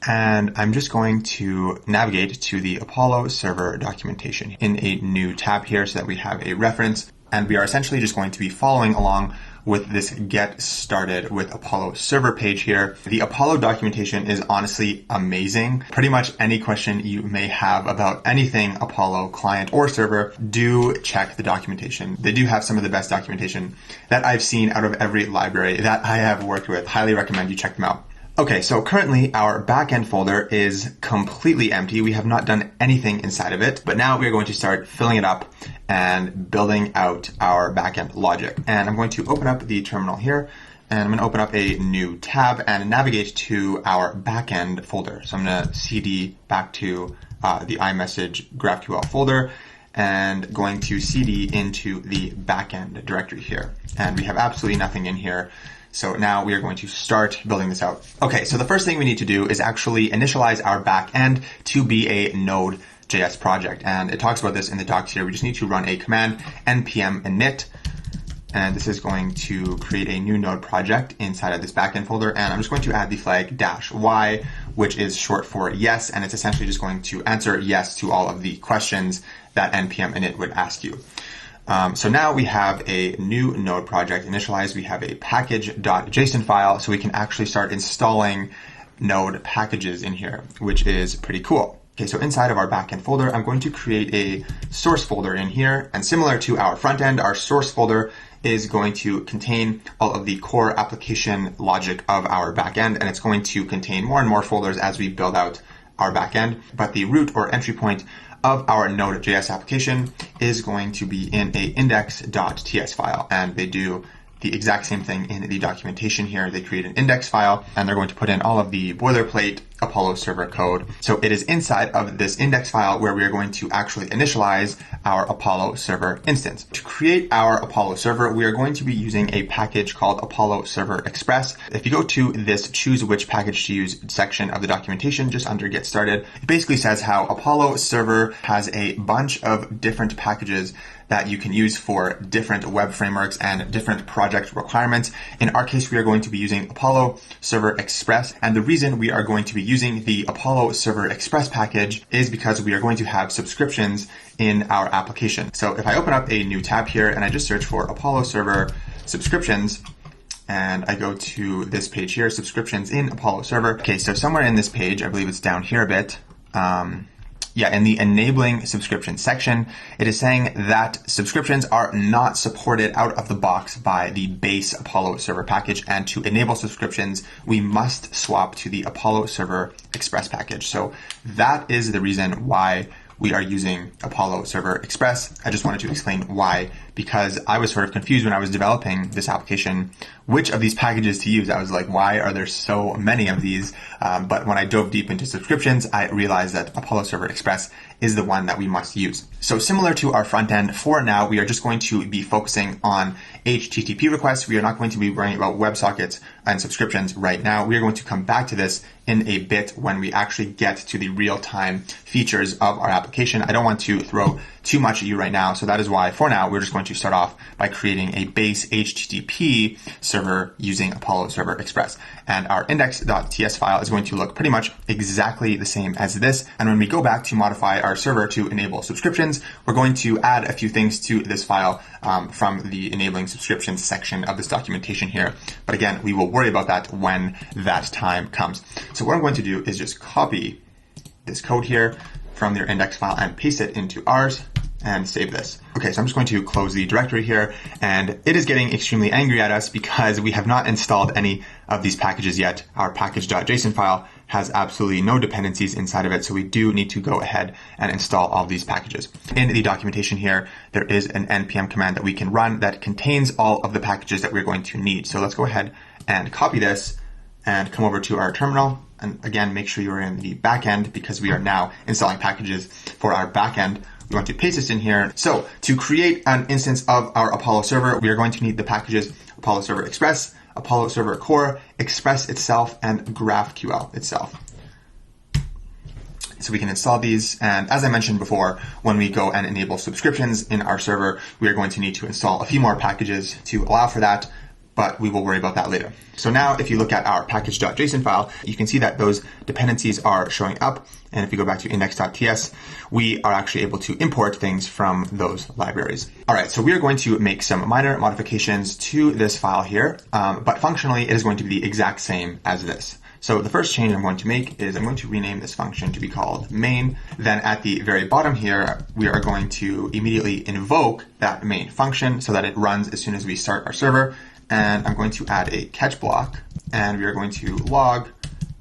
and I'm just going to navigate to the Apollo server documentation in a new tab here so that we have a reference. And we are essentially just going to be following along with this get started with Apollo server page here. The Apollo documentation is honestly amazing. Pretty much any question you may have about anything Apollo client or server, do check the documentation. They do have some of the best documentation that I've seen out of every library that I have worked with. Highly recommend you check them out. Okay, so currently our backend folder is completely empty. We have not done anything inside of it, but now we're going to start filling it up and building out our backend logic. And I'm going to open up the terminal here, and I'm going to open up a new tab and navigate to our backend folder. So I'm going to cd back to the iMessage GraphQL folder and going to cd into the backend directory here. And we have absolutely nothing in here. So now we are going to start building this out. Okay, so the first thing we need to do is actually initialize our backend to be a Node.js project. And it talks about this in the docs here. We just need to run a command npm init. And this is going to create a new node project inside of this backend folder. And I'm just going to add the flag -y, which is short for yes. And it's essentially just going to answer yes to all of the questions that npm init would ask you. So now we have a new node project initialized. We have a package.json file, so we can actually start installing node packages in here, which is pretty cool. Okay, so inside of our backend folder, I'm going to create a source folder in here. And similar to our front end, our source folder is going to contain all of the core application logic of our backend, and it's going to contain more and more folders as we build out our backend. But the root or entry point of our Node.js application is going to be in a index.ts file, and they do the exact same thing in the documentation here. They create an index file, and they're going to put in all of the boilerplate Apollo server code. So it is inside of this index file where we are going to actually initialize our Apollo server instance. To create our Apollo server, we are going to be using a package called Apollo Server Express. If you go to this choose which package to use section of the documentation, just under get started, it basically says how Apollo server has a bunch of different packages that you can use for different web frameworks and different project requirements. In our case, we are going to be using Apollo Server Express. And the reason we are going to be using the Apollo Server Express package is because we are going to have subscriptions in our application. So if I open up a new tab here and I just search for Apollo Server subscriptions, and I go to this page here, subscriptions in Apollo Server. Okay, so somewhere in this page, I believe it's down here a bit, in the enabling subscription section, it is saying that subscriptions are not supported out of the box by the base Apollo server package. And to enable subscriptions, we must swap to the Apollo Server Express package. So that is the reason why we are using Apollo Server Express. I just wanted to explain why, because I was sort of confused when I was developing this application, which of these packages to use. I was like, why are there so many of these? But when I dove deep into subscriptions, I realized that Apollo Server Express is the one that we must use. So similar to our front end, for now, we are just going to be focusing on HTTP requests. We are not going to be worrying about WebSockets and subscriptions right now. We are going to come back to this in a bit when we actually get to the real-time features of our application. I don't want to throw too much at you right now. So that is why for now, we're just going to start off by creating a base HTTP server using Apollo Server Express. And our index.ts file is going to look pretty much exactly the same as this. And when we go back to modify our server to enable subscriptions, we're going to add a few things to this file from the enabling subscriptions section of this documentation here. But again, we will worry about that when that time comes. So what I'm going to do is just copy this code here from their index file and paste it into ours and save this. Okay, so I'm just going to close the directory here, and it is getting extremely angry at us because we have not installed any of these packages yet. Our package.json file has absolutely no dependencies inside of it, so we do need to go ahead and install all of these packages. In the documentation here, there is an npm command that we can run that contains all of the packages that we're going to need. So let's go ahead and copy this and come over to our terminal. And again, make sure you're in the backend because we are now installing packages for our backend. We want to paste this in here. So to create an instance of our Apollo server, we are going to need the packages Apollo Server Express, Apollo Server Core, Express itself, and GraphQL itself. So we can install these. And as I mentioned before, when we go and enable subscriptions in our server, we are going to need to install a few more packages to allow for that, but we will worry about that later. So now if you look at our package.json file, you can see that those dependencies are showing up. And if you go back to index.ts, we are actually able to import things from those libraries. All right, so we are going to make some minor modifications to this file here, but functionally it is going to be the exact same as this. So the first change I'm going to make is I'm going to rename this function to be called main. Then at the very bottom here, we are going to immediately invoke that main function so that it runs as soon as we start our server. And I'm going to add a catch block, and we are going to log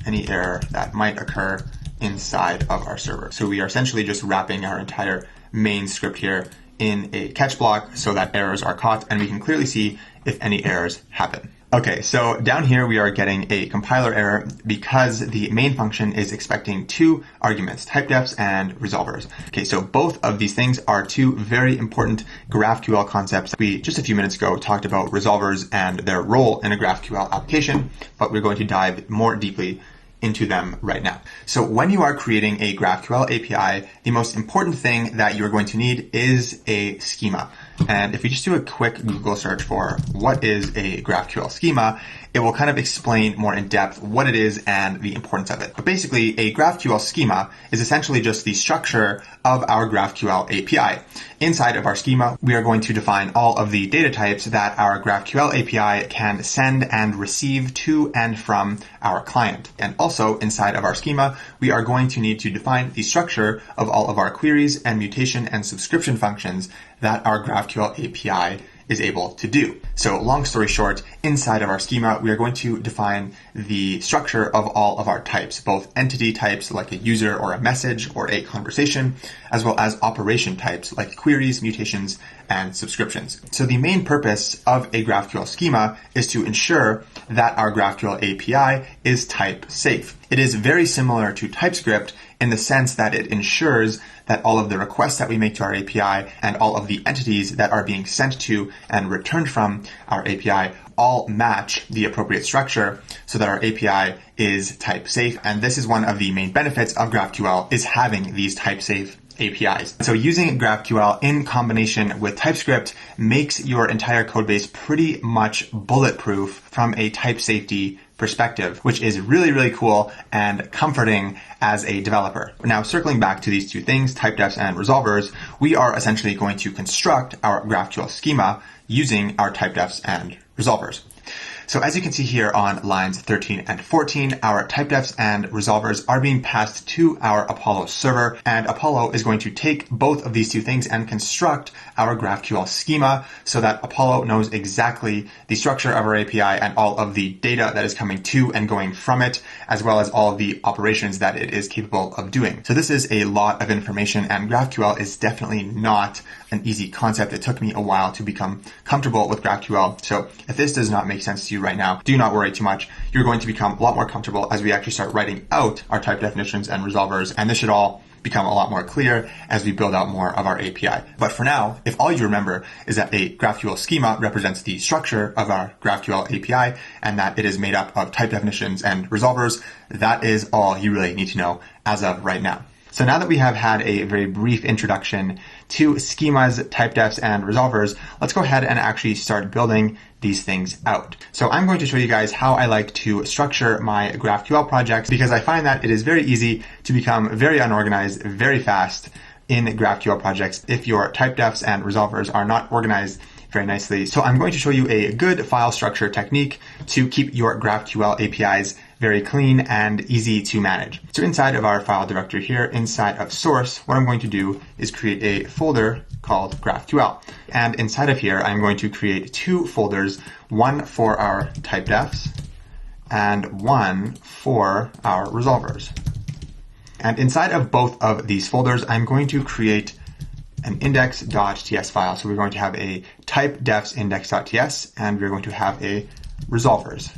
any error that might occur inside of our server. So we are essentially just wrapping our entire main script here in a catch block so that errors are caught and we can clearly see if any errors happen. Okay, so down here we are getting a compiler error because the main function is expecting two arguments, TypeDefs and resolvers. Okay, so both of these things are two very important GraphQL concepts. We just a few minutes ago talked about resolvers and their role in a GraphQL application, but we're going to dive more deeply into them right now. So when you are creating a GraphQL API, the most important thing that you're going to need is a schema. And if you just do a quick Google search for what is a GraphQL schema, it will kind of explain more in depth what it is and the importance of it. But basically, a GraphQL schema is essentially just the structure of our GraphQL API. Inside of our schema, we are going to define all of the data types that our GraphQL API can send and receive to and from our client. And also inside of our schema, we are going to need to define the structure of all of our queries and mutation and subscription functions that our GraphQL API is able to do. So long story short, inside of our schema, we are going to define the structure of all of our types, both entity types like a user or a message or a conversation, as well as operation types like queries, mutations, and subscriptions. So the main purpose of a GraphQL schema is to ensure that our GraphQL API is type safe. It is very similar to TypeScript in the sense that it ensures that all of the requests that we make to our API and all of the entities that are being sent to and returned from our API all match the appropriate structure so that our API is type safe. And this is one of the main benefits of GraphQL, is having these type safe APIs. So using GraphQL in combination with TypeScript makes your entire code base pretty much bulletproof from a type safety perspective, which is really, really cool and comforting as a developer. Now, circling back to these two things, TypeDefs and resolvers, we are essentially going to construct our GraphQL schema using our TypeDefs and resolvers. So as you can see here on lines 13 and 14, our TypeDefs and resolvers are being passed to our Apollo server, and Apollo is going to take both of these two things and construct our GraphQL schema so that Apollo knows exactly the structure of our API and all of the data that is coming to and going from it, as well as all of the operations that it is capable of doing. So this is a lot of information, and GraphQL is definitely not an easy concept. It took me a while to become comfortable with GraphQL. So if this does not make sense to you right now, do not worry too much. You're going to become a lot more comfortable as we actually start writing out our type definitions and resolvers, and this should all become a lot more clear as we build out more of our API. But for now, if all you remember is that a GraphQL schema represents the structure of our GraphQL API and that it is made up of type definitions and resolvers, that is all you really need to know as of right now. So now that we have had a very brief introduction to schemas, TypeDefs, and resolvers, let's go ahead and actually start building these things out. So I'm going to show you guys how I like to structure my GraphQL projects, because I find that it is very easy to become very unorganized very fast in GraphQL projects if your TypeDefs and resolvers are not organized very nicely. So I'm going to show you a good file structure technique to keep your GraphQL APIs very clean and easy to manage. So inside of our file directory here, inside of source, what I'm going to do is create a folder called GraphQL. And inside of here, I'm going to create two folders, one for our TypeDefs and one for our resolvers. And inside of both of these folders, I'm going to create an index.ts file. So we're going to have a TypeDefs index.ts, and we're going to have a resolvers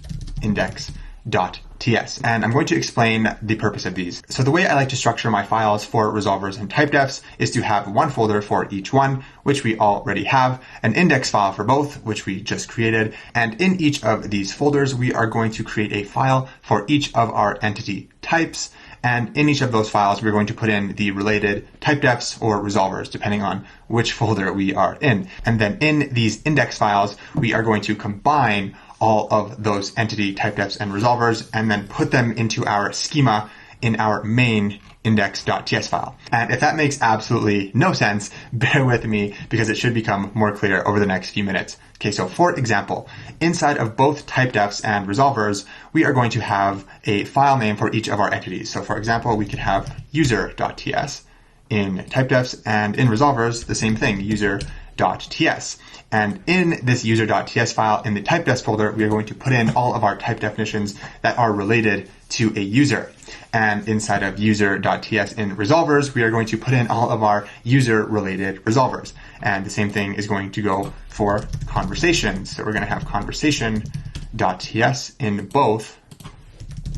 index.ts. And I'm going to explain the purpose of these. So the way I like to structure my files for resolvers and TypeDefs is to have one folder for each one, which we already have, an index file for both, which we just created. And in each of these folders, we are going to create a file for each of our entity types. And in each of those files, we're going to put in the related TypeDefs or resolvers, depending on which folder we are in. And then in these index files, we are going to combine all of those entity TypeDefs and resolvers and then put them into our schema in our main index.ts file. And if that makes absolutely no sense, bear with me because it should become more clear over the next few minutes. Okay, so for example, inside of both TypeDefs and resolvers, we are going to have a file name for each of our entities. So for example, we could have user.ts in TypeDefs, and in resolvers, the same thing, user.ts. And in this user.ts file in the TypeDefs folder, we are going to put in all of our type definitions that are related to a user. And inside of user.ts in resolvers, we are going to put in all of our user-related resolvers. And the same thing is going to go for conversations. So we're going to have conversation.ts in both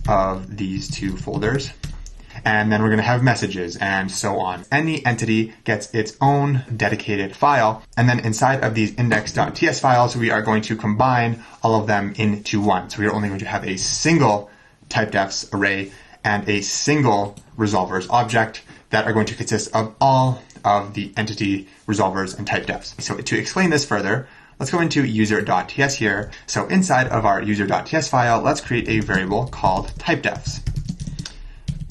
of these two folders. And then we're going to have messages and so on. Any entity gets its own dedicated file. And then inside of these index.ts files, we are going to combine all of them into one. So we are only going to have a single TypeDefs array and a single resolvers object that are going to consist of all of the entity resolvers and TypeDefs. So to explain this further, let's go into user.ts here. So inside of our user.ts file, let's create a variable called TypeDefs.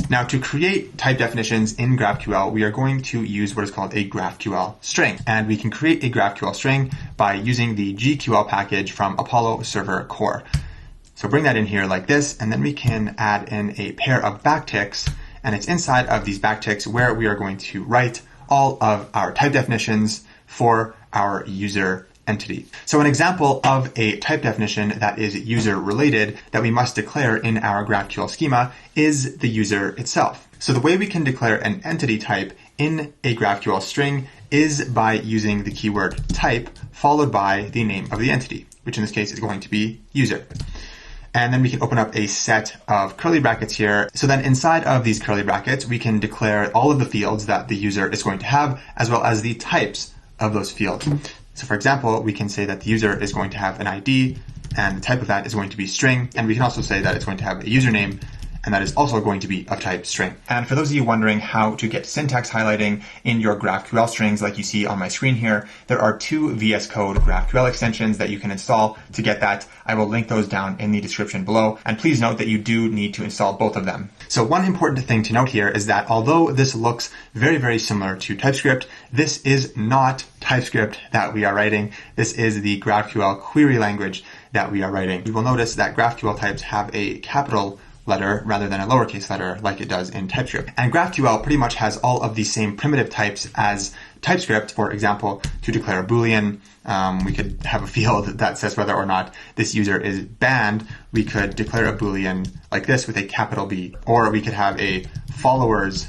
Now, to create type definitions in GraphQL, we are going to use what is called a GraphQL string. And we can create a GraphQL string by using the GQL package from Apollo Server Core. So bring that in here like this, and then we can add in a pair of backticks, and it's inside of these backticks where we are going to write all of our type definitions for our user entity. So an example of a type definition that is user related that we must declare in our GraphQL schema is the user itself. So the way we can declare an entity type in a GraphQL string is by using the keyword type followed by the name of the entity, which in this case is going to be user. And then we can open up a set of curly brackets here. So then inside of these curly brackets, we can declare all of the fields that the user is going to have, as well as the types of those fields. So for example, we can say that the user is going to have an ID, and the type of that is going to be string. And we can also say that it's going to have a username, and that is also going to be of type string. And for those of you wondering how to get syntax highlighting in your GraphQL strings like you see on my screen here, there are two VSCode GraphQL extensions that you can install to get that. I will link those down in the description below. And please note that you do need to install both of them. So one important thing to note here is that although this looks very, very similar to TypeScript, this is not TypeScript that we are writing. This is the GraphQL query language that we are writing. You will notice that GraphQL types have a capital letter rather than a lowercase letter like it does in TypeScript. And GraphQL pretty much has all of the same primitive types as TypeScript. For example, to declare a Boolean, we could have a field that says whether or not this user is banned. We could declare a Boolean like this with a capital B, or we could have a followers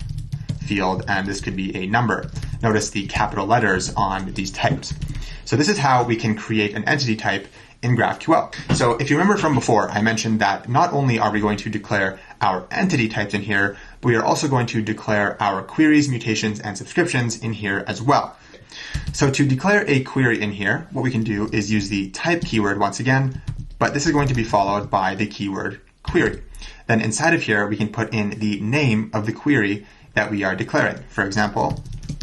field, and this could be a number. Notice the capital letters on these types. So this is how we can create an entity type in GraphQL. So if you remember from before, I mentioned that not only are we going to declare our entity types in here, but we are also going to declare our queries, mutations, and subscriptions in here as well. So to declare a query in here, what we can do is use the type keyword once again, but this is going to be followed by the keyword query. Then inside of here, we can put in the name of the query that we are declaring. For example,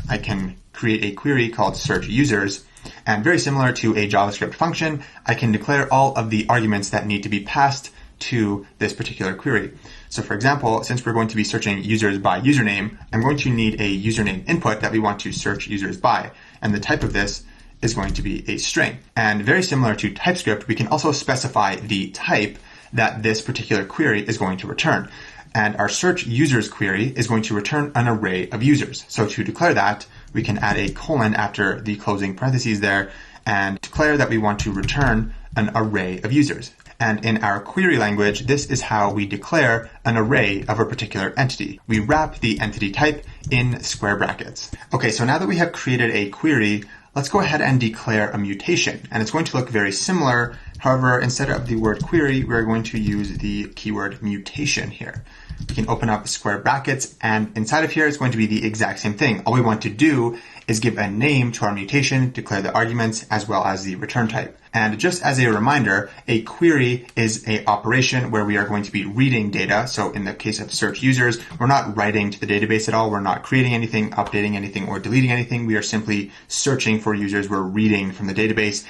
I can create a query called search users, and very similar to a JavaScript function, I can declare all of the arguments that need to be passed to this particular query. So for example, since we're going to be searching users by username, I'm going to need a username input that we want to search users by. And the type of this is going to be a string. And very similar to TypeScript, we can also specify the type that this particular query is going to return. And our search users query is going to return an array of users. So to declare that, we can add a colon after the closing parentheses there and declare that we want to return an array of users. And in our query language, this is how we declare an array of a particular entity. We wrap the entity type in square brackets. Okay, so now that we have created a query, let's go ahead and declare a mutation. And it's going to look very similar. However, instead of the word query, we're going to use the keyword mutation here. We can open up square brackets, and inside of here is going to be the exact same thing. All we want to do is give a name to our mutation, declare the arguments, as well as the return type. And just as a reminder, a query is an operation where we are going to be reading data. So in the case of search users, we're not writing to the database at all. We're not creating anything, updating anything, or deleting anything. We are simply searching for users. We're reading from the database.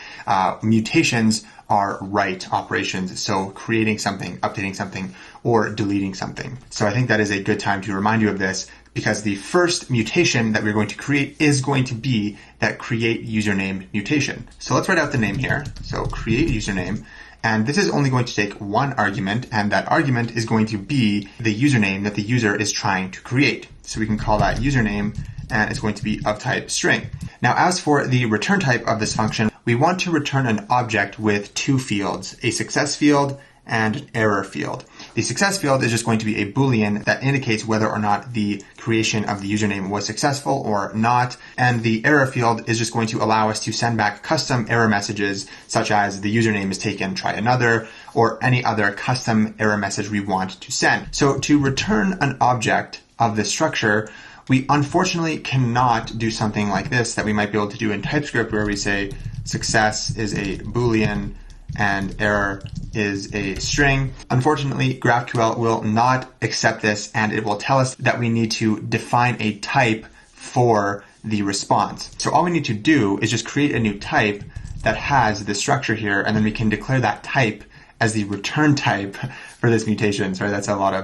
Mutations are write operations. So creating something, updating something, or deleting something. So I think that is a good time to remind you of this, because the first mutation that we're going to create is going to be that createUsername mutation. So let's write out the name here. So createUsername, and this is only going to take one argument, and that argument is going to be the username that the user is trying to create. So we can call that username, and it's going to be of type string. Now, as for the return type of this function, we want to return an object with two fields, a success field and an error field. The success field is just going to be a Boolean that indicates whether or not the creation of the username was successful or not. And the error field is just going to allow us to send back custom error messages, such as the username is taken, try another, or any other custom error message we want to send. So to return an object of this structure, we unfortunately cannot do something like this that we might be able to do in TypeScript, where we say success is a Boolean and error is a string. Unfortunately, GraphQL will not accept this, and it will tell us that we need to define a type for the response. So all we need to do is just create a new type that has this structure here, and then we can declare that type as the return type for this mutation. Sorry, that's a lot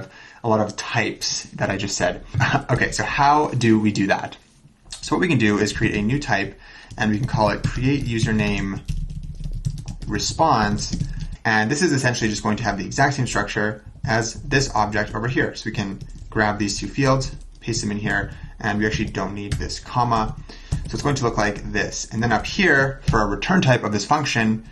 of types that I just said. Okay, so how do we do that? So what we can do is create a new type, and we can call it createUsername response, and this is essentially just going to have the exact same structure as this object over here. So we can grab these two fields, paste them in here, and we actually don't need this comma. So it's going to look like this. And then up here, for our return type of this function,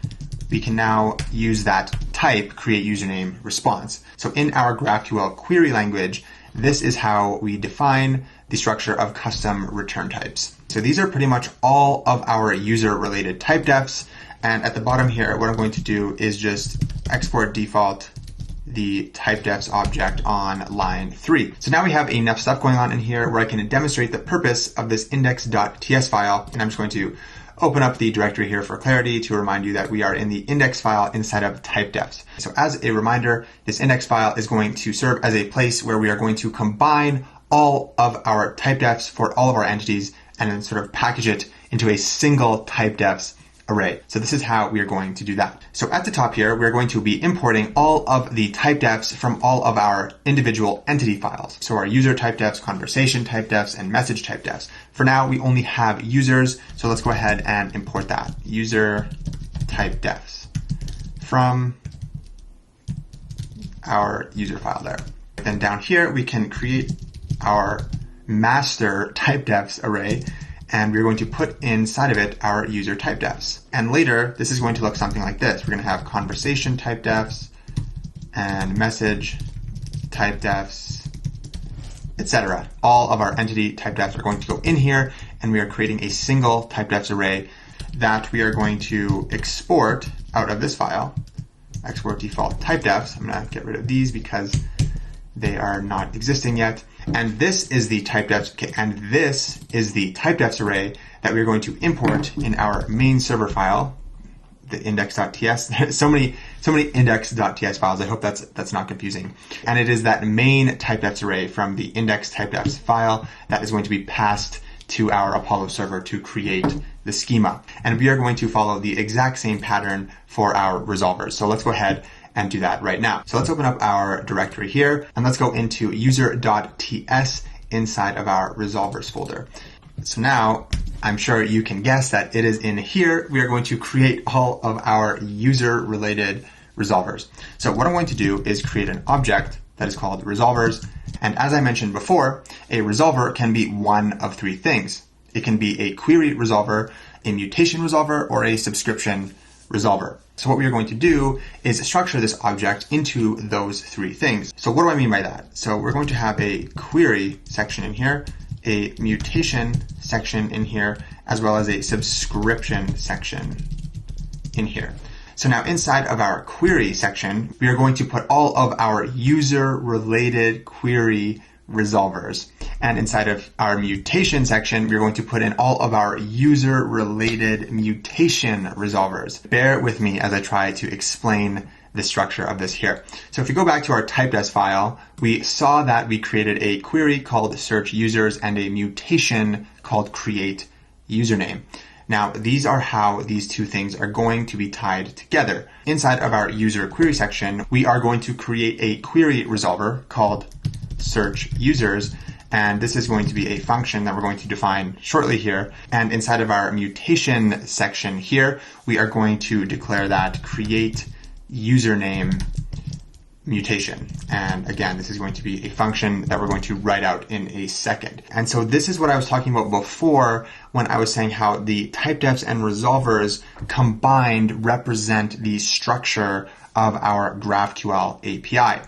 we can now use that type createUsername response. So in our GraphQL query language, this is how we define the structure of custom return types. So these are pretty much all of our user-related TypeDefs. And at the bottom here, what I'm going to do is just export default the TypeDefs object on line 3. So now we have enough stuff going on in here where I can demonstrate the purpose of this index.ts file. And I'm just going to open up the directory here for clarity to remind you that we are in the index file inside of TypeDefs. So as a reminder, this index file is going to serve as a place where we are going to combine all of our TypeDefs for all of our entities and then sort of package it into a single TypeDefs array. So this is how we are going to do that. So at the top here, we're going to be importing all of the TypeDefs from all of our individual entity files. So our user TypeDefs, conversation TypeDefs, and message TypeDefs. For now, we only have users. So let's go ahead and import that. User TypeDefs from our user file there. Then down here, we can create our master TypeDefs array, and we're going to put inside of it our user TypeDefs. And later, this is going to look something like this. We're going to have conversation TypeDefs and message TypeDefs, etc. All of our entity TypeDefs are going to go in here, and we are creating a single TypeDefs array that we are going to export out of this file. Export default TypeDefs. I'm going to get rid of these because they are not existing yet. And this is the TypeDefs array that we're going to import in our main server file, the index.ts. There's so many so many index.ts files. I hope that's not confusing. And it is that main TypeDefs array from the index TypeDefs file that is going to be passed to our Apollo server to create the schema. And we are going to follow the exact same pattern for our resolvers. So let's go ahead and do that right now. So let's open up our directory here and let's go into user.ts inside of our resolvers folder. So now I'm sure you can guess that it is in here. We are going to create all of our user related resolvers. So what I'm going to do is create an object that is called resolvers. And as I mentioned before, a resolver can be one of three things. It can be a query resolver, a mutation resolver, or a subscription resolver. So what we are going to do is structure this object into those three things. So what do I mean by that? So we're going to have a query section in here, a mutation section in here, as well as a subscription section in here. So now inside of our query section, we are going to put all of our user-related query resolvers. And inside of our mutation section, we're going to put in all of our user-related mutation resolvers. Bear with me as I try to explain the structure of this here. So if you go back to our TypeDefs file, we saw that we created a query called search users and a mutation called createUsername. Now, these are how these two things are going to be tied together. Inside of our user query section, we are going to create a query resolver called search users. And this is going to be a function that we're going to define shortly here. And inside of our mutation section here, we are going to declare that createUsername mutation. And again, this is going to be a function that we're going to write out in a second. And so this is what I was talking about before when I was saying how the TypeDefs and resolvers combined represent the structure of our GraphQL API.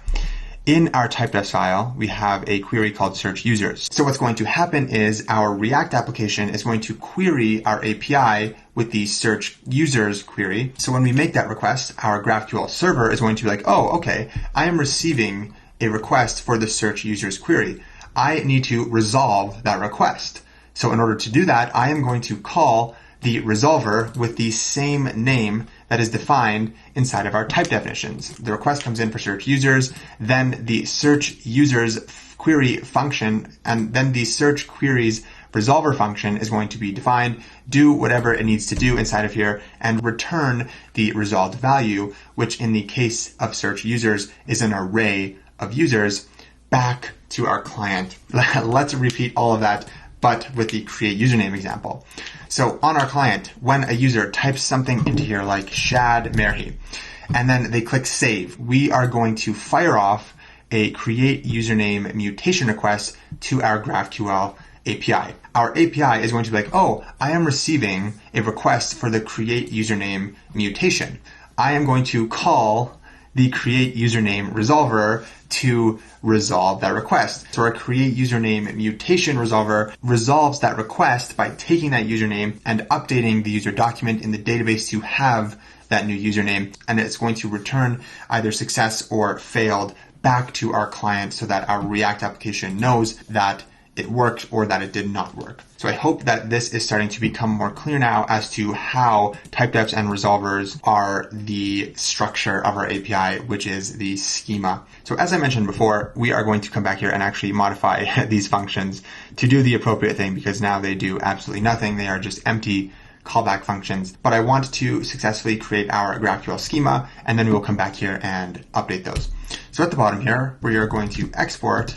In our TypeDefs file, we have a query called search users. So what's going to happen is our React application is going to query our API with the search users query. So when we make that request, our GraphQL server is going to be like, oh, okay, I am receiving a request for the search users query. I need to resolve that request. So in order to do that, I am going to call the resolver with the same name that is defined inside of our type definitions. The request comes in for search users, then the search users query function, and then the search queries resolver function is going to be defined, do whatever it needs to do inside of here, and return the resolved value, which in the case of search users is an array of users, back to our client. Let's repeat all of that, but with the create username example. So on our client, when a user types something into here like Shad Mary, and then they click save, we are going to fire off a create username mutation request to our GraphQL API. Our API is going to be like, oh, I am receiving a request for the create username mutation. I am going to call the create username resolver to resolve that request. So our create username mutation resolver resolves that request by taking that username and updating the user document in the database to have that new username. And it's going to return either success or failed back to our client so that our React application knows that it worked or that it did not work. So I hope that this is starting to become more clear now as to how TypeDefs and resolvers are the structure of our API, which is the schema. So as I mentioned before, we are going to come back here and actually modify these functions to do the appropriate thing because now they do absolutely nothing. They are just empty callback functions. But I want to successfully create our GraphQL schema, and then we will come back here and update those. So at the bottom here, we are going to export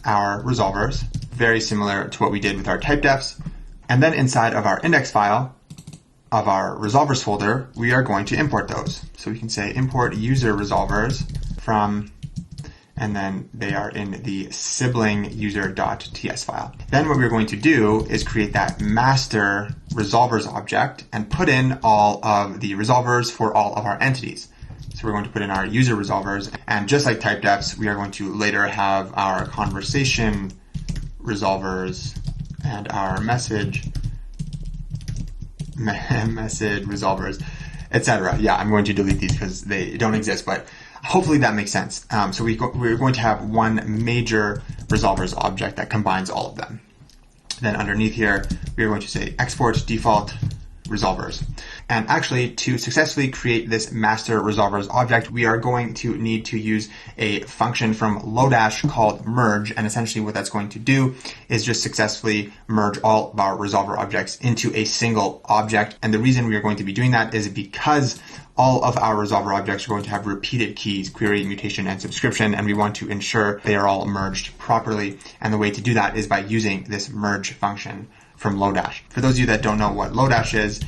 our resolvers, very similar to what we did with our TypeDefs. And then inside of our index file of our resolvers folder, we are going to import those. So we can say import user resolvers from, and then they are in the sibling user.ts file. Then what we're going to do is create that master resolvers object and put in all of the resolvers for all of our entities. So we're going to put in our user resolvers, and just like TypeDefs, we are going to later have our conversation resolvers and our message resolvers, etc. Yeah, I'm going to delete these because they don't exist, but hopefully that makes sense. So we're going to have one major resolvers object that combines all of them. Then underneath here, we are going to say export default resolvers. And actually, to successfully create this master resolvers object, we are going to need to use a function from Lodash called merge. And essentially what that's going to do is just successfully merge all of our resolver objects into a single object. And the reason we are going to be doing that is because all of our resolver objects are going to have repeated keys, query, mutation, and subscription, and we want to ensure they are all merged properly. And the way to do that is by using this merge function from Lodash. For those of you that don't know what Lodash is,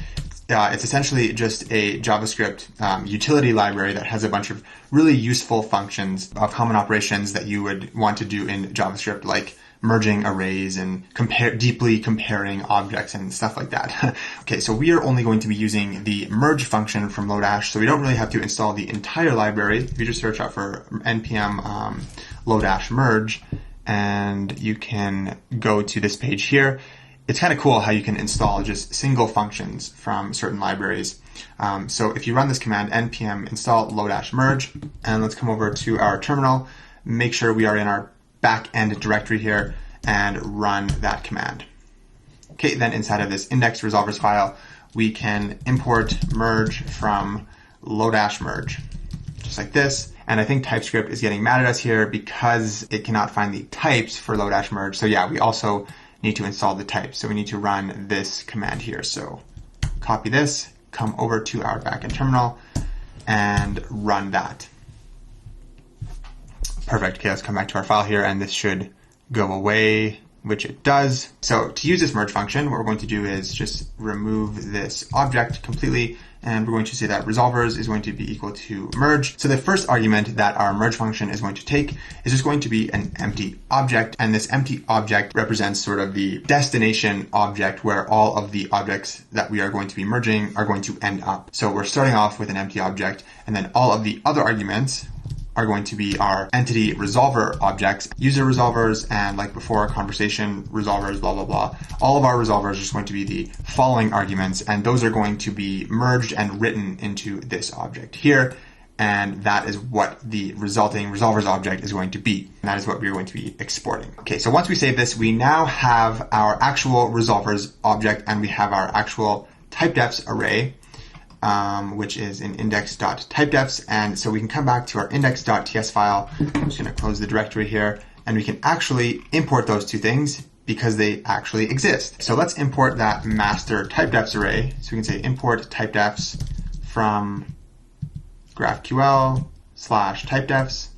it's essentially just a JavaScript utility library that has a bunch of really useful functions of common operations that you would want to do in JavaScript, like merging arrays and deeply comparing objects and stuff like that. Okay, so we are only going to be using the merge function from Lodash, so we don't really have to install the entire library. If you just search out for npm Lodash merge, and you can go to this page here. It's kind of cool how you can install just single functions from certain libraries. So if you run this command, npm install Lodash merge, and let's come over to our terminal, make sure we are in our backend directory here, and run that command. Okay, then inside of this index resolvers file, we can import merge from Lodash merge, just like this. And I think TypeScript is getting mad at us here because it cannot find the types for Lodash merge. So yeah, we also need to install the types. So we need to run this command here. So copy this, come over to our backend terminal, and run that. Perfect. Okay, let's come back to our file here, and this should go away, which it does. So to use this merge function, what we're going to do is just remove this object completely, and we're going to say that resolvers is going to be equal to merge. So the first argument that our merge function is going to take is just going to be an empty object, and this empty object represents sort of the destination object where all of the objects that we are going to be merging are going to end up. So we're starting off with an empty object, and then all of the other arguments are going to be our entity resolver objects, user resolvers, and like before, conversation resolvers, blah, blah, blah. All of our resolvers are just going to be the following arguments, and those are going to be merged and written into this object here. And that is what the resulting resolvers object is going to be. And that is what we're going to be exporting. Okay, so once we save this, we now have our actual resolvers object, and we have our actual TypeDefs array, which is in index.typedefs. And so we can come back to our index.ts file. I'm just going to close the directory here, and we can actually import those two things because they actually exist. So let's import that master TypeDefs array. So we can say import TypeDefs from GraphQL /TypeDefs.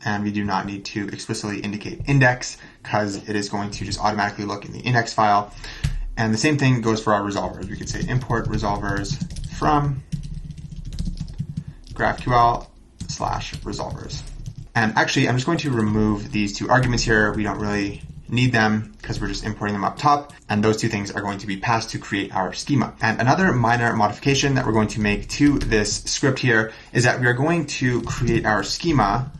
And we do not need to explicitly indicate index because it is going to just automatically look in the index file. And the same thing goes for our resolvers. We could say import resolvers from GraphQL /resolvers. And actually, I'm just going to remove these two arguments here. We don't really need them because we're just importing them up top. And those two things are going to be passed to create our schema. And another minor modification that we're going to make to this script here is that we are going to create our schema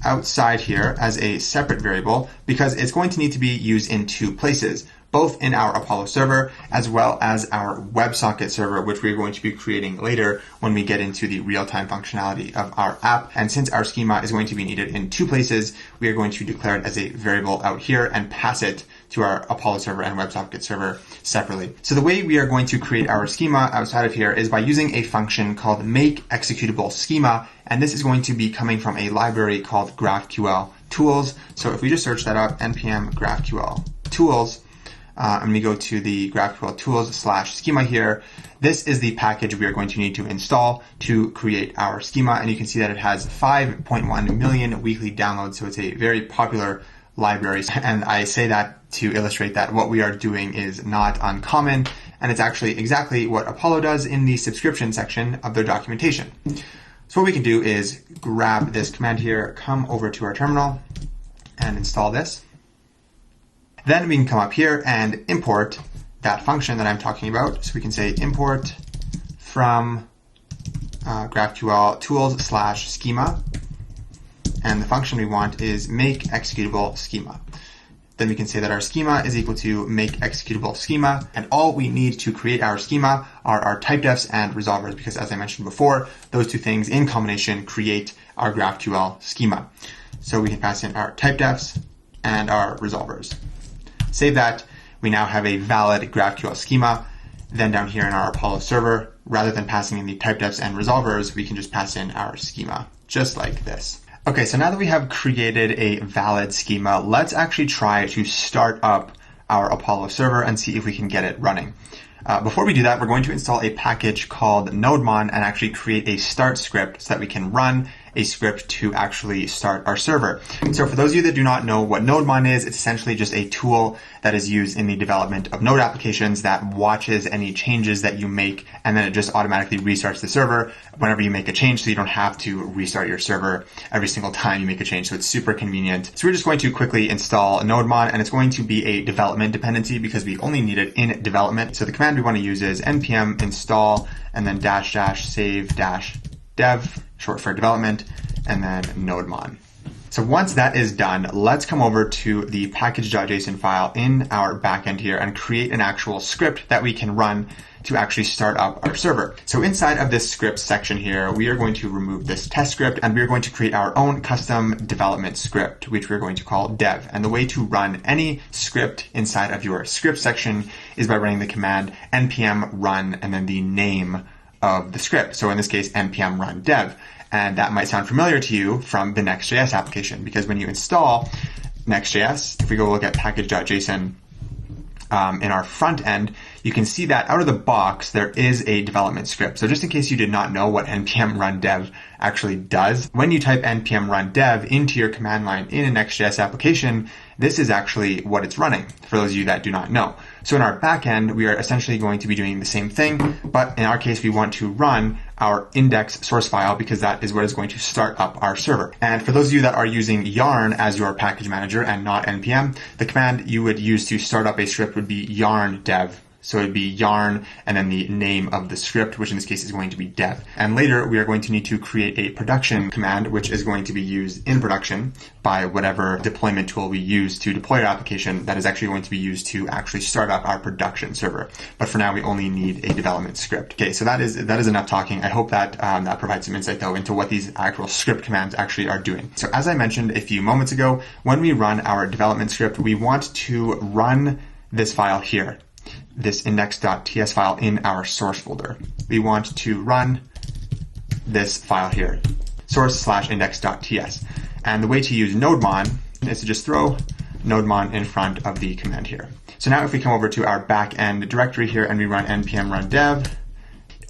outside here as a separate variable because it's going to need to be used in two places, both in our Apollo server as well as our WebSocket server, which we're going to be creating later when we get into the real-time functionality of our app. And since our schema is going to be needed in two places, we are going to declare it as a variable out here and pass it to our Apollo server and WebSocket server separately. So the way we are going to create our schema outside of here is by using a function called makeExecutableSchema, and this is going to be coming from a library called GraphQL tools. So if we just search that up, npm GraphQL tools, and we go to the GraphQL tools /schema here, this is the package we are going to need to install to create our schema. And you can see that it has 5.1 million weekly downloads. So it's a very popular library. And I say that to illustrate that what we are doing is not uncommon. And it's actually exactly what Apollo does in the subscription section of their documentation. So what we can do is grab this command here, come over to our terminal and install this. Then we can come up here and import that function that I'm talking about. So we can say import from GraphQL tools /schema. And the function we want is makeExecutableSchema. Then we can say that our schema is equal to makeExecutableSchema. And all we need to create our schema are our TypeDefs and resolvers, because as I mentioned before, those two things in combination create our GraphQL schema. So we can pass in our TypeDefs and our resolvers. Save that. We now have a valid GraphQL schema. then down here in our Apollo server, rather than passing in the TypeDefs and resolvers, we can just pass in our schema, just like this. Okay, so now that we have created a valid schema, let's actually try to start up our Apollo server and see if we can get it running. Before we do that, we're going to install a package called NodeMon and actually create a start script so that we can run a script to actually start our server. So for those of you that do not know what NodeMon is, it's essentially just a tool that is used in the development of Node applications that watches any changes that you make, and then it just automatically restarts the server whenever you make a change, so you don't have to restart your server every single time you make a change. So it's super convenient. So we're just going to quickly install NodeMon, and it's going to be a development dependency because we only need it in development. So the command we want to use is npm install and then --save-dev, short for development, and then NodeMon. So once that is done, let's come over to the package.json file in our backend here and create an actual script that we can run to actually start up our server. So inside of this script section here, we are going to remove this test script and we are going to create our own custom development script, which we're going to call dev. And the way to run any script inside of your script section is by running the command npm run and then the name of the script. So in this case, npm run dev. And that might sound familiar to you from the Next.js application, because when you install Next.js, if we go look at package.json in our front end, you can see that out of the box, there is a development script. So just in case you did not know what npm run dev actually does, when you type npm run dev into your command line in a Next.js application, this is actually what it's running, for those of you that do not know. So in our backend, we are essentially going to be doing the same thing, but in our case, we want to run our index source file because that is what is going to start up our server. And for those of you that are using yarn as your package manager and not npm, the command you would use to start up a script would be yarn dev. So it'd be yarn and then the name of the script, which in this case is going to be dev. And later we are going to need to create a production command, which is going to be used in production by whatever deployment tool we use to deploy our application that is actually going to be used to actually start up our production server. But for now, we only need a development script. Okay, so that is enough talking. I hope that that provides some insight though into what these actual script commands actually are doing. So as I mentioned a few moments ago, when we run our development script, we want to run this file here, this index.ts file in our source folder. We want to run this file here, source/index.ts. And the way to use NodeMon is to just throw NodeMon in front of the command here. So now if we come over to our backend directory here and we run npm run dev,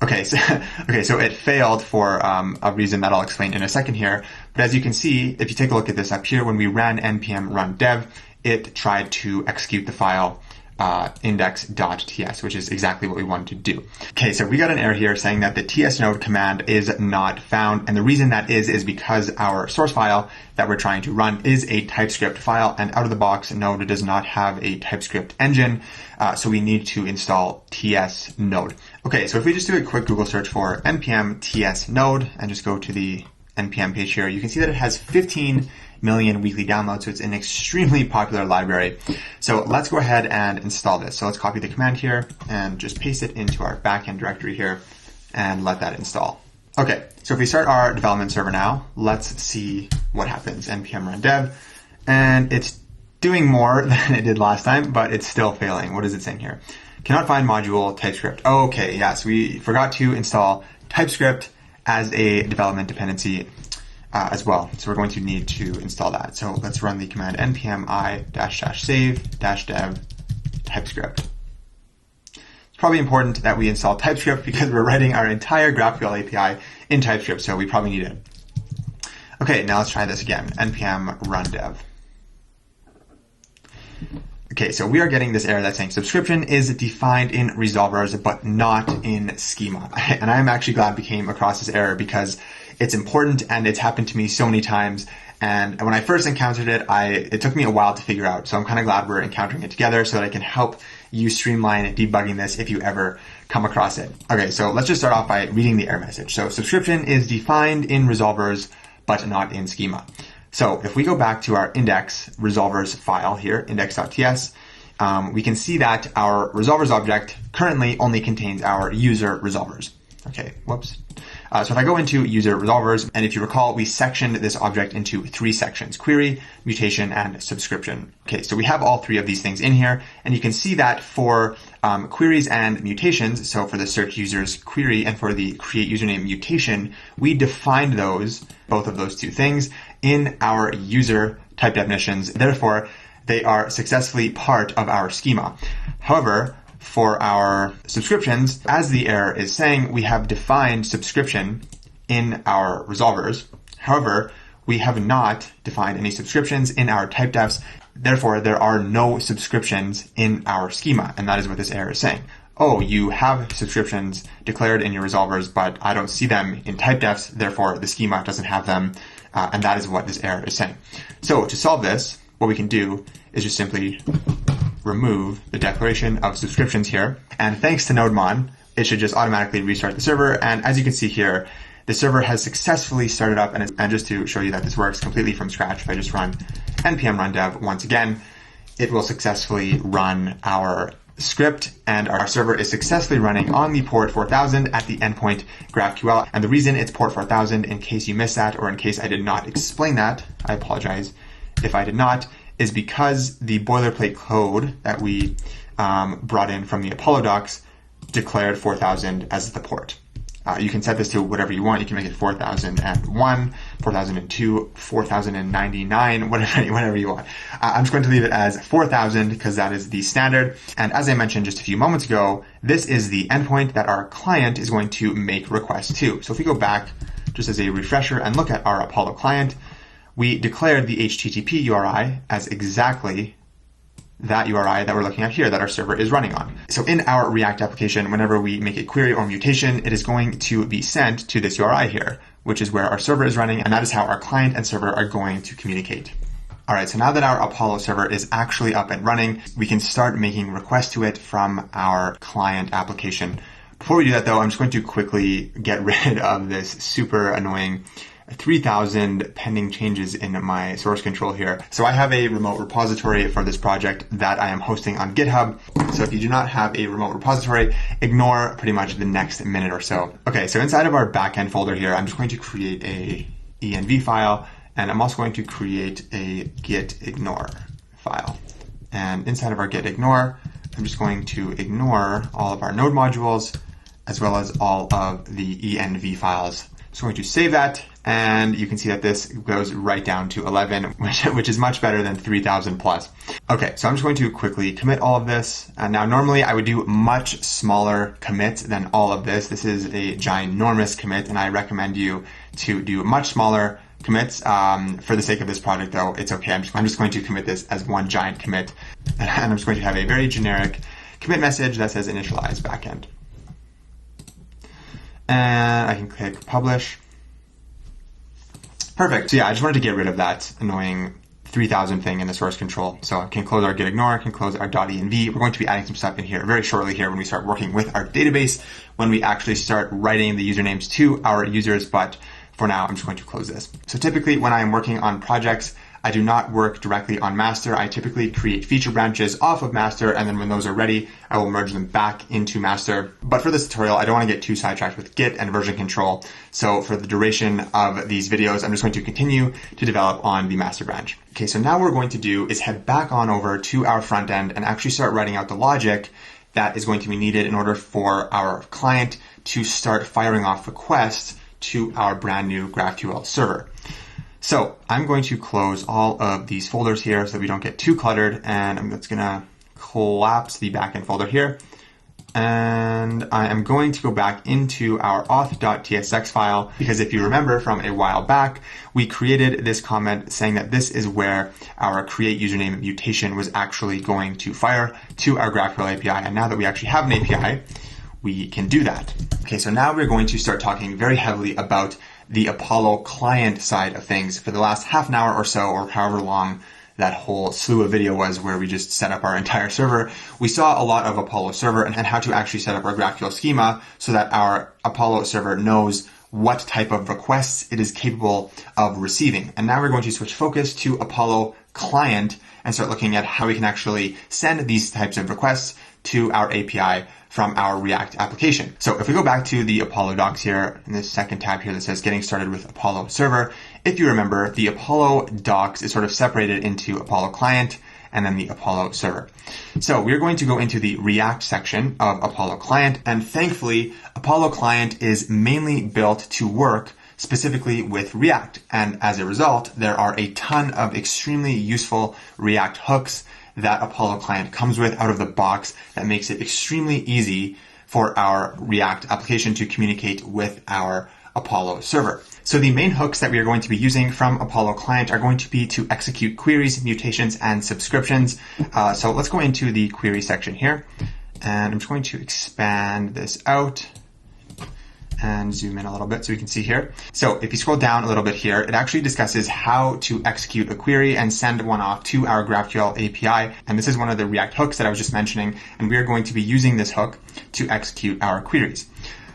okay, so it failed for a reason that I'll explain in a second here. But as you can see, if you take a look at this up here, when we ran npm run dev, it tried to execute the file index.ts, which is exactly what we wanted to do. Okay, so we got an error here saying that the tsnode command is not found. And the reason that is because our source file that we're trying to run is a TypeScript file, and out of the box, Node does not have a TypeScript engine. So we need to install tsnode. Okay, so if we just do a quick Google search for npm tsnode and just go to the npm page here, you can see that it has 15 million weekly downloads, so it's an extremely popular library. So let's go ahead and install this. So let's copy the command here and just paste it into our backend directory here and let that install. Okay, so if we start our development server now, let's see what happens. npm run dev, and it's doing more than it did last time, but it's still failing. What is it saying here? Cannot find module TypeScript. Okay, yes, we forgot to install TypeScript as a development dependency as well. So we're going to need to install that. So let's run the command npm i-save-dev TypeScript. It's probably important that we install TypeScript because we're writing our entire GraphQL API in TypeScript, so we probably need it. Okay, now let's try this again. npm run dev. Okay, so we are getting this error that's saying subscription is defined in resolvers, but not in schema. And I'm actually glad we came across this error because it's important and it's happened to me so many times. And when I first encountered it, it took me a while to figure out. So I'm kind of glad we're encountering it together so that I can help you streamline debugging this if you ever come across it. Okay, so let's just start off by reading the error message. So subscription is defined in resolvers, but not in schema. So if we go back to our index resolvers file here, index.ts, we can see that our resolvers object currently only contains our user resolvers. Okay, whoops. So if I go into user resolvers, and if you recall, we sectioned this object into 3 sections: query, mutation, and subscription. Okay, so we have all 3 of these things in here, and you can see that for queries and mutations, so for the search users query and for the create username mutation, we defined both of those 2 things in our user type definitions. Therefore, they are successfully part of our schema. However, for our subscriptions, as the error is saying, we have defined subscription in our resolvers. However, we have not defined any subscriptions in our TypeDefs. Therefore, there are no subscriptions in our schema. And that is what this error is saying. Oh, you have subscriptions declared in your resolvers, but I don't see them in TypeDefs. Therefore, the schema doesn't have them. And that is what this error is saying. So to solve this, what we can do is just simply remove the declaration of subscriptions here. And thanks to NodeMon, it should just automatically restart the server. And as you can see here, the server has successfully started up. And just to show you that this works completely from scratch, if I just run npm run dev once again, it will successfully run our script, and our server is successfully running on the port 4000 at the endpoint GraphQL. And the reason it's port 4000, in case you missed that, or in case I did not explain that, I apologize if I did not, is because the boilerplate code that we brought in from the Apollo docs declared 4000 as the port. You can set this to whatever you want. You can make it 4001, 4002, 4099, whatever you want. I'm just going to leave it as 4000 because that is the standard. And as I mentioned just a few moments ago, this is the endpoint that our client is going to make requests to. So if we go back just as a refresher and look at our Apollo client, we declared the HTTP URI as exactly that URI that we're looking at here that our server is running on. So in our React application, whenever we make a query or mutation, it is going to be sent to this URI here, which is where our server is running, and that is how our client and server are going to communicate. All right, so now that our Apollo server is actually up and running, we can start making requests to it from our client application. Before we do that though, I'm just going to quickly get rid of this super annoying 3,000 pending changes in my source control here. So I have a remote repository for this project that I am hosting on GitHub. So if you do not have a remote repository, ignore pretty much the next minute or so. Okay, so inside of our backend folder here, I'm just going to create a env file, and I'm also going to create a gitignore file. And inside of our gitignore, I'm just going to ignore all of our node modules, as well as all of the env files. So I'm going to save that, and you can see that this goes right down to 11, which is much better than 3,000 plus. Okay, so I'm just going to quickly commit all of this. Now, normally I would do much smaller commits than all of this. This is a ginormous commit, and I recommend you to do much smaller commits. For the sake of this project, though, it's okay. I'm just going to commit this as one giant commit, and I'm just going to have a very generic commit message that says initialize backend. And I can click publish. Perfect. So yeah, I just wanted to get rid of that annoying 3,000 thing in the source control. So I can close our gitignore, I can close our .env. We're going to be adding some stuff in here very shortly here when we start working with our database, when we actually start writing the usernames to our users. But for now, I'm just going to close this. So typically when I am working on projects, I do not work directly on master. I typically create feature branches off of master, and then when those are ready, I will merge them back into master. But for this tutorial, I don't want to get too sidetracked with Git and version control. So for the duration of these videos, I'm just going to continue to develop on the master branch. Okay, so now what we're going to do is head back on over to our front end and actually start writing out the logic that is going to be needed in order for our client to start firing off requests to our brand new GraphQL server. So I'm going to close all of these folders here so that we don't get too cluttered, and I'm just going to collapse the backend folder here. And I am going to go back into our auth.tsx file, because if you remember from a while back, we created this comment saying that this is where our create username mutation was actually going to fire to our GraphQL API. And now that we actually have an API, we can do that. Okay, so now we're going to start talking very heavily about the Apollo client side of things. For the last half an hour or so, or however long that whole slew of video was where we just set up our entire server, we saw a lot of Apollo server and how to actually set up our GraphQL schema so that our Apollo server knows what type of requests it is capable of receiving. And now we're going to switch focus to Apollo client and start looking at how we can actually send these types of requests to our API from our React application. So if we go back to the Apollo docs here, in this second tab here that says getting started with Apollo server, if you remember, the Apollo docs is sort of separated into Apollo client and then the Apollo server. So we're going to go into the React section of Apollo client, and thankfully, Apollo client is mainly built to work specifically with React. And as a result, there are a ton of extremely useful React hooks that Apollo client comes with out of the box that makes it extremely easy for our React application to communicate with our Apollo server. So the main hooks that we are going to be using from Apollo client are going to be to execute queries, mutations, and subscriptions. So let's go into the query section here, and I'm just going to expand this out and zoom in a little bit so we can see here. So if you scroll down a little bit here, it actually discusses how to execute a query and send one off to our GraphQL API. And this is one of the React hooks that I was just mentioning, and we are going to be using this hook to execute our queries.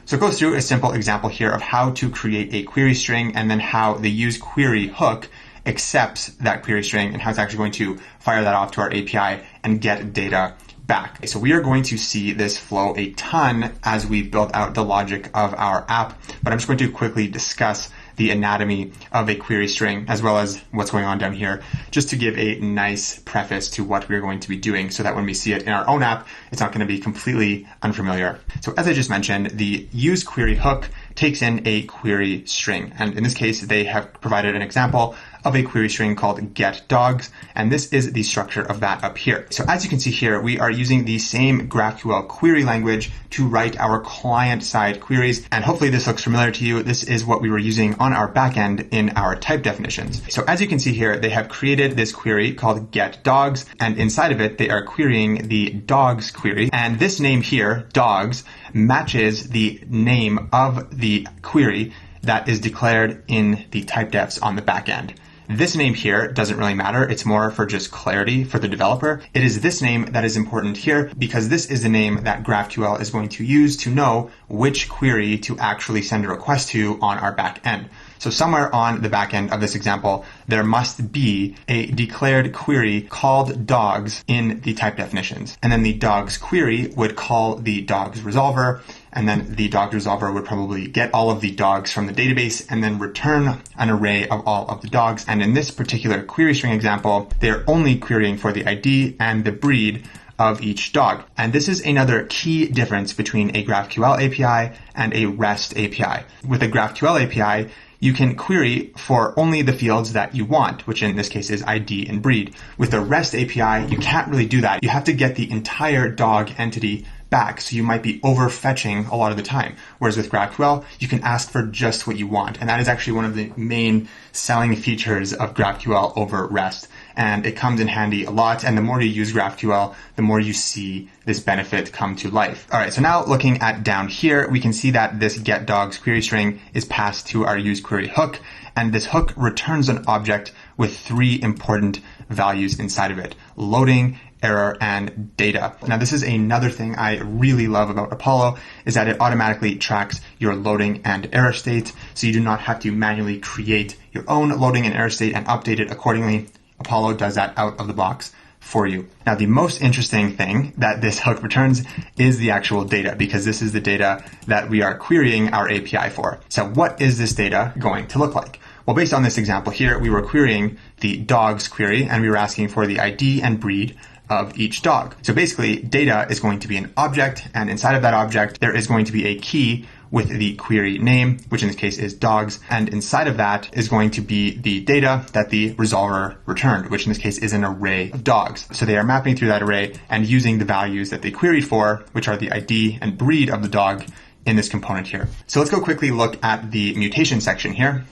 So it goes through a simple example here of how to create a query string and then how the useQuery hook accepts that query string and how it's actually going to fire that off to our API and get data back. So we are going to see this flow a ton as we build out the logic of our app, but I'm just going to quickly discuss the anatomy of a query string as well as what's going on down here, just to give a nice preface to what we're going to be doing so that when we see it in our own app, it's not going to be completely unfamiliar. So as I just mentioned, the useQuery hook takes in a query string. And in this case, they have provided an example of a query string called getDogs, and this is the structure of that up here. So as you can see here, we are using the same GraphQL query language to write our client-side queries, and hopefully this looks familiar to you. This is what we were using on our backend in our type definitions. So as you can see here, they have created this query called getDogs, and inside of it, they are querying the dogs query, and this name here, dogs, matches the name of the query that is declared in the TypeDefs on the backend. This name here doesn't really matter. It's more for just clarity for the developer. It is this name that is important here because this is the name that GraphQL is going to use to know which query to actually send a request to on our back end. So somewhere on the back end of this example, there must be a declared query called dogs in the type definitions. And then the dogs query would call the dogs resolver, and then the dogs resolver would probably get all of the dogs from the database and then return an array of all of the dogs. And in this particular query string example, they're only querying for the ID and the breed of each dog. And this is another key difference between a GraphQL API and a REST API. With a GraphQL API, you can query for only the fields that you want, which in this case is ID and breed. With a REST API, you can't really do that. You have to get the entire dog entity back, so you might be overfetching a lot of the time. Whereas with GraphQL, you can ask for just what you want. And that is actually one of the main selling features of GraphQL over REST. And it comes in handy a lot. And the more you use GraphQL, the more you see this benefit come to life. All right, so now looking at down here, we can see that this getDogs query string is passed to our useQuery hook. And this hook returns an object with 3 important values inside of it: loading, error, and data. Now, this is another thing I really love about Apollo, is that it automatically tracks your loading and error states, so you do not have to manually create your own loading and error state and update it accordingly. Apollo does that out of the box for you. Now, the most interesting thing that this hook returns is the actual data, because this is the data that we are querying our API for. So what is this data going to look like? Well, based on this example here, we were querying the dogs query, and we were asking for the ID and breed of each dog. So basically, data is going to be an object, and inside of that object, there is going to be a key with the query name, which in this case is dogs, and inside of that is going to be the data that the resolver returned, which in this case is an array of dogs. So they are mapping through that array and using the values that they queried for, which are the ID and breed of the dog in this component here. So let's go quickly look at the mutation section here.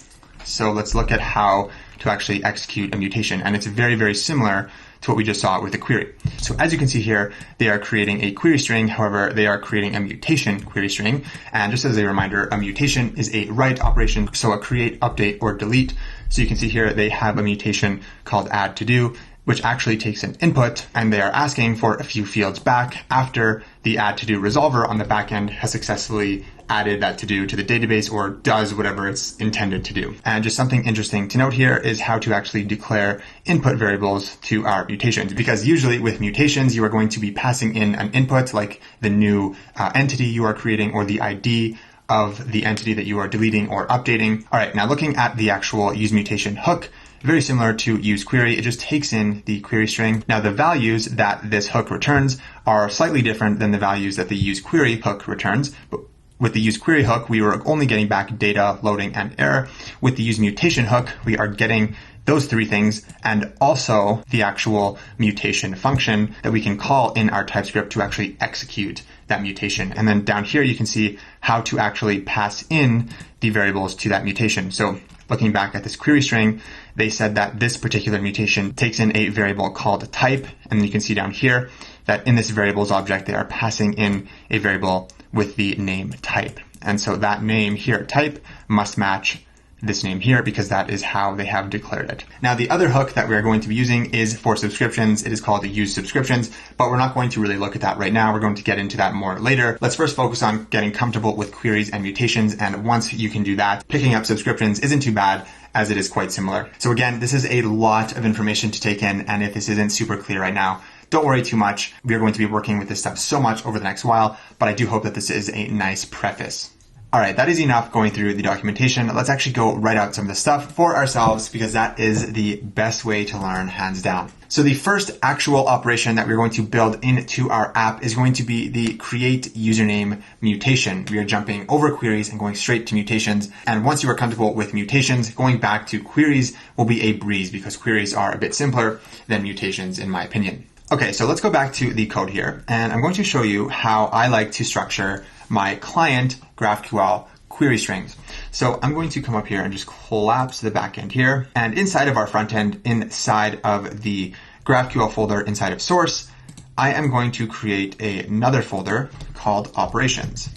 So let's look at how to actually execute a mutation, and it's very, very similar to what we just saw with the query. So as you can see here, they are creating a query string. However, they are creating a mutation query string. And just as a reminder, a mutation is a write operation. So a create, update, or delete. So you can see here, they have a mutation called add to do, which actually takes an input, and they are asking for a few fields back after the add to do resolver on the backend has successfully added that to do to the database or does whatever it's intended to do. And just something interesting to note here is how to actually declare input variables to our mutations, because usually with mutations, you are going to be passing in an input like the new entity you are creating or the ID of the entity that you are deleting or updating. All right, now looking at the actual useMutation hook, very similar to useQuery, it just takes in the query string. Now the values that this hook returns are slightly different than the values that the useQuery hook returns. But with the useQuery hook, we were only getting back data, loading, and error. With the useMutation hook, we are getting those three things and also the actual mutation function that we can call in our TypeScript to actually execute that mutation. And then down here, you can see how to actually pass in the variables to that mutation. So looking back at this query string, they said that this particular mutation takes in a variable called type. And you can see down here that in this variables object, they are passing in a variable with the name type. And so that name here, type, must match this name here because that is how they have declared it. Now, the other hook that we're going to be using is for subscriptions. It is called useSubscriptions, but we're not going to really look at that right now. We're going to get into that more later. Let's first focus on getting comfortable with queries and mutations. And once you can do that, picking up subscriptions isn't too bad as it is quite similar. So again, this is a lot of information to take in. And if this isn't super clear right now, don't worry too much. We are going to be working with this stuff so much over the next while, but I do hope that this is a nice preface. All right, that is enough going through the documentation. Let's actually go write out some of the stuff for ourselves because that is the best way to learn, hands down. So the first actual operation that we're going to build into our app is going to be the createUsername mutation. We are jumping over queries and going straight to mutations. And once you are comfortable with mutations, going back to queries will be a breeze because queries are a bit simpler than mutations in my opinion. Okay, so let's go back to the code here. And I'm going to show you how I like to structure my client GraphQL query strings. So I'm going to come up here and just collapse the backend here. And inside of our front end, inside of the GraphQL folder inside of source, I am going to create another folder called operations.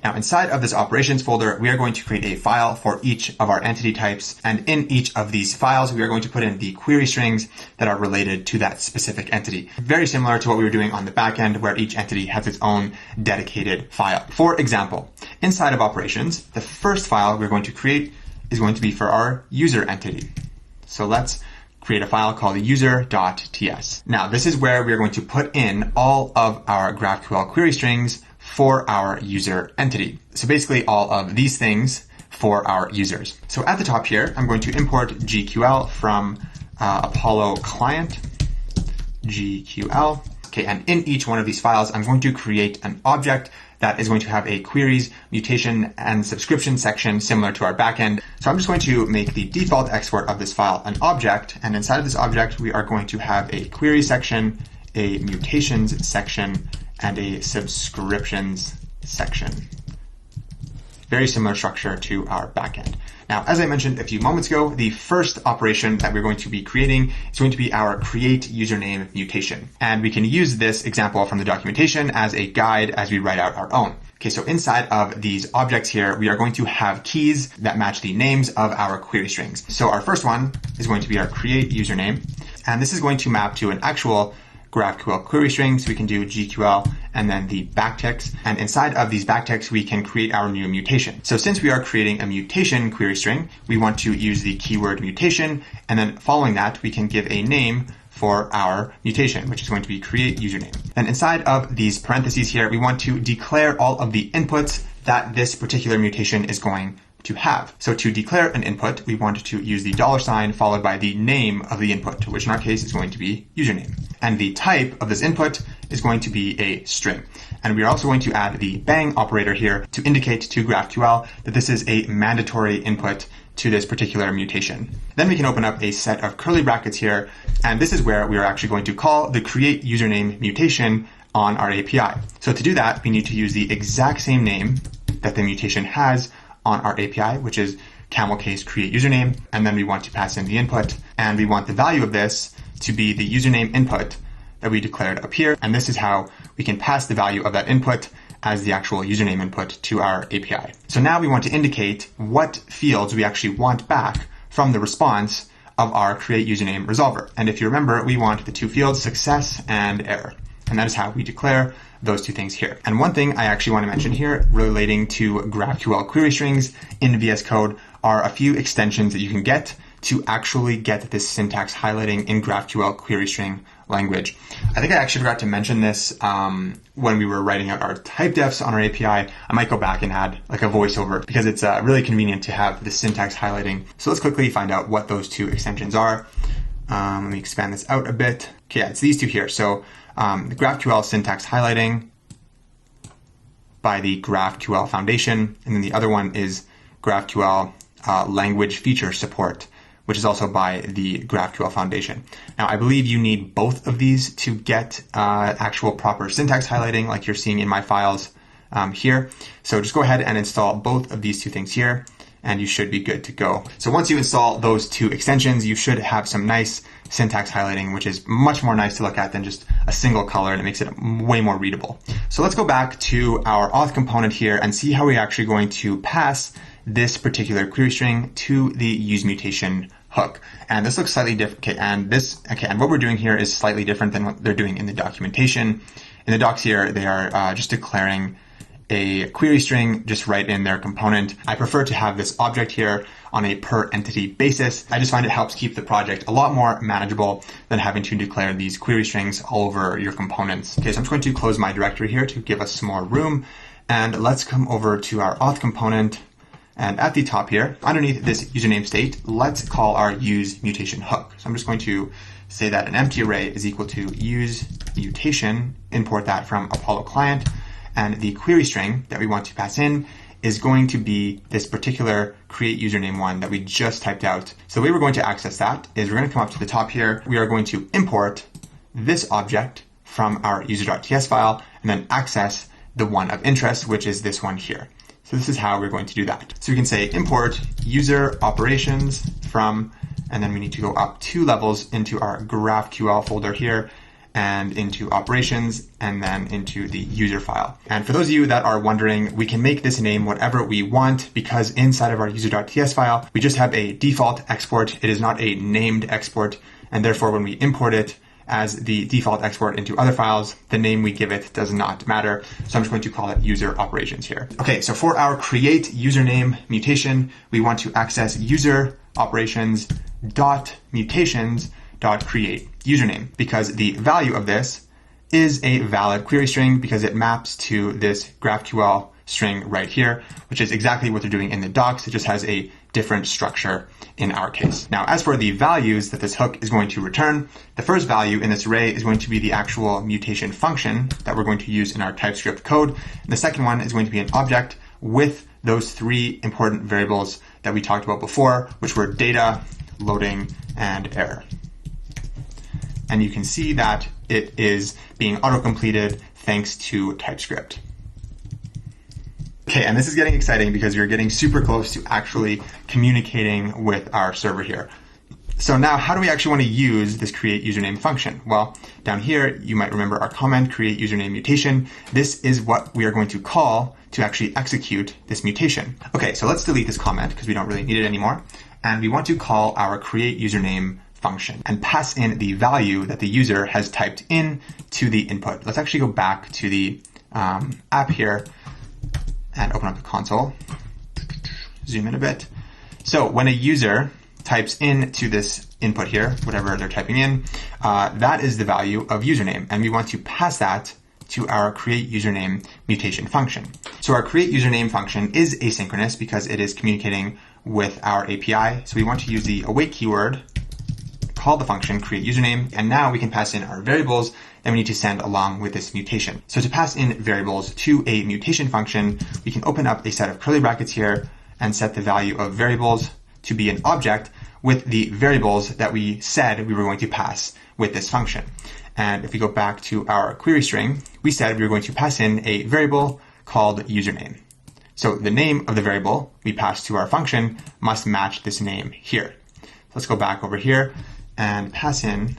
Now, inside of this operations folder, we are going to create a file for each of our entity types. And in each of these files, we are going to put in the query strings that are related to that specific entity. Very similar to what we were doing on the back end, where each entity has its own dedicated file. For example, inside of operations, the first file we're going to create is going to be for our user entity. So let's create a file called user.ts. Now, this is where we are going to put in all of our GraphQL query strings for our user entity. So basically all of these things for our users. So at the top here, I'm going to import GQL from Apollo client, GQL. Okay, and in each one of these files, I'm going to create an object that is going to have a queries, mutation, and subscription section similar to our backend. So I'm just going to make the default export of this file an object. And inside of this object, we are going to have a query section, a mutations section, and a subscriptions section. Very similar structure to our backend. Now, as I mentioned a few moments ago, the first operation that we're going to be creating is going to be our createUsername mutation. And we can use this example from the documentation as a guide as we write out our own. Okay, so inside of these objects here, we are going to have keys that match the names of our query strings. So our first one is going to be our createUsername, and this is going to map to an actual GraphQL query string. So we can do GQL and then the backticks. And inside of these backticks, we can create our new mutation. So since we are creating a mutation query string, we want to use the keyword mutation. And then following that, we can give a name for our mutation, which is going to be createUsername. Then inside of these parentheses here, we want to declare all of the inputs that this particular mutation is going to have. So to declare an input, we want to use the $ followed by the name of the input, which in our case is going to be username. And the type of this input is going to be a string. And we are also going to add the bang operator here to indicate to GraphQL that this is a mandatory input to this particular mutation. Then we can open up a set of curly brackets here. And this is where we are actually going to call the createUsername mutation on our API. So to do that, we need to use the exact same name that the mutation has on our API, which is camel case createUsername. And then we want to pass in the input, and we want the value of this to be the username input that we declared up here. And this is how we can pass the value of that input as the actual username input to our API. So now we want to indicate what fields we actually want back from the response of our createUsername resolver. And if you remember, we want the two fields, success and error. And that is how we declare those two things here. And one thing I actually want to mention here relating to GraphQL query strings in VS Code are a few extensions that you can get to actually get this syntax highlighting in GraphQL query string language. I think I actually forgot to mention this when we were writing out our TypeDefs on our API. I might go back and add like a voiceover because it's really convenient to have the syntax highlighting. So let's quickly find out what those two extensions are. Let me expand this out a bit. Okay, yeah, it's these two here. So the GraphQL syntax highlighting by the GraphQL Foundation, and then the other one is GraphQL language feature support, which is also by the GraphQL Foundation. Now, I believe you need both of these to get actual proper syntax highlighting like you're seeing in my files here. So just go ahead and install both of these two things here, and you should be good to go. So once you install those two extensions, you should have some nice syntax highlighting, which is much more nice to look at than just a single color, and it makes it way more readable. So let's go back to our auth component here and see how we're actually going to pass this particular query string to the useMutation hook. And this looks slightly different. And what we're doing here is slightly different than what they're doing in the documentation. In the docs here, they are just declaring a query string just right in their component. I prefer to have this object here on a per entity basis. I just find it helps keep the project a lot more manageable than having to declare these query strings all over your components. Okay, so I'm just going to close my directory here to give us some more room. And let's come over to our auth component. And at the top here, underneath this username state, let's call our useMutation hook. So I'm just going to say that an empty array is equal to useMutation, import that from Apollo client. And the query string that we want to pass in is going to be this particular createUsername one that we just typed out. So the way we're going to access that is we're going to come up to the top here. We are going to import this object from our user.ts file and then access the one of interest, which is this one here. So this is how we're going to do that. So we can say import user operations from, and then we need to go up 2 levels into our GraphQL folder here and into operations and then into the user file. And for those of you that are wondering, we can make this name whatever we want because inside of our user.ts file, we just have a default export. It is not a named export. And therefore, when we import it as the default export into other files, the name we give it does not matter. So I'm just going to call it user operations here. Okay, so for our create username mutation, we want to access user operations dot mutations dot create username because the value of this is a valid query string because it maps to this GraphQL string right here, which is exactly what they're doing in the docs. It just has a different structure in our case. Now, as for the values that this hook is going to return, the first value in this array is going to be the actual mutation function that we're going to use in our TypeScript code. And the second one is going to be an object with those 3 important variables that we talked about before, which were data, loading, and error. And you can see that it is being auto-completed thanks to TypeScript. Okay, and this is getting exciting because we're getting super close to actually communicating with our server here. So now how do we actually want to use this create username function? Well, down here, you might remember our comment, create username mutation. This is what we are going to call to actually execute this mutation. Okay, so let's delete this comment because we don't really need it anymore. And we want to call our create username function and pass in the value that the user has typed in to the input. Let's actually go back to the app here and open up the console. Zoom in a bit. So when a user types into this input here, whatever they're typing in, that is the value of username. And we want to pass that to our create username mutation function. So our create username function is asynchronous because it is communicating with our API. So we want to use the await keyword, call the function create username, and now we can pass in our variables that we need to send along with this mutation. So to pass in variables to a mutation function, we can open up a set of curly brackets here and set the value of variables to be an object with the variables that we said we were going to pass with this function. And if we go back to our query string, we said we were going to pass in a variable called username. So the name of the variable we pass to our function must match this name here. So let's go back over here and pass in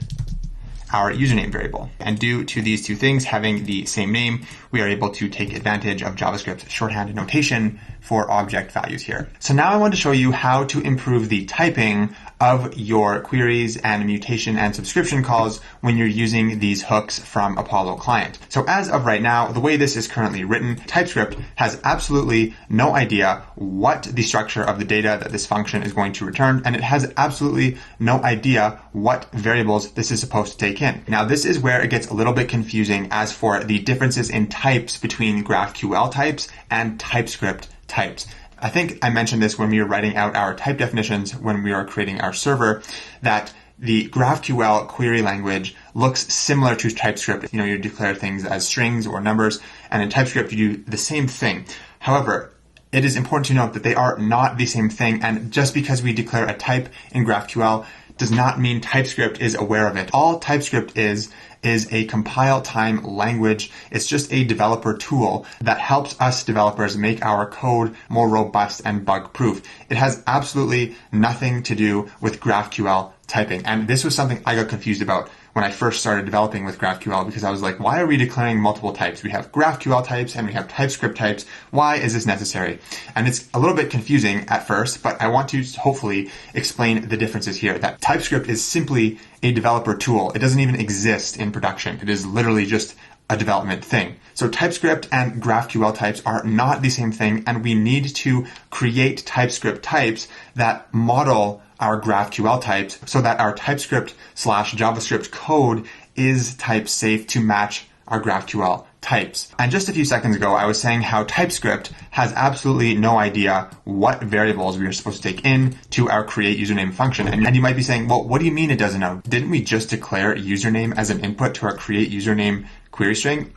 our username variable. And due to these two things having the same name, we are able to take advantage of JavaScript shorthand notation for object values here. So now I want to show you how to improve the typing of your queries and mutation and subscription calls when you're using these hooks from Apollo client. So as of right now, the way this is currently written, TypeScript has absolutely no idea what the structure of the data that this function is going to return, and it has absolutely no idea what variables this is supposed to take in. Now, this is where it gets a little bit confusing as for the differences in types between GraphQL types and TypeScript types. I think I mentioned this when we were writing out our type definitions when we were creating our server, that the GraphQL query language looks similar to TypeScript. You declare things as strings or numbers, and in TypeScript you do the same thing. However, it is important to note that they are not the same thing, and just because we declare a type in GraphQL does not mean TypeScript is aware of it. All TypeScript is a compile time language. It's just a developer tool that helps us developers make our code more robust and bug proof. It has absolutely nothing to do with GraphQL typing. And this was something I got confused about when I first started developing with GraphQL, because I was like, why are we declaring multiple types? We have GraphQL types and we have TypeScript types. Why is this necessary? And it's a little bit confusing at first, but I want to hopefully explain the differences here. That TypeScript is simply a developer tool. It doesn't even exist in production. It is literally just a development thing. So TypeScript and GraphQL types are not the same thing, and we need to create TypeScript types that model our GraphQL types so that our TypeScript/JavaScript code is type safe to match our GraphQL types. And just a few seconds ago, I was saying how TypeScript has absolutely no idea what variables we are supposed to take in to our createUsername function. And you might be saying, well, what do you mean it doesn't know? Didn't we just declare username as an input to our createUsername query string?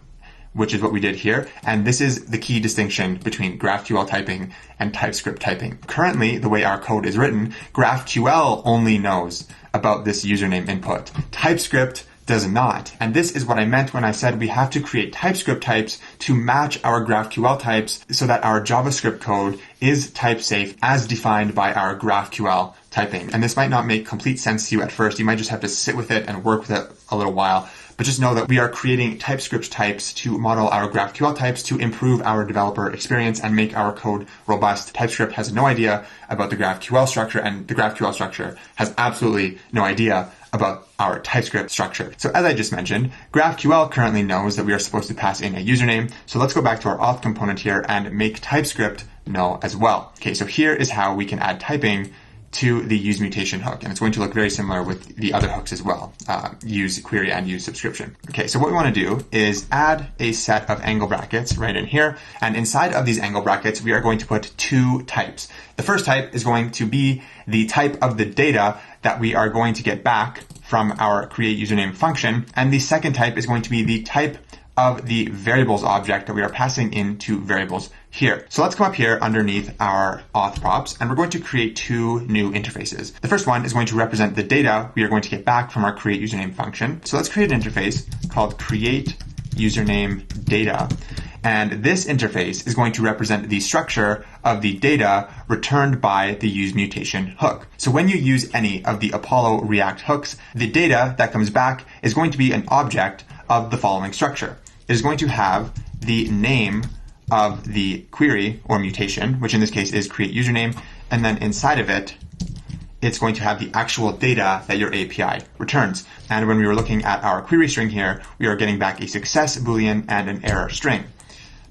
Which is what we did here. And this is the key distinction between GraphQL typing and TypeScript typing. Currently, the way our code is written, GraphQL only knows about this username input. TypeScript does not. And this is what I meant when I said we have to create TypeScript types to match our GraphQL types so that our JavaScript code is type safe as defined by our GraphQL typing. And this might not make complete sense to you at first. You might just have to sit with it and work with it a little while. But just know that we are creating TypeScript types to model our GraphQL types to improve our developer experience and make our code robust. TypeScript has no idea about the GraphQL structure, and the GraphQL structure has absolutely no idea about our TypeScript structure. So as I just mentioned, GraphQL currently knows that we are supposed to pass in a username. So let's go back to our auth component here and make TypeScript know as well. Okay, so here is how we can add typing to the useMutation hook. And it's going to look very similar with the other hooks as well, useQuery and useSubscription. Okay, so what we want to do is add a set of angle brackets right in here. And inside of these angle brackets, we are going to put two types. The first type is going to be the type of the data that we are going to get back from our createUsername function. And the second type is going to be the type of the variables object that we are passing into variables here. So let's come up here underneath our auth props, and we're going to create two new interfaces. The first one is going to represent the data we are going to get back from our createUsername function. So let's create an interface called createUsernameData. And this interface is going to represent the structure of the data returned by the useMutation hook. So when you use any of the Apollo React hooks, the data that comes back is going to be an object of the following structure. It is going to have the name of the query or mutation, which in this case is createUsername, and then inside of it, it's going to have the actual data that your API returns. And when we were looking at our query string here, we are getting back a success Boolean and an error string.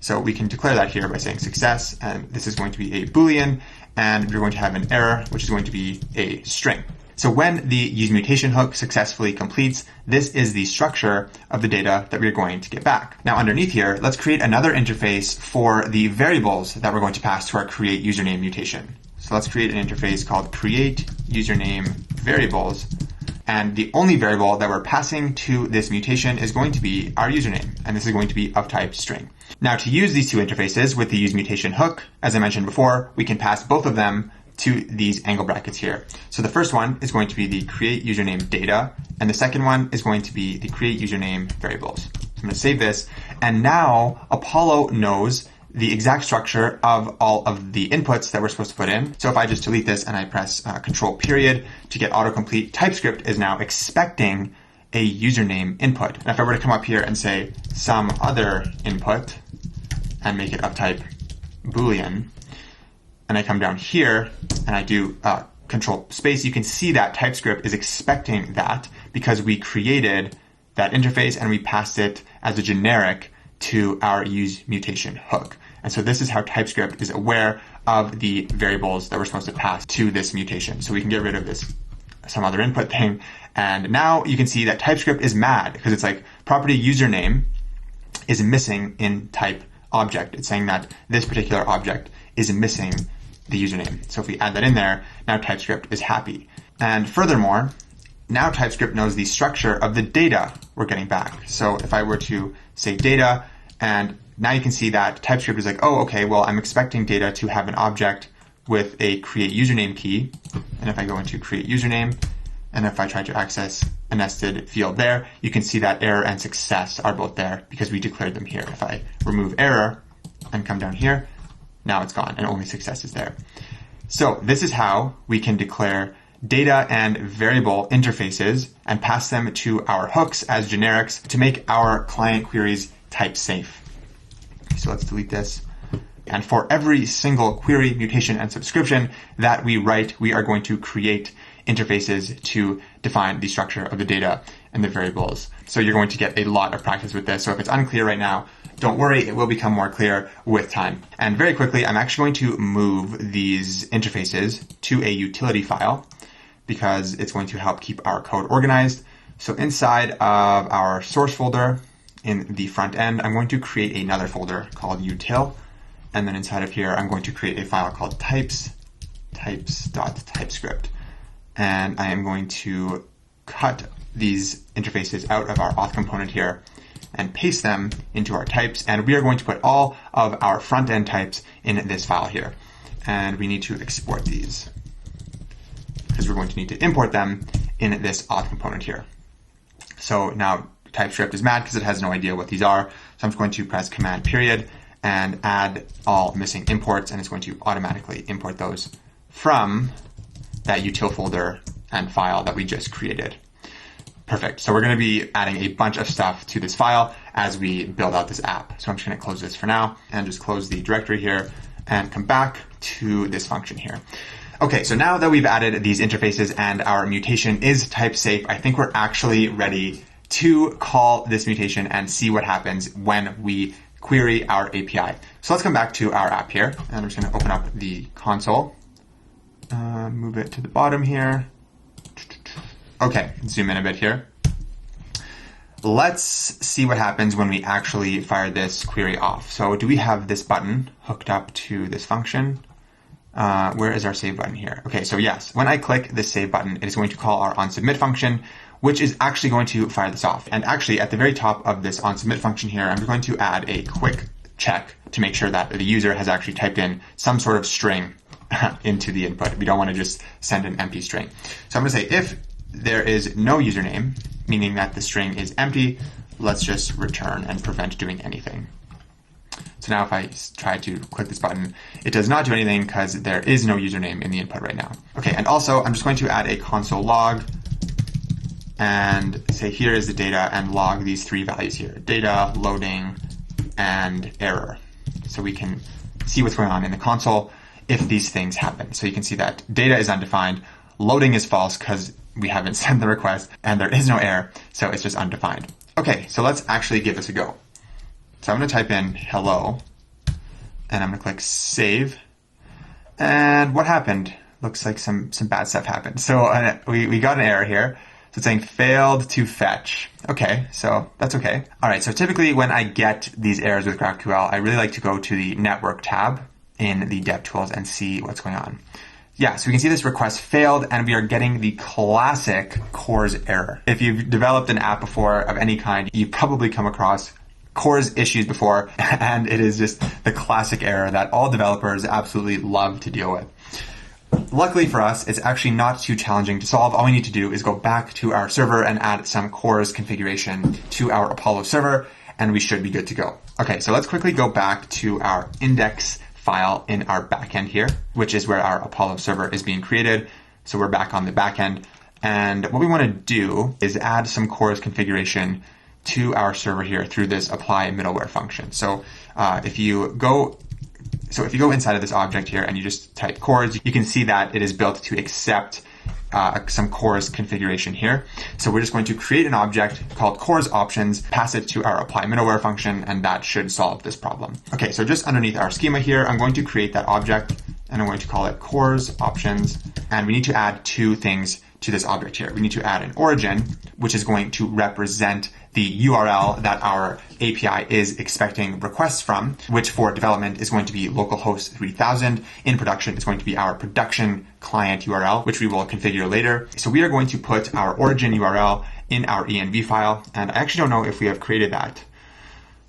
So we can declare that here by saying success, and this is going to be a Boolean, and we're going to have an error, which is going to be a string. So when the useMutation hook successfully completes, this is the structure of the data that we're going to get back. Now underneath here, let's create another interface for the variables that we're going to pass to our createUsername mutation. So let's create an interface called createUsernameVariables. And the only variable that we're passing to this mutation is going to be our username. And this is going to be of type string. Now to use these two interfaces with the useMutation hook, as I mentioned before, we can pass both of them to these angle brackets here. So the first one is going to be the createUsernameData, and the second one is going to be the createUsernameVariables. So I'm going to save this, and now Apollo knows the exact structure of all of the inputs that we're supposed to put in. So if I just delete this and I press Control period to get autocomplete, TypeScript is now expecting a username input. And if I were to come up here and say some other input and make it of type Boolean, and I come down here and I do control space, you can see that TypeScript is expecting that because we created that interface and we passed it as a generic to our useMutation hook. And so this is how TypeScript is aware of the variables that we're supposed to pass to this mutation. So we can get rid of this some other input thing. And now you can see that TypeScript is mad because it's like property username is missing in type object. It's saying that this particular object is missing the username. So if we add that in there, now TypeScript is happy. And furthermore, now TypeScript knows the structure of the data we're getting back. So if I were to say data, and now you can see that TypeScript is like, oh, okay, well, I'm expecting data to have an object with a createUsername key. And if I go into createUsername, and if I try to access a nested field there, you can see that error and success are both there because we declared them here. If I remove error and come down here, now it's gone and only success is there. So this is how we can declare data and variable interfaces and pass them to our hooks as generics to make our client queries type safe. So let's delete this. And for every single query, mutation, and subscription that we write, we are going to create interfaces to define the structure of the data and the variables. So you're going to get a lot of practice with this. So if it's unclear right now, don't worry, it will become more clear with time. And very quickly, I'm actually going to move these interfaces to a utility file because it's going to help keep our code organized. So inside of our source folder in the front end, I'm going to create another folder called util. And then inside of here, I'm going to create a file called types.typescript. And I am going to cut these interfaces out of our auth component here and paste them into our types. And we are going to put all of our front end types in this file here. And we need to export these because we're going to need to import them in this auth component here. So now TypeScript is mad because it has no idea what these are. So I'm just going to press Command period and add all missing imports, and it's going to automatically import those from that util folder and file that we just created. Perfect. So we're going to be adding a bunch of stuff to this file as we build out this app. So I'm just going to close this for now and just close the directory here and come back to this function here. Okay, so now that we've added these interfaces and our mutation is type safe, I think we're actually ready to call this mutation and see what happens when we query our API. So let's come back to our app here, and I'm just going to open up the console, move it to the bottom here. Okay, zoom in a bit here. Let's see what happens when we actually fire this query off. So do we have this button hooked up to this function? Where is our save button here? Okay, so yes, when I click this save button, it is going to call our onSubmit function, which is actually going to fire this off. And actually at the very top of this onSubmit function here, I'm going to add a quick check to make sure that the user has actually typed in some sort of string into the input. We don't want to just send an empty string. So I'm going to say if there is no username, meaning that the string is empty, let's just return and prevent doing anything. So now if I try to click this button, it does not do anything because there is no username in the input right now. Okay, and also I'm just going to add a console log and say here is the data and log these three values here, data, loading, and error. So we can see what's going on in the console if these things happen. So you can see that data is undefined, loading is false because we haven't sent the request, and there is no error, so it's just undefined. Okay, so let's actually give this a go. So I'm going to type in hello, and I'm going to click save. And what happened? Looks like some bad stuff happened. So we got an error here. So it's saying failed to fetch. Okay, so that's okay. All right, so typically when I get these errors with GraphQL, I really like to go to the network tab in the DevTools and see what's going on. Yeah, so we can see this request failed, and we are getting the classic CORS error. If you've developed an app before of any kind, you've probably come across CORS issues before, and it is just the classic error that all developers absolutely love to deal with. Luckily for us, it's actually not too challenging to solve. All we need to do is go back to our server and add some CORS configuration to our Apollo server, and we should be good to go. Okay, so let's quickly go back to our index file in our backend here, which is where our Apollo server is being created. So we're back on the backend. And what we want to do is add some CORS configuration to our server here through this apply middleware function. So if you go So if you go inside of this object here and you just type cores, you can see that it is built to accept some cores configuration here. So we're just going to create an object called cores options, pass it to our apply middleware function, and that should solve this problem. Okay, so just underneath our schema here, I'm going to create that object and I'm going to call it cores options. And we need to add two things to this object here. We need to add an origin, which is going to represent the URL that our API is expecting requests from, which for development is going to be localhost 3000. In production, it's going to be our production client URL, which we will configure later. So we are going to put our origin URL in our env file. And I actually don't know if we have created that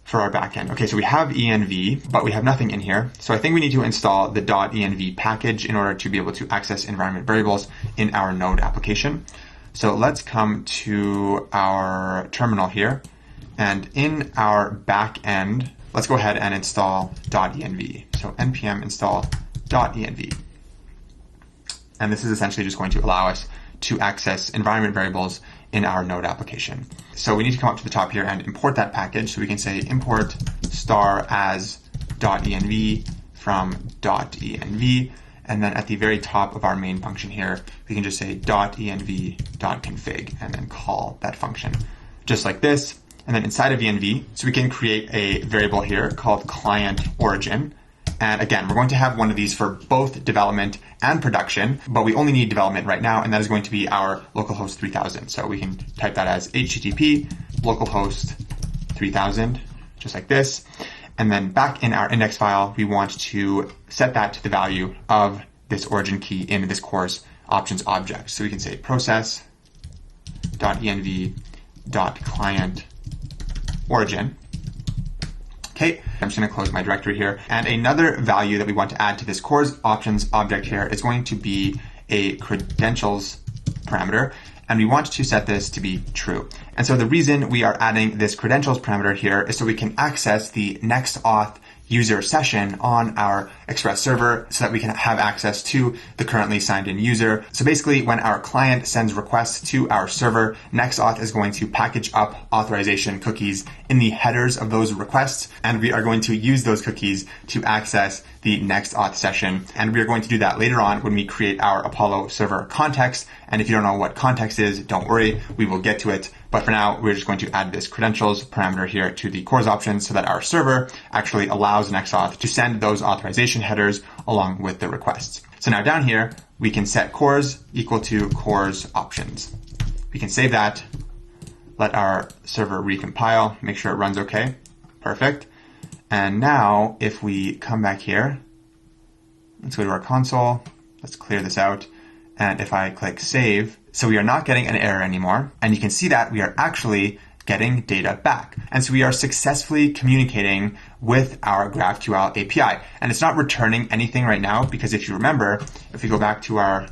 for our backend. Okay, so we have env, but we have nothing in here. So I think we need to install the .env package in order to be able to access environment variables in our Node application. So let's come to our terminal here. And in our backend, let's go ahead and install .env. So npm install .env. And this is essentially just going to allow us to access environment variables in our Node application. So we need to come up to the top here and import that package. So we can say import star as .env from .env. And then at the very top of our main function here, we can just say .env.config and then call that function just like this. And then inside of env, so we can create a variable here called client origin. And again, we're going to have one of these for both development and production, but we only need development right now, and that is going to be our localhost 3000. So we can type that as HTTP localhost 3000, just like this. And then back in our index file, we want to set that to the value of this origin key in this cores options object. So we can say process.env.client origin. Okay, I'm just going to close my directory here. And another value that we want to add to this cores options object here is going to be a credentials parameter. And we want to set this to be true. And so the reason we are adding this credentials parameter here is so we can access the NextAuth user session on our Express server so that we can have access to the currently signed in user. So basically when our client sends requests to our server, NextAuth is going to package up authorization cookies in the headers of those requests. And we are going to use those cookies to access the NextAuth session. And we are going to do that later on when we create our Apollo server context. And if you don't know what context is, don't worry, we will get to it. But for now, we're just going to add this credentials parameter here to the cores options so that our server actually allows NextAuth to send those authorization headers along with the requests. So now down here, we can set cores equal to cores options. We can save that, let our server recompile, make sure it runs okay. Perfect. And now if we come back here, let's go to our console, let's clear this out. And if I click save, so we are not getting an error anymore. And you can see that we are actually getting data back. And so we are successfully communicating with our GraphQL API. And it's not returning anything right now because if you remember, if we go back to our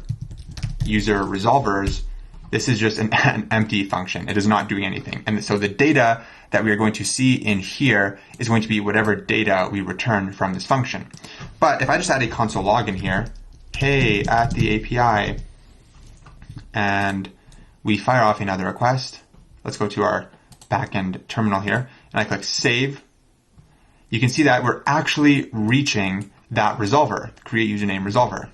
user resolvers, this is just an empty function. It is not doing anything. And so the data that we are going to see in here is going to be whatever data we return from this function. But if I just add a console log in here, hey, at the API, and we fire off another request. Let's go to our backend terminal here, and I click save. You can see that we're actually reaching that resolver, create username resolver.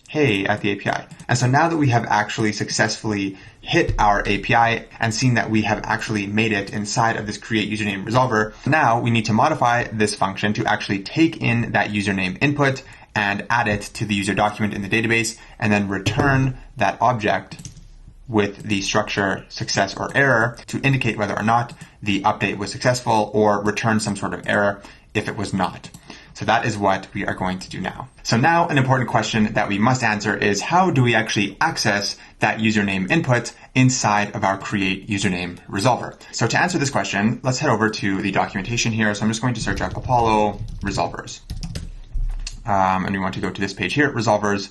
Hey, at the API. And so now that we have actually successfully hit our API and seen that we have actually made it inside of this create username resolver, now we need to modify this function to actually take in that username input and add it to the user document in the database, and then return that object with the structure success or error to indicate whether or not the update was successful or return some sort of error if it was not. So that is what we are going to do now. So now an important question that we must answer is how do we actually access that username input inside of our create username resolver? So to answer this question, let's head over to the documentation here. So I'm just going to search up Apollo resolvers. And we want to go to this page here, resolvers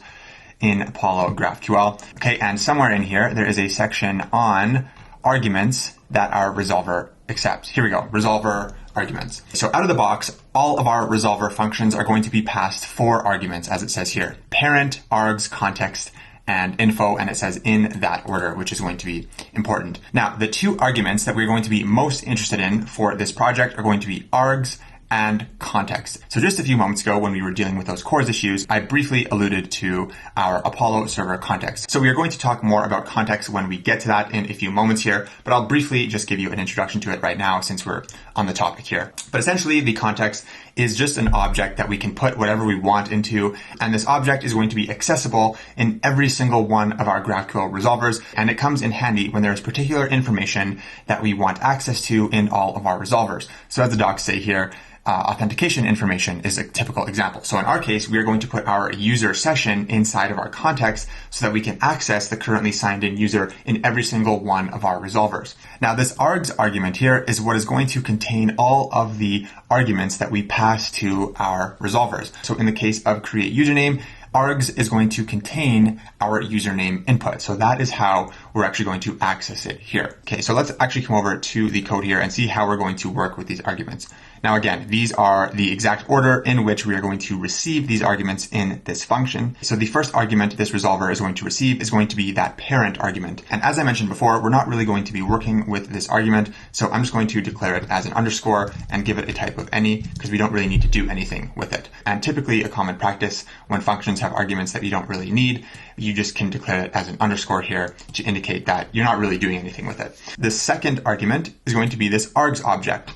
in Apollo GraphQL. Okay, and somewhere in here, there is a section on arguments that our resolver accepts. Here we go, resolver arguments. So out of the box, all of our resolver functions are going to be passed 4 arguments, as it says here. Parent, args, context, and info, and it says in that order, which is going to be important. Now, the 2 arguments that we're going to be most interested in for this project are going to be args and context. So just a few moments ago when we were dealing with those CORS issues, I briefly alluded to our Apollo server context. So we are going to talk more about context when we get to that in a few moments here, but I'll briefly just give you an introduction to it right now since we're on the topic here. But essentially the context is just an object that we can put whatever we want into, and this object is going to be accessible in every single one of our GraphQL resolvers, and it comes in handy when there's particular information that we want access to in all of our resolvers. So as the docs say here, authentication information is a typical example. So in our case, we are going to put our user session inside of our context so that we can access the currently signed in user in every single one of our resolvers. Now this args argument here is what is going to contain all of the arguments that we pass to our resolvers. So in the case of createUsername, args is going to contain our username input. So that is how we're actually going to access it here. Okay, so let's actually come over to the code here and see how we're going to work with these arguments. Now again, these are the exact order in which we are going to receive these arguments in this function. So the first argument this resolver is going to receive is going to be that parent argument. And as I mentioned before, we're not really going to be working with this argument. So I'm just going to declare it as an underscore and give it a type of any because we don't really need to do anything with it. And typically a common practice when functions have arguments that you don't really need, you just can declare it as an underscore here to indicate that you're not really doing anything with it. The second argument is going to be this args object.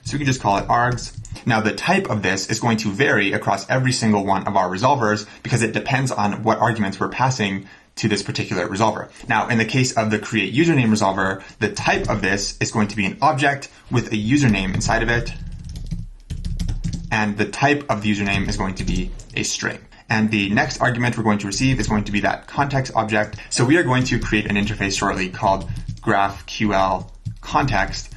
So we can just call it args. Now the type of this is going to vary across every single one of our resolvers because it depends on what arguments we're passing to this particular resolver. Now in the case of the createUsername resolver, the type of this is going to be an object with a username inside of it. And the type of the username is going to be a string. And the next argument we're going to receive is going to be that context object. So we are going to create an interface shortly called GraphQL context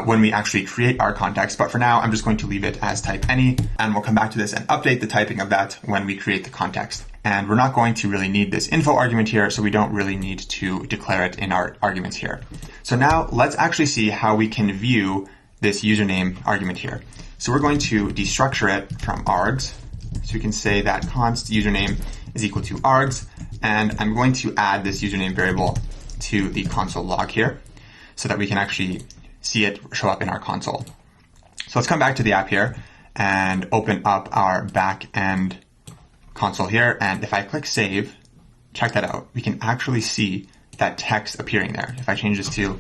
when we actually create our context. But for now, I'm just going to leave it as type any, and we'll come back to this and update the typing of that when we create the context. And we're not going to really need this info argument here, so we don't really need to declare it in our arguments here. So now let's actually see how we can view this username argument here. So we're going to destructure it from args. So we can say that const username is equal to args, and I'm going to add this username variable to the console log here so that we can actually see it show up in our console. So let's come back to the app here and open up our backend console here. And if I click save, check that out, we can actually see that text appearing there. If I change this to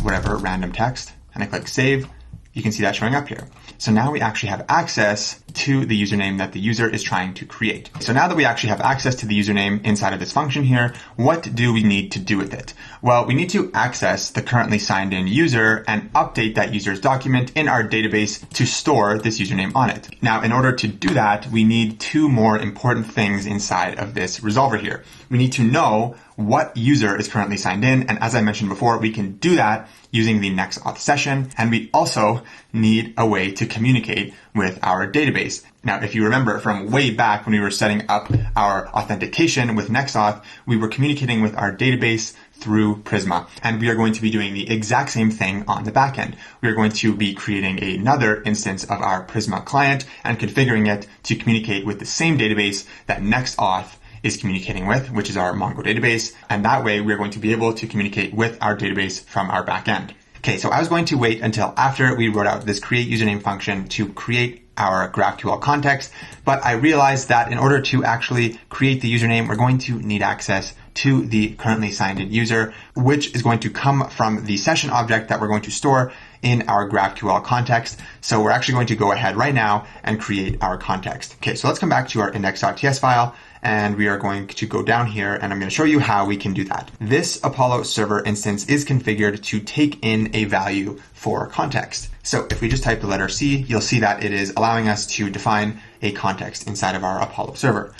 whatever random text and I click save, you can see that showing up here. So now we actually have access to the username that the user is trying to create. So now that we actually have access to the username inside of this function here, what do we need to do with it? Well, we need to access the currently signed in user and update that user's document in our database to store this username on it. Now, in order to do that, we need two more important things inside of this resolver here. We need to know what user is currently signed in. And as I mentioned before, we can do that using the NextAuth session. And we also need a way to communicate with our database. Now, if you remember from way back when we were setting up our authentication with NextAuth, we were communicating with our database through Prisma. And we are going to be doing the exact same thing on the backend. We are going to be creating another instance of our Prisma client and configuring it to communicate with the same database that NextAuth is communicating with, which is our Mongo database. And that way we're going to be able to communicate with our database from our backend. Okay, so I was going to wait until after we wrote out this createUsername function to create our GraphQL context, but I realized that in order to actually create the username, we're going to need access to the currently signed in user, which is going to come from the session object that we're going to store in our GraphQL context. So we're actually going to go ahead right now and create our context. Okay, so let's come back to our index.ts file, and we are going to go down here and I'm going to show you how we can do that. This Apollo server instance is configured to take in a value for context. So if we just type the letter C, you'll see that it is allowing us to define a context inside of our Apollo server.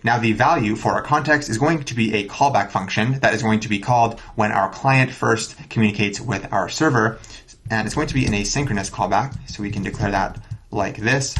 Now the value for our context is going to be a callback function that is going to be called when our client first communicates with our server. And it's going to be an asynchronous callback. So we can declare that like this.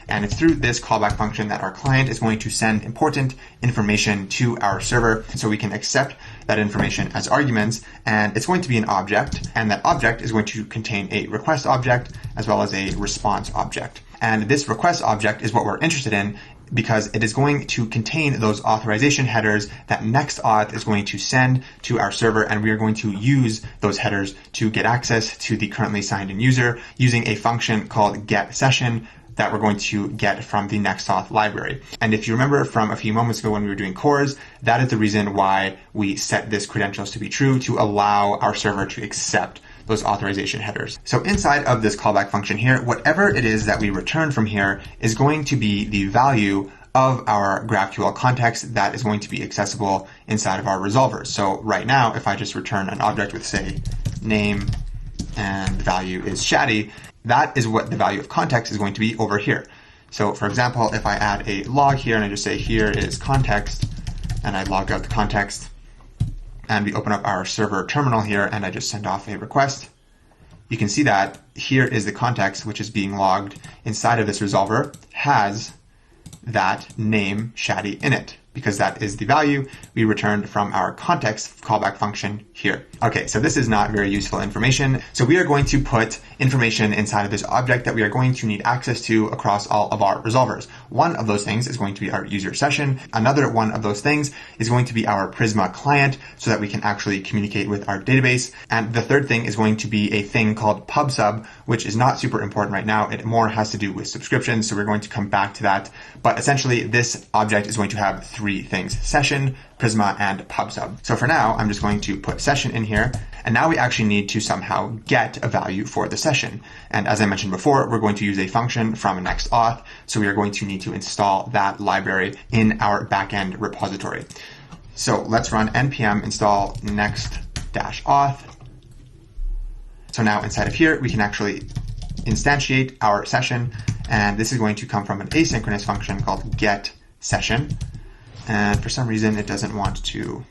And it's through this callback function that our client is going to send important information to our server. So we can accept that information as arguments, and it's going to be an object. And that object is going to contain a request object as well as a response object. And this request object is what we're interested in because it is going to contain those authorization headers that NextAuth is going to send to our server, and we are going to use those headers to get access to the currently signed in user using a function called getSession that we're going to get from the NextAuth library. And if you remember from a few moments ago when we were doing cores, that is the reason why we set this credentials to be true, to allow our server to accept those authorization headers. So inside of this callback function here, whatever it is that we return from here is going to be the value of our GraphQL context that is going to be accessible inside of our resolvers. So right now, if I just return an object with, say, name, and the value is Shadi, that is what the value of context is going to be over here. So for example, if I add a log here and I just say here is context, and I log out the context, and we open up our server terminal here and I just send off a request, you can see that here is the context which is being logged inside of this resolver has that name Shadi in it, because that is the value we returned from our context callback function here. Okay, so this is not very useful information. So we are going to put information inside of this object that we are going to need access to across all of our resolvers. One of those things is going to be our user session. Another one of those things is going to be our Prisma client so that we can actually communicate with our database. And the third thing is going to be a thing called PubSub, which is not super important right now. It more has to do with subscriptions. So we're going to come back to that. But essentially this object is going to have three things: session, Prisma, and PubSub. So for now, I'm just going to put session in here. And now we actually need to somehow get a value for the session. And as I mentioned before, we're going to use a function from NextAuth. So we are going to need to install that library in our backend repository. So let's run npm install next-auth. So now inside of here, we can actually instantiate our session. And this is going to come from an asynchronous function called getSession. And for some reason, it doesn't want to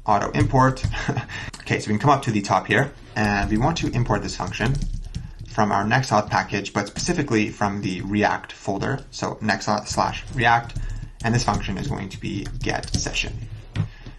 auto import. Okay, so we can come up to the top here and we want to import this function from our NextAuth package, but specifically from the React folder. So NextAuth/React, and this function is going to be getSession.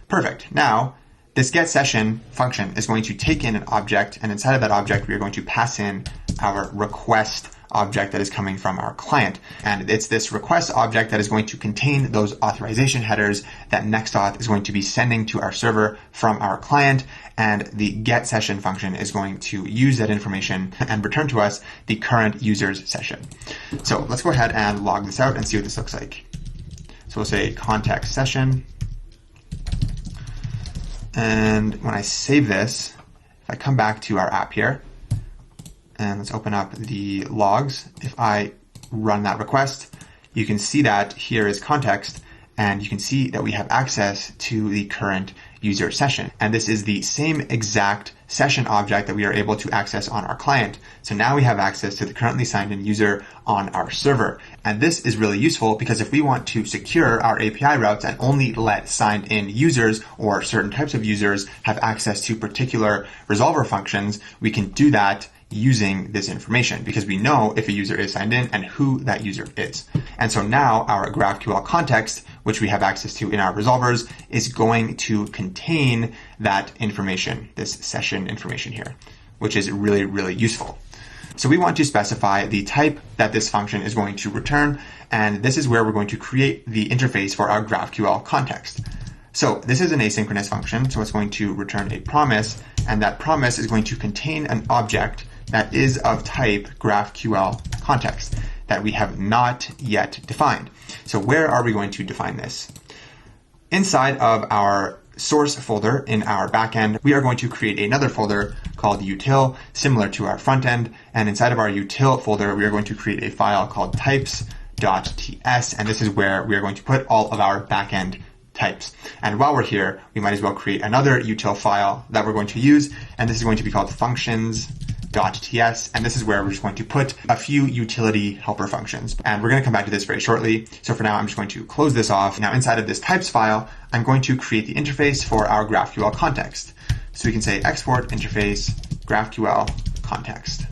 Perfect. Now, this getSession function is going to take in an object, and inside of that object, we are going to pass in our request object that is coming from our client. And it's this request object that is going to contain those authorization headers that NextAuth is going to be sending to our server from our client. And the getSession function is going to use that information and return to us the current user's session. So let's go ahead and log this out and see what this looks like. So we'll say context session. And when I save this, if I come back to our app here, and let's open up the logs. If I run that request, you can see that here is context, and you can see that we have access to the current user session. And this is the same exact session object that we are able to access on our client. So now we have access to the currently signed in user on our server. And this is really useful because if we want to secure our API routes and only let signed in users or certain types of users have access to particular resolver functions, we can do that using this information because we know if a user is signed in and who that user is. And so now our GraphQL context, which we have access to in our resolvers, is going to contain that information, this session information here, which is really, really useful. So we want to specify the type that this function is going to return, and this is where we're going to create the interface for our GraphQL context. So this is an asynchronous function, so it's going to return a promise, and that promise is going to contain an object that is of type GraphQL context that we have not yet defined. So where are we going to define this? Inside of our source folder in our backend, we are going to create another folder called util, similar to our front end. And inside of our util folder, we are going to create a file called types.ts. And this is where we are going to put all of our backend types. And while we're here, we might as well create another util file that we're going to use. And this is going to be called functions.ts, and this is where we're just going to put a few utility helper functions. And we're going to come back to this very shortly. So for now, I'm just going to close this off. Now inside of this types file, I'm going to create the interface for our GraphQL context. So we can say export interface GraphQL context.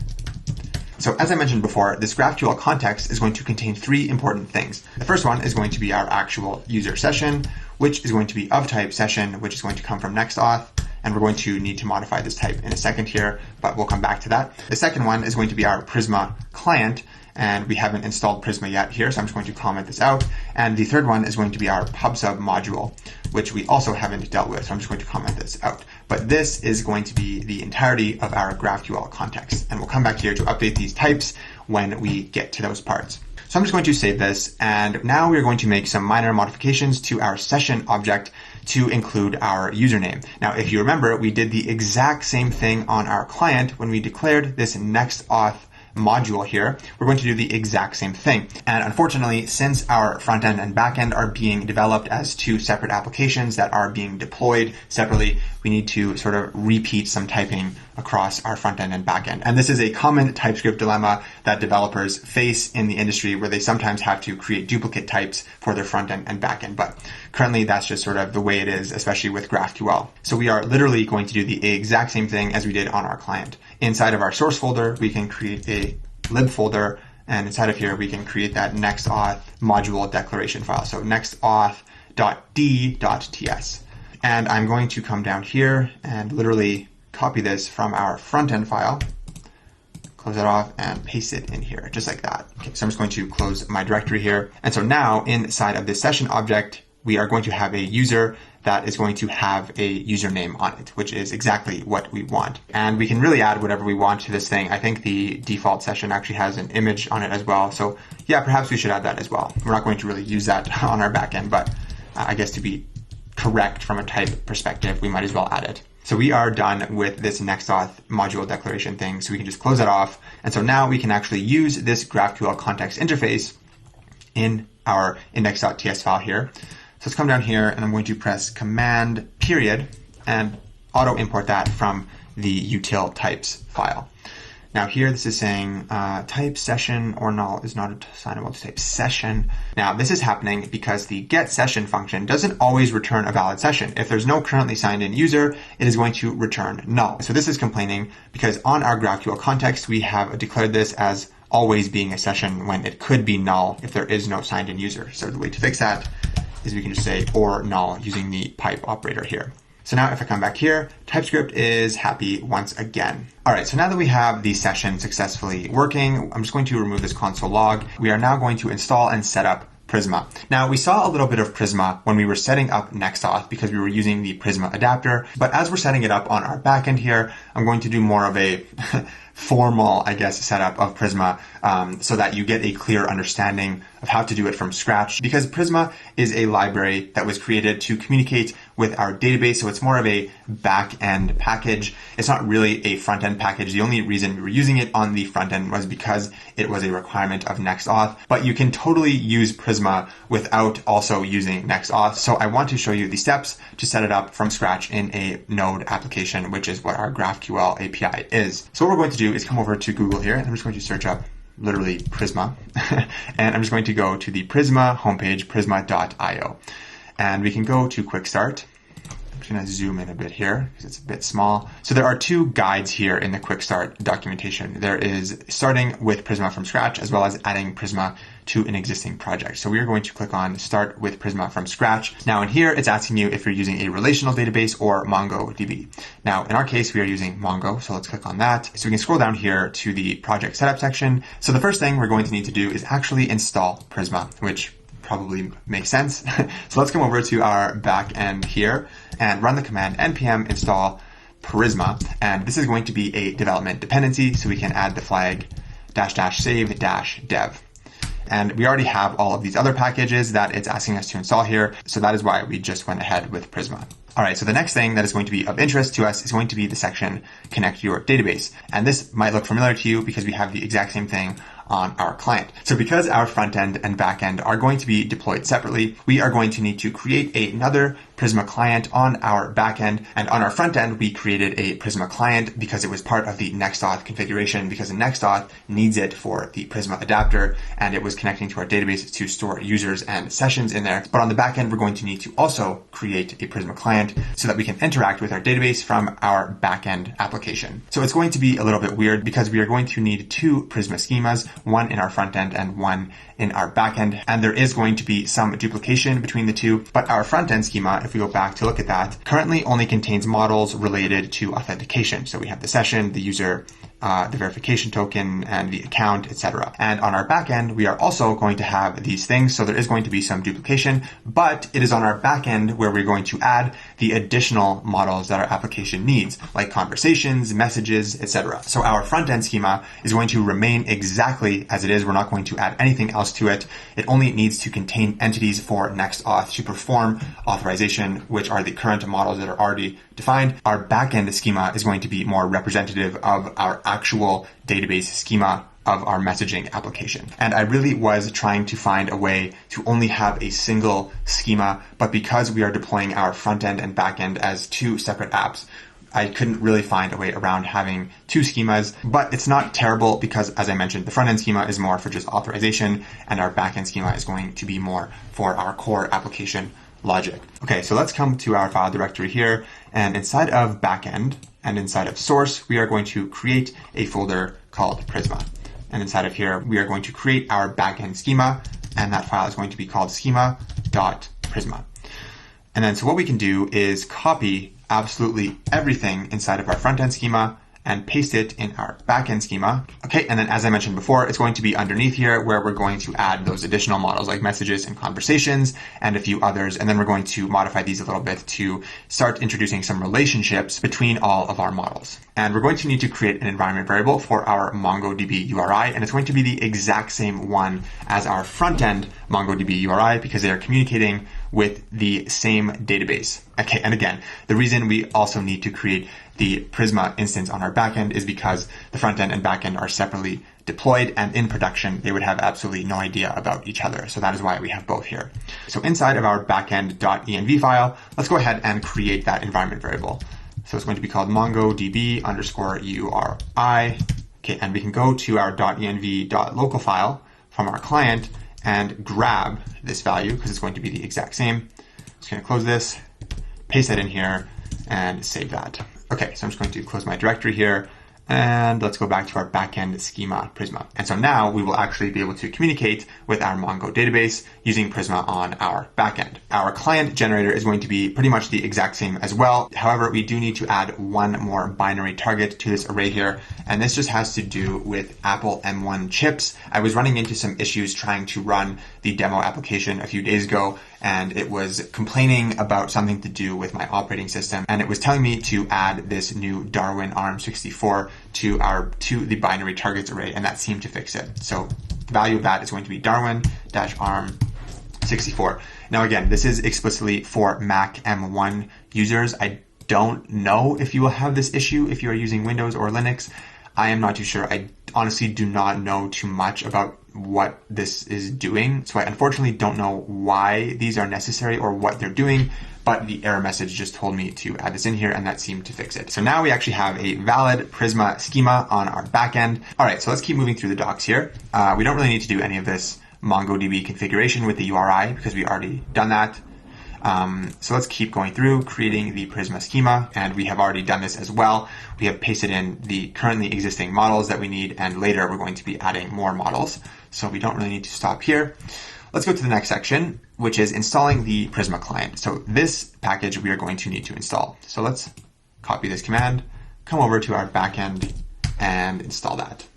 So as I mentioned before, this GraphQL context is going to contain three important things. The first one is going to be our actual user session, which is going to be of type session, which is going to come from NextAuth. And we're going to need to modify this type in a second here, but we'll come back to that. The second one is going to be our Prisma client, and we haven't installed Prisma yet here, so I'm just going to comment this out. And the third one is going to be our PubSub module, which we also haven't dealt with, so I'm just going to comment this out. But this is going to be the entirety of our GraphQL context, and we'll come back here to update these types when we get to those parts. So I'm just going to save this, and now we're going to make some minor modifications to our session object to include our username. Now, if you remember, we did the exact same thing on our client when we declared this NextAuth module here. We're going to do the exact same thing. And unfortunately, since our front end and back end are being developed as two separate applications that are being deployed separately, we need to sort of repeat some typing across our front end and back end. And this is a common TypeScript dilemma that developers face in the industry, where they sometimes have to create duplicate types for their front end and back end. But currently, that's just sort of the way it is, especially with GraphQL. So we are literally going to do the exact same thing as we did on our client. Inside of our source folder, we can create a lib folder, and inside of here, we can create that NextAuth module declaration file. So nextauth.d.ts. And I'm going to come down here and literally copy this from our front end file, close it off, and paste it in here, just like that. Okay, so I'm just going to close my directory here. And so now inside of this session object, we are going to have a user that is going to have a username on it, which is exactly what we want. And we can really add whatever we want to this thing. I think the default session actually has an image on it as well. So yeah, perhaps we should add that as well. We're not going to really use that on our backend, but I guess to be correct from a type perspective, we might as well add it. So we are done with this NextAuth module declaration thing, so we can just close that off. And so now we can actually use this GraphQL context interface in our index.ts file here. So let's come down here, and I'm going to press Command period and auto import that from the util types file. Now here, this is saying type session or null is not assignable to type session. Now this is happening because the getSession function doesn't always return a valid session. If there's no currently signed in user, it is going to return null. So this is complaining because on our GraphQL context, we have declared this as always being a session when it could be null if there is no signed in user. So the way to fix that is we can just say or null using the pipe operator here. So now if I come back here, TypeScript is happy once again. All right, so now that we have the session successfully working, I'm just going to remove this console log. We are now going to install and set up Prisma. Now, we saw a little bit of Prisma when we were setting up NextAuth because we were using the Prisma adapter. But as we're setting it up on our backend here, I'm going to do more of a formal, I guess, setup of Prisma so that you get a clear understanding of how to do it from scratch, because Prisma is a library that was created to communicate with our database. So it's more of a back-end package. It's not really a front-end package. The only reason we were using it on the front end was because it was a requirement of NextAuth, but you can totally use Prisma without also using NextAuth. So I want to show you the steps to set it up from scratch in a Node application, which is what our GraphQL API is. So what we're going to do is come over to Google here, and I'm just going to search up literally Prisma. And I'm just going to go to the Prisma homepage, prisma.io. And we can go to Quick Start. I'm just going to zoom in a bit here because it's a bit small. So there are two guides here in the Quick Start documentation. There is starting with Prisma from scratch, as well as adding Prisma to an existing project. So we are going to click on Start with Prisma from scratch. Now in here, it's asking you if you're using a relational database or MongoDB. Now in our case, we are using Mongo, so let's click on that. So we can scroll down here to the project setup section. So the first thing we're going to need to do is actually install Prisma, which probably makes sense. So let's come over to our back end here and run the command npm install Prisma. And this is going to be a development dependency, so we can add the flag --save--dev. And we already have all of these other packages that it's asking us to install here. So that is why we just went ahead with Prisma. All right, so the next thing that is going to be of interest to us is going to be the section Connect Your Database. And this might look familiar to you because we have the exact same thing on our client. So because our front end and back end are going to be deployed separately, we are going to need to create another Prisma client on our back end. And on our front end, we created a Prisma client because it was part of the NextAuth configuration, because NextAuth needs it for the Prisma adapter, and it was connecting to our database to store users and sessions in there. But on the back end, we're going to need to also create a Prisma client so that we can interact with our database from our backend application. So it's going to be a little bit weird because we are going to need two Prisma schemas, one in our front end and one in our back end. And there is going to be some duplication between the two, but our front end schema, if we go back to look at that, currently only contains models related to authentication. So we have the session, the user, the verification token and the account, etc. And on our backend, we are also going to have these things. So there is going to be some duplication, but it is on our backend where we're going to add the additional models that our application needs, like conversations, messages, etc. So our front-end schema is going to remain exactly as it is. We're not going to add anything else to it. It only needs to contain entities for NextAuth to perform authorization, which are the current models that are already defined. Our backend schema is going to be more representative of our actual database schema of our messaging application. And I really was trying to find a way to only have a single schema, but because we are deploying our front end and back end as two separate apps, I couldn't really find a way around having two schemas, but it's not terrible because, as I mentioned, the front end schema is more for just authorization and our back end schema is going to be more for our core application logic. Okay, so let's come to our file directory here, and inside of backend and inside of source, we are going to create a folder called Prisma. And inside of here, we are going to create our backend schema, and that file is going to be called schema.prisma. And then so what we can do is copy absolutely everything inside of our front-end schema and paste it in our backend schema. Okay, and then as I mentioned before, it's going to be underneath here where we're going to add those additional models like messages and conversations and a few others. And then we're going to modify these a little bit to start introducing some relationships between all of our models. And we're going to need to create an environment variable for our MongoDB URI, and it's going to be the exact same one as our front-end MongoDB URI because they are communicating with the same database. Okay, and again, the reason we also need to create the Prisma instance on our backend is because the front end and backend are separately deployed, and in production, they would have absolutely no idea about each other. So that is why we have both here. So inside of our backend.env file, let's go ahead and create that environment variable. So it's going to be called MongoDB _URI. Okay, and we can go to our .env.local file from our client and grab this value because it's going to be the exact same. Just going to close this, paste that in here, and save that. Okay, so I'm just going to close my directory here, and let's go back to our backend schema Prisma. And so now we will actually be able to communicate with our Mongo database using Prisma on our backend. Our client generator is going to be pretty much the exact same as well. However, we do need to add one more binary target to this array here, and this just has to do with Apple M1 chips. I was running into some issues trying to run the demo application a few days ago, and it was complaining about something to do with my operating system, and it was telling me to add this new Darwin ARM64 to the binary targets array, and that seemed to fix it. So the value of that is going to be Darwin-ARM64. Now again, this is explicitly for Mac M1 users. I don't know if you will have this issue if you are using Windows or Linux. I am not too sure. I honestly do not know too much about what this is doing. So I unfortunately don't know why these are necessary or what they're doing, but the error message just told me to add this in here, and that seemed to fix it. So now we actually have a valid Prisma schema on our backend. All right, so let's keep moving through the docs here. We don't really need to do any of this MongoDB configuration with the URI because we already done that. So let's keep going through creating the Prisma schema, and we have already done this as well. We have pasted in the currently existing models that we need, and later we're going to be adding more models. So we don't really need to stop here. Let's go to the next section, which is installing the Prisma client. So this package we are going to need to install. So let's copy this command, come over to our backend and install that.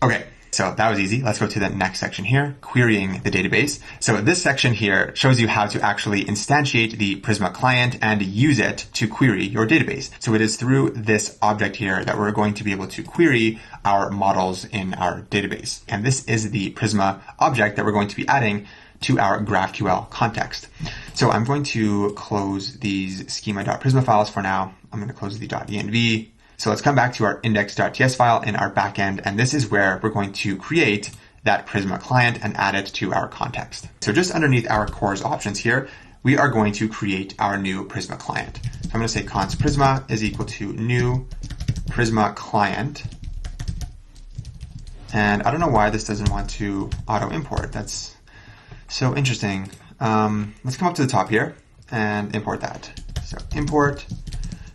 Okay. So that was easy. Let's go to the next section here, querying the database. So this section here shows you how to actually instantiate the Prisma client and use it to query your database. So it is through this object here that we're going to be able to query our models in our database. And this is the Prisma object that we're going to be adding to our GraphQL context. So I'm going to close these schema.prisma files for now. I'm going to close the .env. So let's come back to our index.js file in our backend, and this is where we're going to create that Prisma client and add it to our context. So just underneath our cores options here, we are going to create our new Prisma client. So I'm going to say const Prisma is equal to new Prisma client. And I don't know why this doesn't want to auto import. That's so interesting. Let's come up to the top here and import that. So import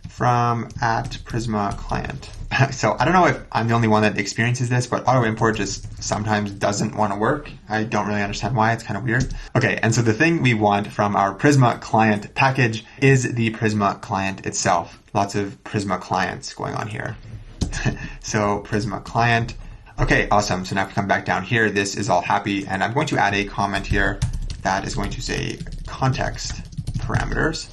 from @Prisma client. So I don't know if I'm the only one that experiences this, but auto import just sometimes doesn't want to work. I don't really understand why. It's kind of weird. Okay, and so the thing we want from our Prisma client package is the Prisma client itself. Lots of Prisma clients going on here. So Prisma client. Okay, awesome. So now if we come back down here, this is all happy. And I'm going to add a comment here that is going to say context parameters.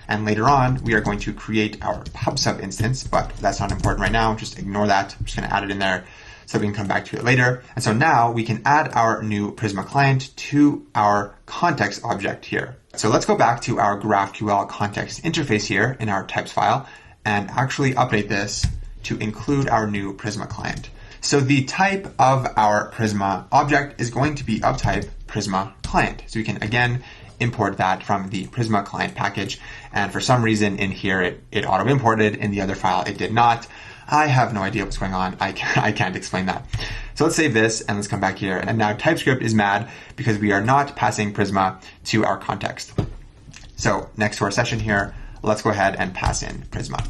And later on, we are going to create our PubSub instance, but that's not important right now. Just ignore that. I'm just going to add it in there so we can come back to it later. And so now we can add our new Prisma client to our context object here. So let's go back to our GraphQL context interface here in our types file and actually update this to include our new Prisma client. So the type of our Prisma object is going to be of type Prisma client. So we can again import that from the Prisma client package. And for some reason in here, it auto-imported. In the other file, it did not. I have no idea what's going on. I can't explain that. So let's save this and let's come back here. And now TypeScript is mad because we are not passing Prisma to our context. So next to our session here, let's go ahead and pass in Prisma.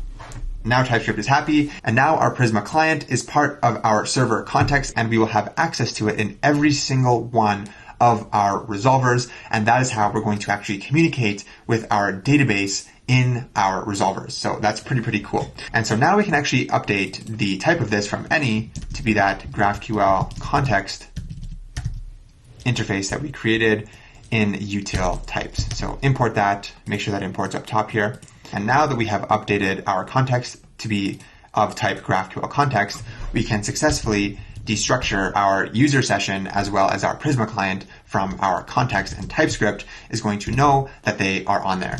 Now TypeScript is happy, and now our Prisma client is part of our server context, and we will have access to it in every single one of our resolvers, and that is how we're going to actually communicate with our database in our resolvers. So that's pretty cool. And so now we can actually update the type of this from any to be that GraphQL context interface that we created in util types. So import that, make sure that imports up top here. And now that we have updated our context to be of type GraphQL context, we can successfully destructure our user session as well as our Prisma client from our context, and TypeScript is going to know that they are on there.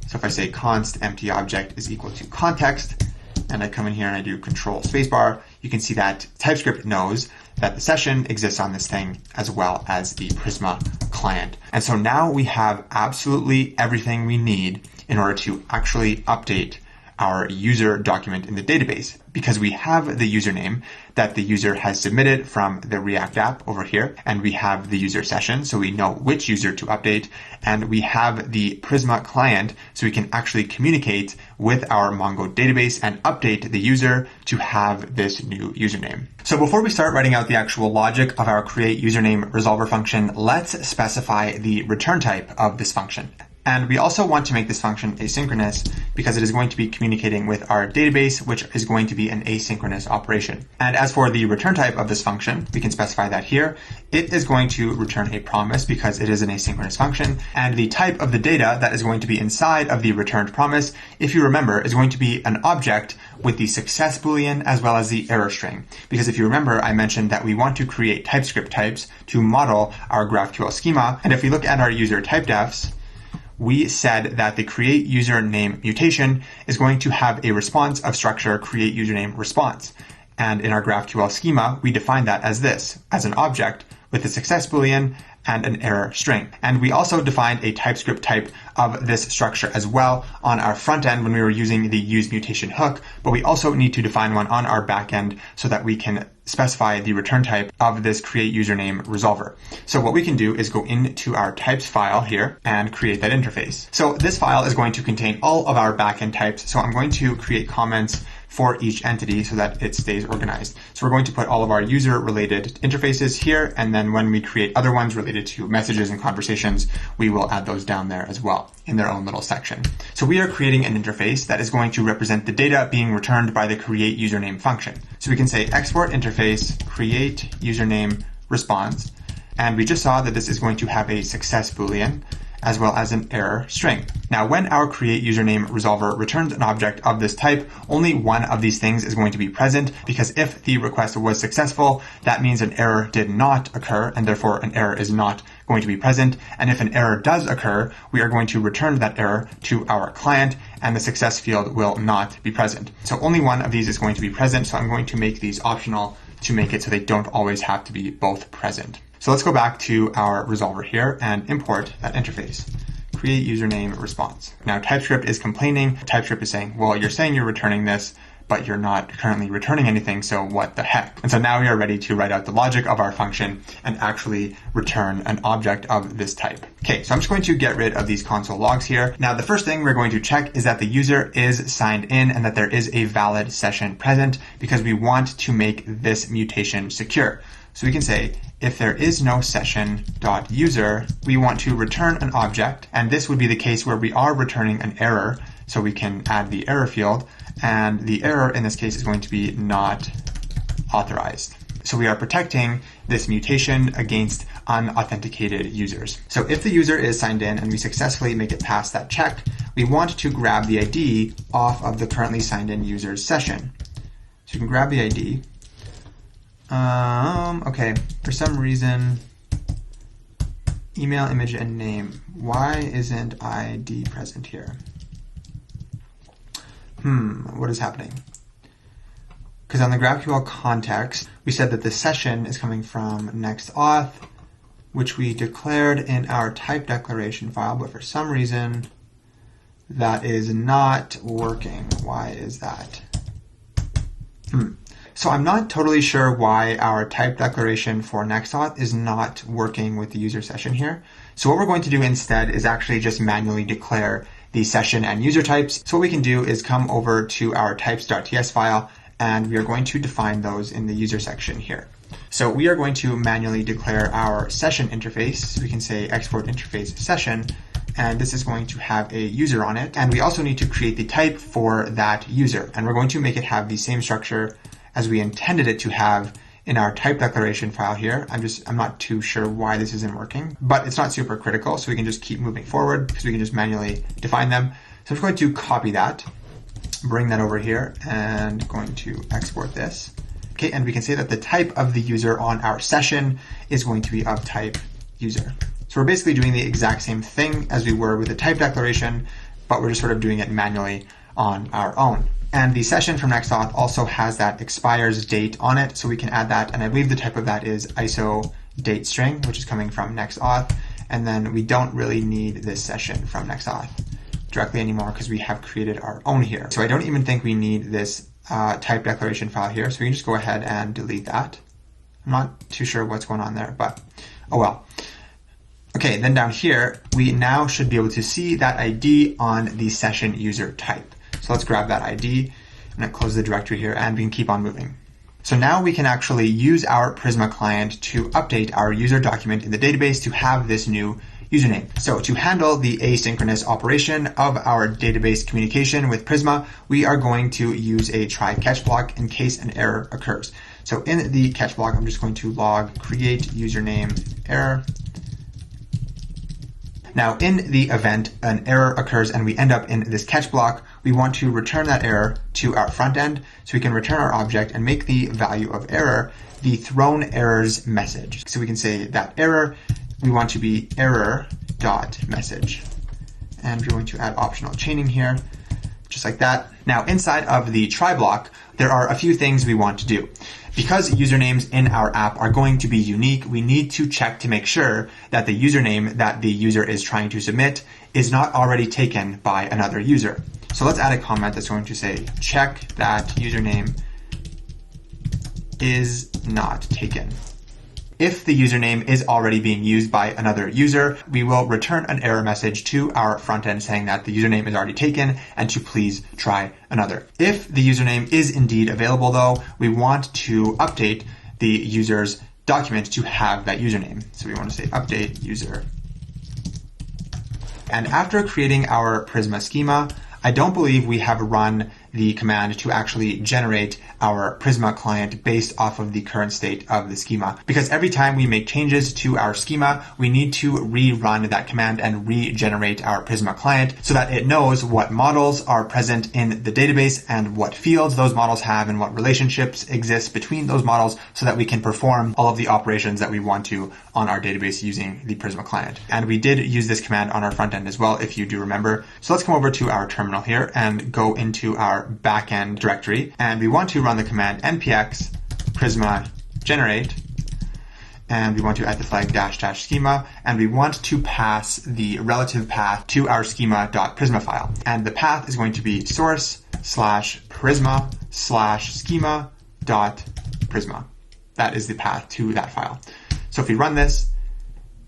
So if I say const empty object is equal to context, and I come in here and I do control spacebar, you can see that TypeScript knows that the session exists on this thing as well as the Prisma client. And so now we have absolutely everything we need in order to actually update our user document in the database, because we have the username that the user has submitted from the React app over here, and we have the user session, so we know which user to update, and we have the Prisma client, so we can actually communicate with our Mongo database and update the user to have this new username. So before we start writing out the actual logic of our createUsername resolver function, let's specify the return type of this function. And we also want to make this function asynchronous because it is going to be communicating with our database, which is going to be an asynchronous operation. And as for the return type of this function, we can specify that here. It is going to return a promise because it is an asynchronous function. And the type of the data that is going to be inside of the returned promise, if you remember, is going to be an object with the success boolean as well as the error string. Because if you remember, I mentioned that we want to create TypeScript types to model our GraphQL schema. And if we look at our user TypeDefs, we said that the createUsername mutation is going to have a response of structure createUsername response. And in our GraphQL schema, we define that as this, as an object with a success boolean and an error string. And we also defined a TypeScript type of this structure as well on our front end when we were using the useMutation hook, but we also need to define one on our back end so that we can specify the return type of this createUsername resolver. So what we can do is go into our types file here and create that interface. So this file is going to contain all of our backend types. So I'm going to create comments for each entity so that it stays organized. So we're going to put all of our user related interfaces here. And then when we create other ones related to messages and conversations, we will add those down there as well in their own little section. So we are creating an interface that is going to represent the data being returned by the createUsername function. So we can say export interface createUsername response. And we just saw that this is going to have a success boolean as well as an error string. Now, when our createUsername resolver returns an object of this type, only one of these things is going to be present, because if the request was successful, that means an error did not occur, and therefore an error is not going to be present. And if an error does occur, we are going to return that error to our client, and the success field will not be present. So only one of these is going to be present, so I'm going to make these optional to make it so they don't always have to be both present. So let's go back to our resolver here and import that interface. createUsername response. Now TypeScript is complaining. TypeScript is saying, well, you're saying you're returning this, but you're not currently returning anything, so what the heck? And so now we are ready to write out the logic of our function and actually return an object of this type. Okay, so I'm just going to get rid of these console logs here. Now, the first thing we're going to check is that the user is signed in and that there is a valid session present, because we want to make this mutation secure. So we can say, if there is no session.user, we want to return an object, and this would be the case where we are returning an error, so we can add the error field, and the error in this case is going to be not authorized. So we are protecting this mutation against unauthenticated users. So if the user is signed in and we successfully make it past that check, we want to grab the ID off of the currently signed in user's session. So you can grab the ID. Okay, for some reason, email, image, and name. Why isn't ID present here? What is happening? Because on the GraphQL context, we said that the session is coming from NextAuth, which we declared in our type declaration file, but for some reason, that is not working. Why is that? So I'm not totally sure why our type declaration for NextAuth is not working with the user session here. So what we're going to do instead is actually just manually declare the session and user types. So what we can do is come over to our types.ts file, and we are going to define those in the user section here. So we are going to manually declare our session interface. So we can say export interface session, and this is going to have a user on it. And we also need to create the type for that user. And we're going to make it have the same structure as we intended it to have in our type declaration file here. I'm not too sure why this isn't working, but it's not super critical. So we can just keep moving forward because we can just manually define them. So I'm going to copy that, bring that over here, and going to export this. Okay, and we can say that the type of the user on our session is going to be of type user. So we're basically doing the exact same thing as we were with the type declaration, but we're just sort of doing it manually on our own. And the session from NextAuth also has that expires date on it, so we can add that. And I believe the type of that is ISO date string, which is coming from NextAuth. And then we don't really need this session from NextAuth directly anymore because we have created our own here. So I don't even think we need this type declaration file here. So we can just go ahead and delete that. I'm not too sure what's going on there, but oh well. Okay, then down here, we now should be able to see that ID on the session user type. So let's grab that ID and then close the directory here, and we can keep on moving. So now we can actually use our Prisma client to update our user document in the database to have this new username. So to handle the asynchronous operation of our database communication with Prisma, we are going to use a try catch block in case an error occurs. So in the catch block, I'm just going to log create username error. Now in the event an error occurs and we end up in this catch block, we want to return that error to our front end so we can return our object and make the value of error the thrown errors message. So we can say that error, we want to be error.message. And we're going to add optional chaining here, just like that. Now inside of the try block, there are a few things we want to do. Because usernames in our app are going to be unique, we need to check to make sure that the username that the user is trying to submit is not already taken by another user. So let's add a comment that's going to say, check that username is not taken. If the username is already being used by another user, we will return an error message to our front end saying that the username is already taken and to please try another. If the username is indeed available though, we want to update the user's document to have that username. So we want to say update user. And after creating our Prisma schema, I don't believe we have run the command to actually generate our Prisma client based off of the current state of the schema. Because every time we make changes to our schema, we need to rerun that command and regenerate our Prisma client so that it knows what models are present in the database and what fields those models have and what relationships exist between those models so that we can perform all of the operations that we want to on our database using the Prisma client. And we did use this command on our front end as well, if you do remember. So let's come over to our terminal here and go into our backend directory, and we want to run the command npx prisma generate, and we want to add the flag -- schema, and we want to pass the relative path to our schema.prisma file, and the path is going to be source/prisma/schema.prisma. That is the path to that file. So if we run this,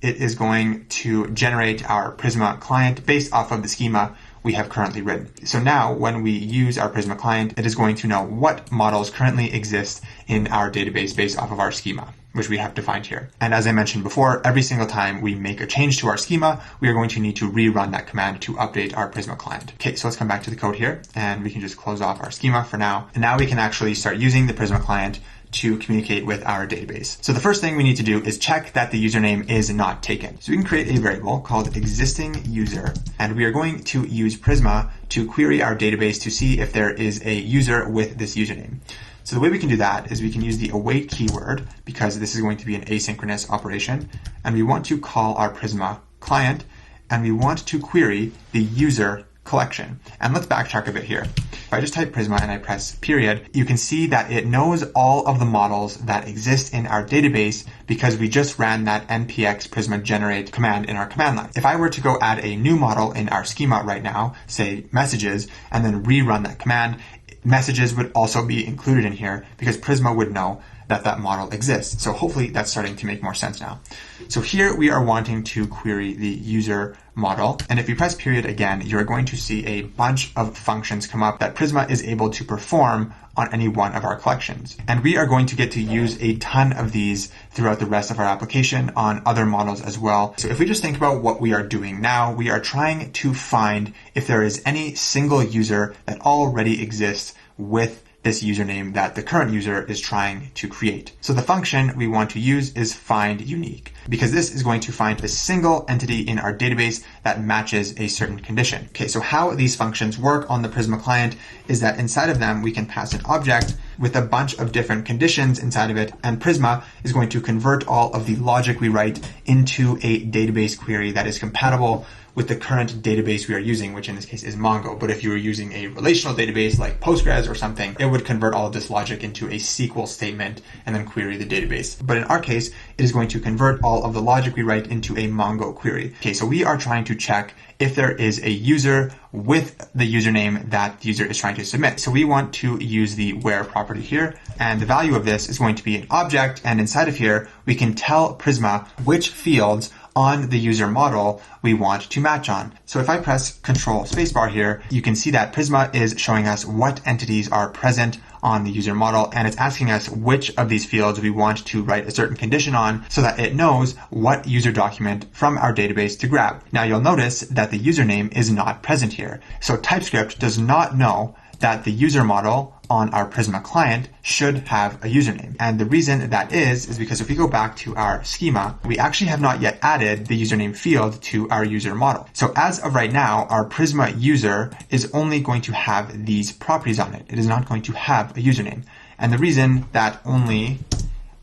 it is going to generate our Prisma client based off of the schema we have currently written. So now when we use our Prisma client, it is going to know what models currently exist in our database based off of our schema, which we have defined here. And as I mentioned before, every single time we make a change to our schema, we are going to need to rerun that command to update our Prisma client. Okay, so let's come back to the code here, and we can just close off our schema for now. And now we can actually start using the Prisma client to communicate with our database. So the first thing we need to do is check that the username is not taken. So we can create a variable called existing user, and we are going to use Prisma to query our database to see if there is a user with this username. So the way we can do that is we can use the await keyword, because this is going to be an asynchronous operation, and we want to call our Prisma client, and we want to query the user collection. And let's backtrack a bit here. If I just type Prisma and I press period, you can see that it knows all of the models that exist in our database because we just ran that npx Prisma generate command in our command line. If I were to go add a new model in our schema right now, say messages, and then rerun that command, messages would also be included in here because Prisma would know that that model exists. So hopefully that's starting to make more sense now. So here we are wanting to query the user model. And if you press period again, you're going to see a bunch of functions come up that Prisma is able to perform on any one of our collections. And we are going to get to use a ton of these throughout the rest of our application on other models as well. So if we just think about what we are doing now, we are trying to find if there is any single user that already exists with this username that the current user is trying to create. So the function we want to use is find unique, because this is going to find a single entity in our database that matches a certain condition. Okay, so how these functions work on the Prisma client is that inside of them, we can pass an object with a bunch of different conditions inside of it, and Prisma is going to convert all of the logic we write into a database query that is compatible with the current database we are using, which in this case is Mongo. But if you were using a relational database like Postgres or something, it would convert all of this logic into a SQL statement and then query the database. But in our case, it is going to convert all of the logic we write into a Mongo query. Okay, so we are trying to check if there is a user with the username that the user is trying to submit. So we want to use the where property here, and the value of this is going to be an object, and inside of here, we can tell Prisma which fields on the user model we want to match on. So if I press Control Spacebar here, you can see that Prisma is showing us what entities are present on the user model, and it's asking us which of these fields we want to write a certain condition on so that it knows what user document from our database to grab. Now you'll notice that the username is not present here. So TypeScript does not know that the user model on our Prisma client should have a username. And the reason that is because if we go back to our schema, we actually have not yet added the username field to our user model. So as of right now, our Prisma user is only going to have these properties on it. It is not going to have a username. And the reason that only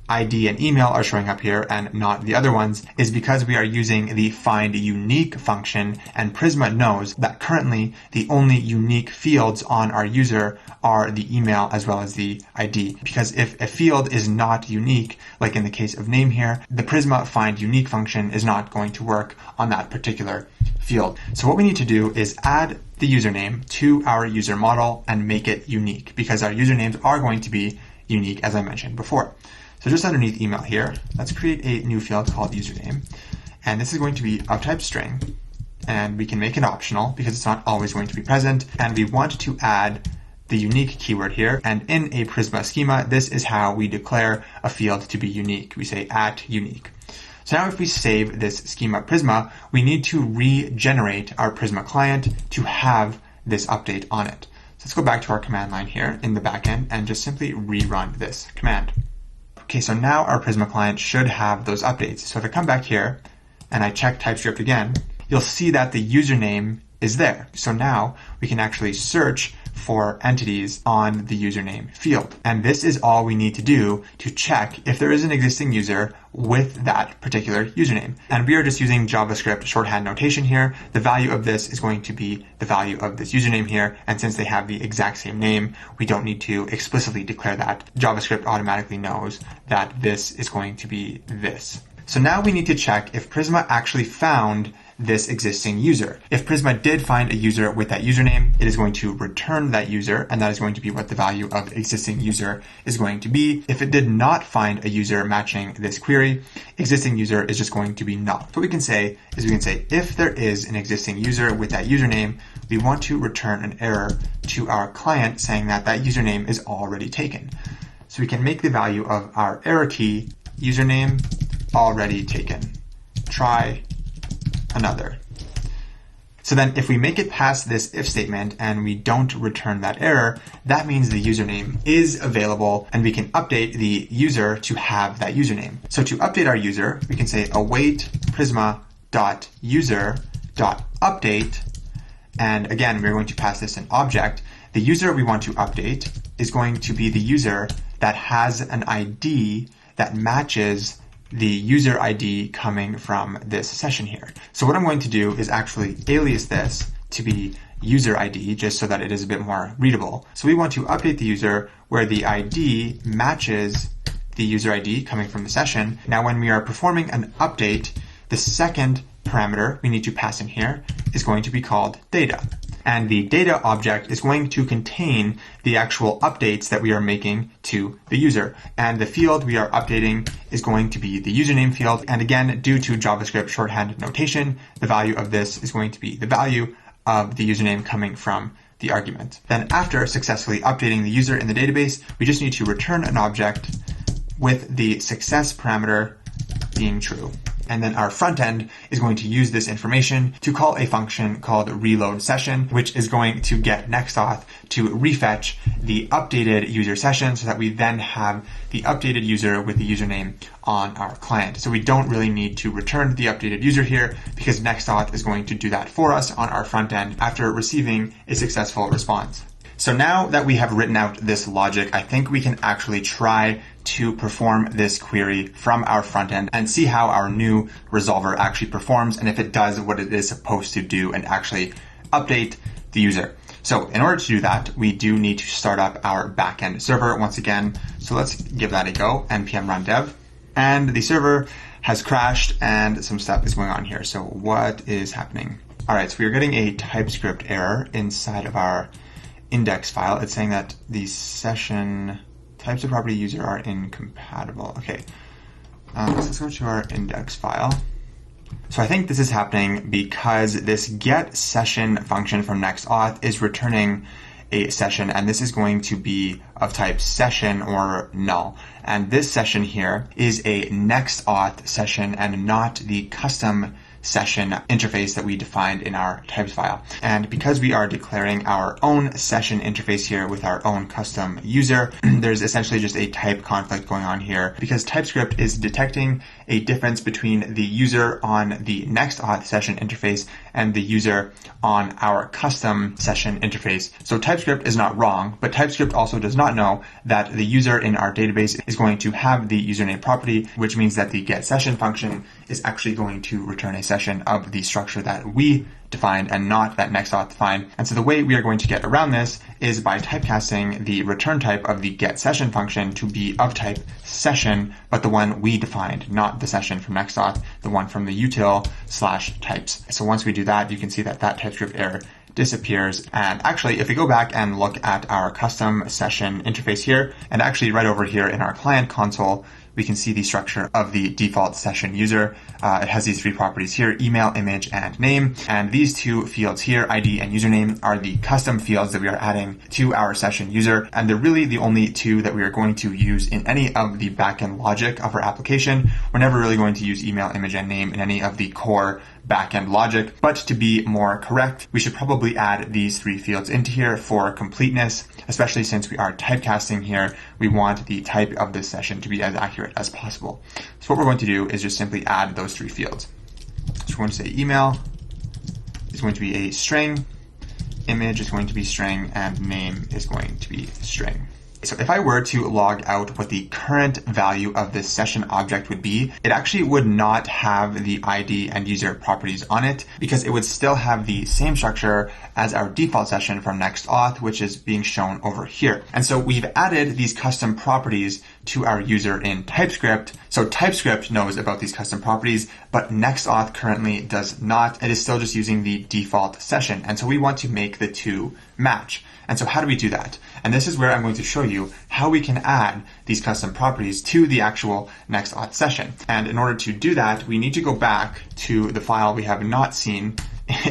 ID and email are showing up here and not the other ones is because we are using the find unique function, and Prisma knows that currently the only unique fields on our user are the email as well as the ID. Because if a field is not unique, like in the case of name here, the Prisma find unique function is not going to work on that particular field. So what we need to do is add the username to our user model and make it unique, because our usernames are going to be unique, as I mentioned before. So just underneath email here, let's create a new field called username. And this is going to be of type string. And we can make it optional because it's not always going to be present. And we want to add the unique keyword here. And in a Prisma schema, this is how we declare a field to be unique. We say @unique. So now if we save this schema Prisma, we need to regenerate our Prisma client to have this update on it. So let's go back to our command line here in the backend and just simply rerun this command. Okay, so now our Prisma client should have those updates. So if I come back here and I check TypeScript again, you'll see that the username is there. So now we can actually search for entities on the username field. And this is all we need to do to check if there is an existing user with that particular username. And we are just using JavaScript shorthand notation here. The value of this is going to be the value of this username here. And since they have the exact same name, we don't need to explicitly declare that. JavaScript automatically knows that this is going to be this. So now we need to check if Prisma actually found this existing user. If Prisma did find a user with that username, it is going to return that user, and that is going to be what the value of existing user is going to be. If it did not find a user matching this query, existing user is just going to be null. So what we can say is if there is an existing user with that username, we want to return an error to our client saying that that username is already taken. So we can make the value of our error key username already taken. Try another. So then if we make it past this if statement and we don't return that error, that means the username is available and we can update the user to have that username. So to update our user, we can say await prisma.user.update. And again, we're going to pass this an object. The user we want to update is going to be the user that has an ID that matches the user ID coming from this session here. So what I'm going to do is actually alias this to be user ID just so that it is a bit more readable. So we want to update the user where the ID matches the user ID coming from the session. Now when we are performing an update, the second parameter we need to pass in here is going to be called data. And the data object is going to contain the actual updates that we are making to the user. And the field we are updating is going to be the username field. And again, due to JavaScript shorthand notation, the value of this is going to be the value of the username coming from the argument. Then after successfully updating the user in the database, we just need to return an object with the success parameter being true. And then our front end is going to use this information to call a function called reloadSession, which is going to get NextAuth to refetch the updated user session so that we then have the updated user with the username on our client. So we don't really need to return the updated user here because NextAuth is going to do that for us on our front end after receiving a successful response. So now that we have written out this logic, I think we can actually try to perform this query from our front end and see how our new resolver actually performs and if it does what it is supposed to do and actually update the user. So in order to do that, we do need to start up our backend server once again. So let's give that a go, npm run dev. And the server has crashed and some stuff is going on here. So what is happening? All right, so we are getting a TypeScript error inside of our index file. It's saying that the session types of property user are incompatible. Okay, let's go to our index file. So I think this is happening because this getSession function from NextAuth is returning a session, and this is going to be of type session or null. And this session here is a NextAuth session and not the custom session interface that we defined in our types file. And because we are declaring our own session interface here with our own custom user, there's essentially just a type conflict going on here because TypeScript is detecting a difference between the user on the NextAuth session interface and the user on our custom session interface. So TypeScript is not wrong, but TypeScript also does not know that the user in our database is going to have the username property, which means that the getSession function is actually going to return a session of the structure that we defined and not that NextAuth defined. And so the way we are going to get around this is by typecasting the return type of the getSession function to be of type session, but the one we defined, not the session from NextAuth, the one from the util/types. So once we do that, you can see that that TypeScript error disappears. And actually, if we go back and look at our custom session interface here, and actually right over here in our client console, we can see the structure of the default session user. It has these three properties here, email, image, and name. And these two fields here, ID and username, are the custom fields that we are adding to our session user. And they're really the only two that we are going to use in any of the backend logic of our application. We're never really going to use email, image, and name in any of the core backend logic. But to be more correct, we should probably add these three fields into here for completeness, especially since we are typecasting here. We want the type of this session to be as accurate as possible. So what we're going to do is just simply add those three fields. So we're going to say email is going to be a string, image is going to be string, and name is going to be string. So if I were to log out what the current value of this session object would be, it actually would not have the ID and user properties on it because it would still have the same structure as our default session from NextAuth, which is being shown over here. And so we've added these custom properties to our user in TypeScript. So TypeScript knows about these custom properties, but NextAuth currently does not. It is still just using the default session. And so we want to make the two match. And so how do we do that? And this is where I'm going to show you how we can add these custom properties to the actual NextAuth session. And in order to do that, we need to go back to the file we have not seen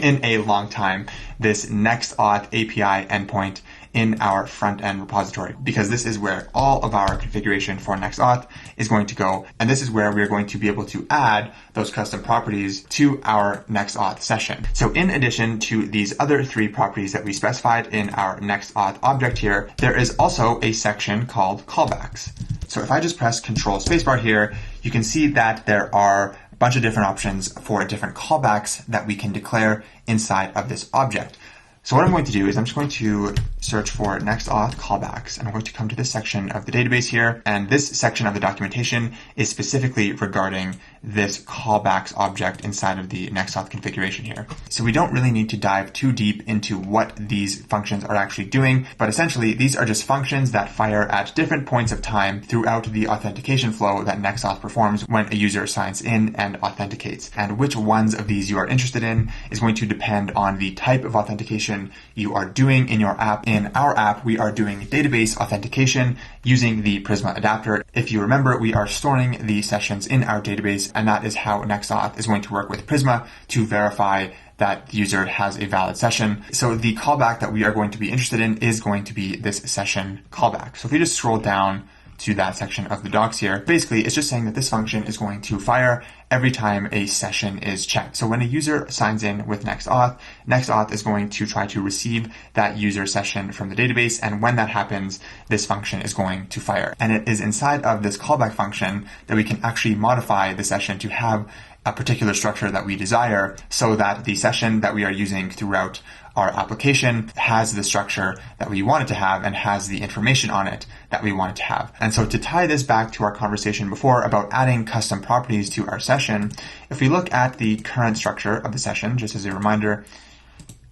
in a long time, this NextAuth API endpoint in our front-end repository, because this is where all of our configuration for NextAuth is going to go. And this is where we're going to be able to add those custom properties to our NextAuth session. So in addition to these other three properties that we specified in our NextAuth object here, there is also a section called callbacks. So if I just press Control Spacebar here, you can see that there are a bunch of different options for different callbacks that we can declare inside of this object. So what I'm going to do is I'm just going to search for NextAuth callbacks, and I'm going to come to this section of the database here. And this section of the documentation is specifically regarding this callbacks object inside of the NextAuth configuration here. So we don't really need to dive too deep into what these functions are actually doing, but essentially these are just functions that fire at different points of time throughout the authentication flow that NextAuth performs when a user signs in and authenticates. And which ones of these you are interested in is going to depend on the type of authentication you are doing in your app. In our app, we are doing database authentication using the Prisma adapter. If you remember, we are storing the sessions in our database, and that is how NextAuth is going to work with Prisma to verify that the user has a valid session. So the callback that we are going to be interested in is going to be this session callback. So if you just scroll down to that section of the docs here, basically it's just saying that this function is going to fire every time a session is checked. So when a user signs in with NextAuth, NextAuth is going to try to receive that user session from the database. And when that happens, this function is going to fire. And it is inside of this callback function that we can actually modify the session to have a particular structure that we desire so that the session that we are using throughout our application has the structure that we want it to have and has the information on it that we want it to have. And so to tie this back to our conversation before about adding custom properties to our session, if we look at the current structure of the session, just as a reminder,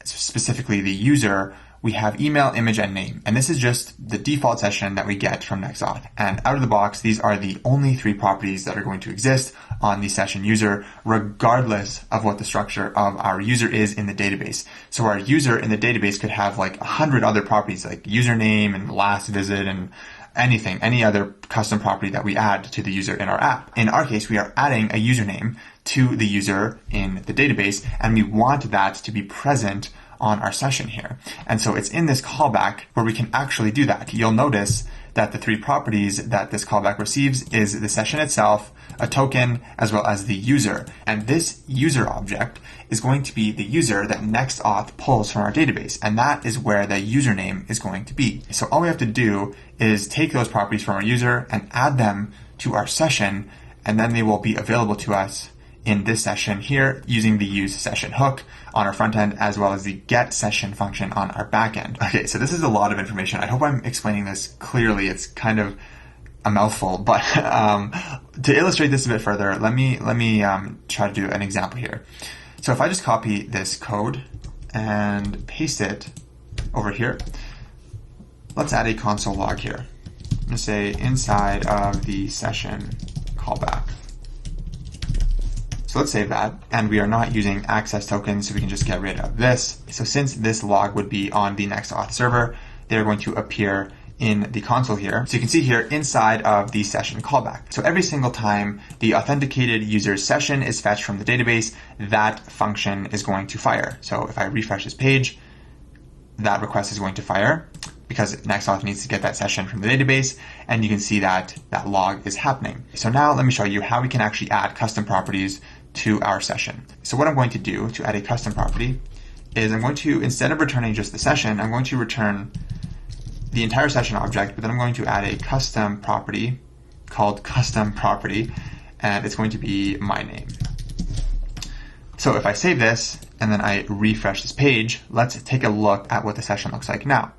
specifically the user, we have email, image, and name. And this is just the default session that we get from NextAuth. And out of the box, these are the only three properties that are going to exist on the session user, regardless of what the structure of our user is in the database. So our user in the database could have like 100 other properties like username and last visit and anything, any other custom property that we add to the user in our app. In our case, we are adding a username to the user in the database, and we want that to be present on our session here. And so it's in this callback where we can actually do that. You'll notice that the three properties that this callback receives is the session itself, a token, as well as the user. And this user object is going to be the user that NextAuth pulls from our database. And that is where the username is going to be. So all we have to do is take those properties from our user and add them to our session, and then they will be available to us in this session here using the useSession hook on our front end, as well as the getSession function on our back end. Okay, so this is a lot of information. I hope I'm explaining this clearly. It's kind of a mouthful, but to illustrate this a bit further, let me try to do an example here. So if I just copy this code and paste it over here, let's add a console log here. I'm going to say inside of the session callback. So let's save that. And we are not using access tokens, so we can just get rid of this. So since this log would be on the NextAuth server, they're going to appear in the console here. So you can see here inside of the session callback. So every single time the authenticated user's session is fetched from the database, that function is going to fire. So if I refresh this page, that request is going to fire because NextAuth needs to get that session from the database, and you can see that that log is happening. So now let me show you how we can actually add custom properties to our session. So what I'm going to do to add a custom property is I'm going to, instead of returning just the session, I'm going to return the entire session object, but then I'm going to add a custom property called custom property, and it's going to be my name. So if I save this and then I refresh this page, let's take a look at what the session looks like now.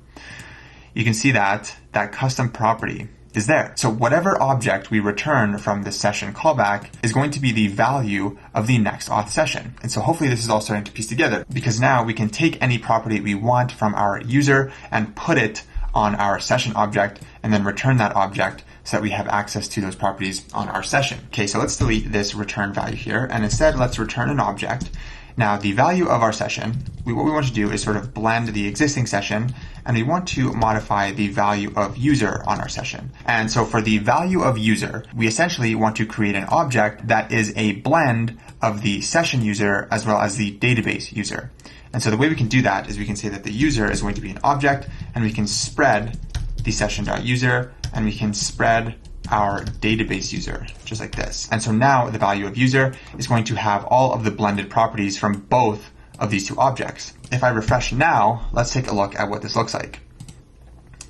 you can see that that custom property is there. So whatever object we return from the session callback is going to be the value of the NextAuth session. And so hopefully this is all starting to piece together, because now we can take any property we want from our user and put it on our session object and then return that object so that we have access to those properties on our session. Okay, so let's delete this return value here, and instead let's return an object. Now the value of our session, what we want to do is sort of blend the existing session, and we want to modify the value of user on our session. And so for the value of user, we essentially want to create an object that is a blend of the session user as well as the database user. And so the way we can do that is we can say that the user is going to be an object, and we can spread the session.user, and we can spread our database user, just like this. And so now the value of user is going to have all of the blended properties from both of these two objects. If I refresh now, let's take a look at what this looks like.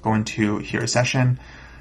Go into here, session,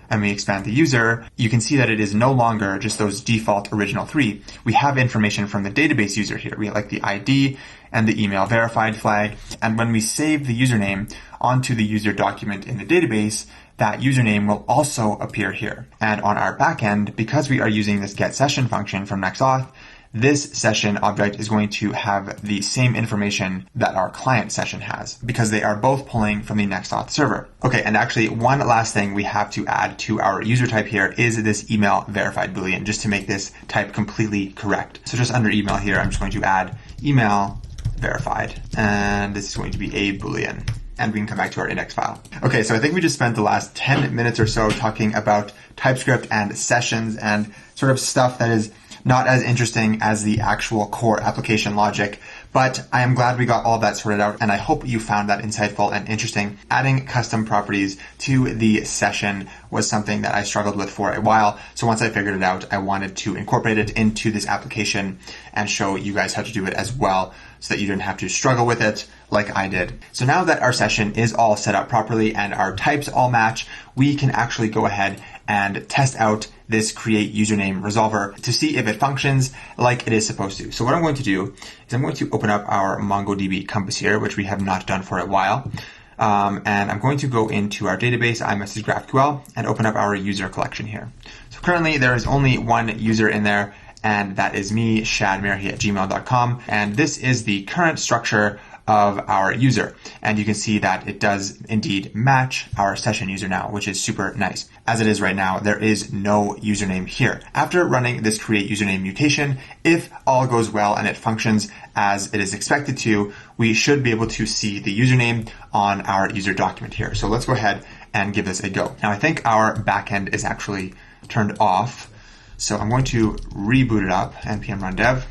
and we expand the user, you can see that it is no longer just those default original three. We have information from the database user here. We have like the ID and the email verified flag. And when we save the username onto the user document in the database, that username will also appear here. And on our backend, because we are using this getSession function from NextAuth, this session object is going to have the same information that our client session has, because they are both pulling from the NextAuth server. Okay, and actually one last thing we have to add to our user type here is this email verified boolean, just to make this type completely correct. So just under email here, I'm just going to add email verified, and this is going to be a boolean. And we can come back to our index file. Okay, so I think we just spent the last 10 minutes or so talking about TypeScript and sessions and sort of stuff that is not as interesting as the actual core application logic, but I am glad we got all that sorted out, and I hope you found that insightful and interesting. Adding custom properties to the session was something that I struggled with for a while, so once I figured it out, I wanted to incorporate it into this application and show you guys how to do it as well, so that you didn't have to struggle with it like I did. So now that our session is all set up properly and our types all match, we can actually go ahead and test out this createUsername resolver to see if it functions like it is supposed to. So what I'm going to do is I'm going to open up our MongoDB compass here, which we have not done for a while. And I'm going to go into our database, iMessage GraphQL, and open up our user collection here. So currently there is only one user in there, and that is me, shadmerhi@gmail.com. And this is the current structure of our user. And you can see that it does indeed match our session user now, which is super nice. As it is right now, there is no username here. After running this createUsername mutation, if all goes well and it functions as it is expected to, we should be able to see the username on our user document here. So let's go ahead and give this a go. Now I think our backend is actually turned off. So I'm going to reboot it up, npm run dev.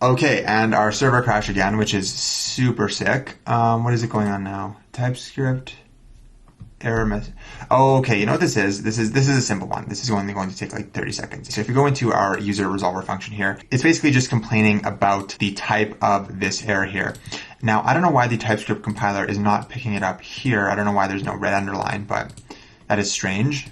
Okay, and our server crashed again, which is super sick. What is it going on now? TypeScript error message. Oh, okay, you know what this is? This is a simple one. This is only going to take like 30 seconds. So if you go into our user resolver function here, it's basically just complaining about the type of this error here. Now, I don't know why the TypeScript compiler is not picking it up here. I don't know why there's no red underline, but that is strange.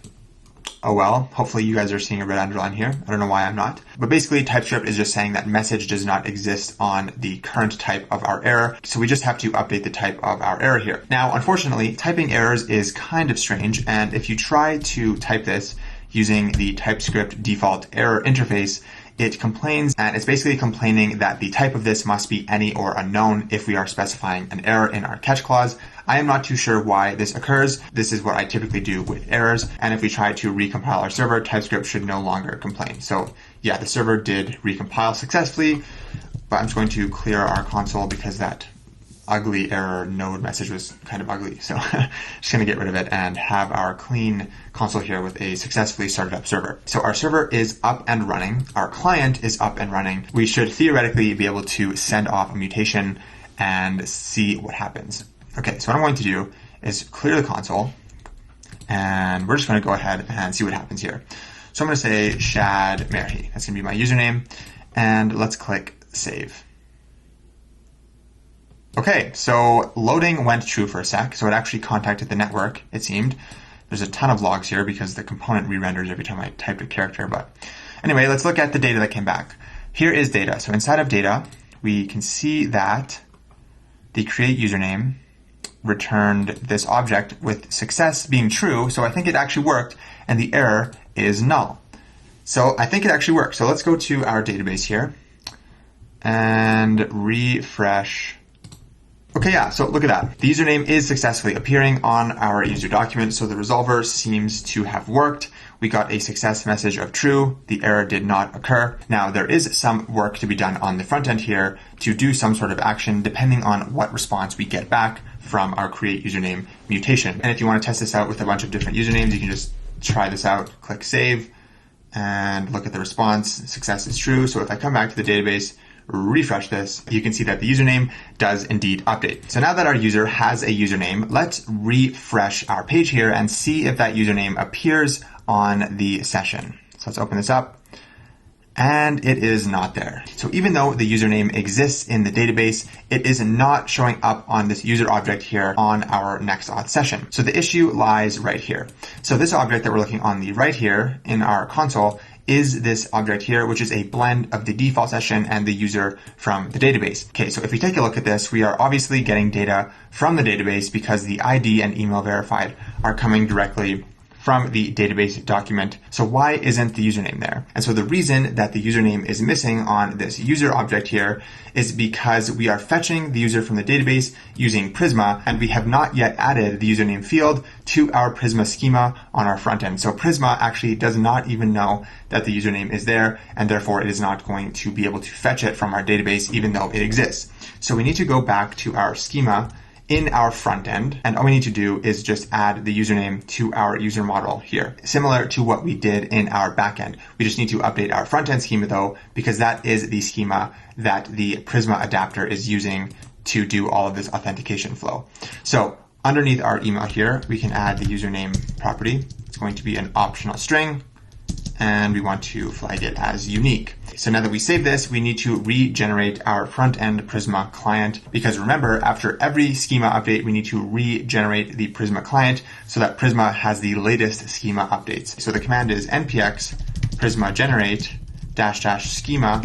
Oh well, hopefully you guys are seeing a red underline here. I don't know why I'm not. But basically TypeScript is just saying that message does not exist on the current type of our error. So we just have to update the type of our error here. Now, unfortunately, typing errors is kind of strange. And if you try to type this using the TypeScript default error interface, it complains, and it's basically complaining that the type of this must be any or unknown if we are specifying an error in our catch clause. I am not too sure why this occurs. This is what I typically do with errors. And if we try to recompile our server, TypeScript should no longer complain. So yeah, the server did recompile successfully, but I'm just going to clear our console because that ugly error node message was kind of ugly. So just going to get rid of it and have our clean console here with a successfully started up server. So our server is up and running. Our client is up and running. We should theoretically be able to send off a mutation and see what happens. Okay, so what I'm going to do is clear the console, and we're just going to go ahead and see what happens here. So I'm going to say Shad Merhi. That's going to be my username, and let's click save. Okay, so loading went true for a sec, so it actually contacted the network, it seemed. There's a ton of logs here because the component re-renders every time I typed a character, but anyway, let's look at the data that came back. Here is data. So inside of data, we can see that the createUsername returned this object with success being true. So I think it actually worked, and the error is null. So I think it actually worked. So let's go to our database here and refresh. Okay, yeah, so look at that. The username is successfully appearing on our user document, so the resolver seems to have worked. We got a success message of true. The error did not occur. Now, there is some work to be done on the front end here to do some sort of action depending on what response we get back from our createUsername mutation. And if you want to test this out with a bunch of different usernames, you can just try this out, click save, and look at the response. Success is true. So if I come back to the database, refresh this, you can see that the username does indeed update. So now that our user has a username, let's refresh our page here and see if that username appears on the session. So let's open this up, and it is not there. So even though the username exists in the database, it is not showing up on this user object here on our NextAuth session. So the issue lies right here. So this object that we're looking on the right here in our console is this object here, which is a blend of the default session and the user from the database. Okay, so if we take a look at this, we are obviously getting data from the database because the ID and email verified are coming directly from the database document. So why isn't the username there? And so the reason that the username is missing on this user object here is because we are fetching the user from the database using Prisma, and we have not yet added the username field to our Prisma schema on our front end. So Prisma actually does not even know that the username is there, and therefore it is not going to be able to fetch it from our database even though it exists. So we need to go back to our schema in our front end, and all we need to do is just add the username to our user model here, similar to what we did in our backend. We just need to update our front end schema though, because that is the schema that the Prisma adapter is using to do all of this authentication flow. So underneath our email here, we can add the username property. It's going to be an optional string, and we want to flag it as unique. So now that we save this, we need to regenerate our front-end Prisma client, because remember, after every schema update, we need to regenerate the Prisma client so that Prisma has the latest schema updates. So the command is npx prisma generate -- schema,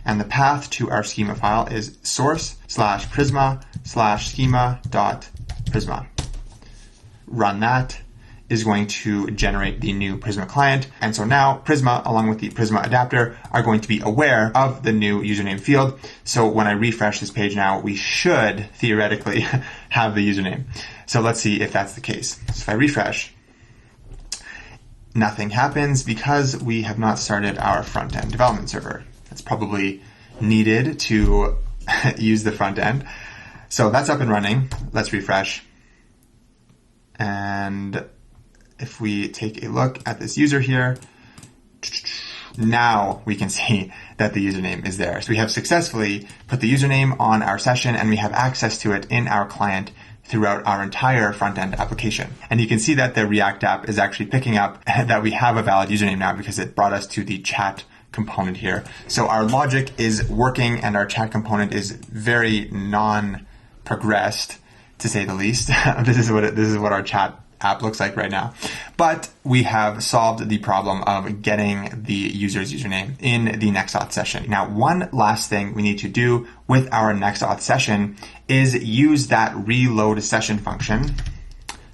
and the path to our schema file is source/prisma/schema.prisma. Run that is going to generate the new Prisma client. And so now Prisma, along with the Prisma adapter, are going to be aware of the new username field. So when I refresh this page now, we should theoretically have the username. So let's see if that's the case. So if I refresh, nothing happens because we have not started our front-end development server. That's probably needed to use the front end. So that's up and running. Let's refresh. And if we take a look at this user here, now we can see that the username is there. So we have successfully put the username on our session, and we have access to it in our client throughout our entire front-end application. And you can see that the React app is actually picking up that we have a valid username now because it brought us to the chat component here. So our logic is working, and our chat component is very non-progressed, to say the least. This is what our chat app looks like right now. But we have solved the problem of getting the user's username in the NextAuth session. Now, one last thing we need to do with our NextAuth session is use that reload session function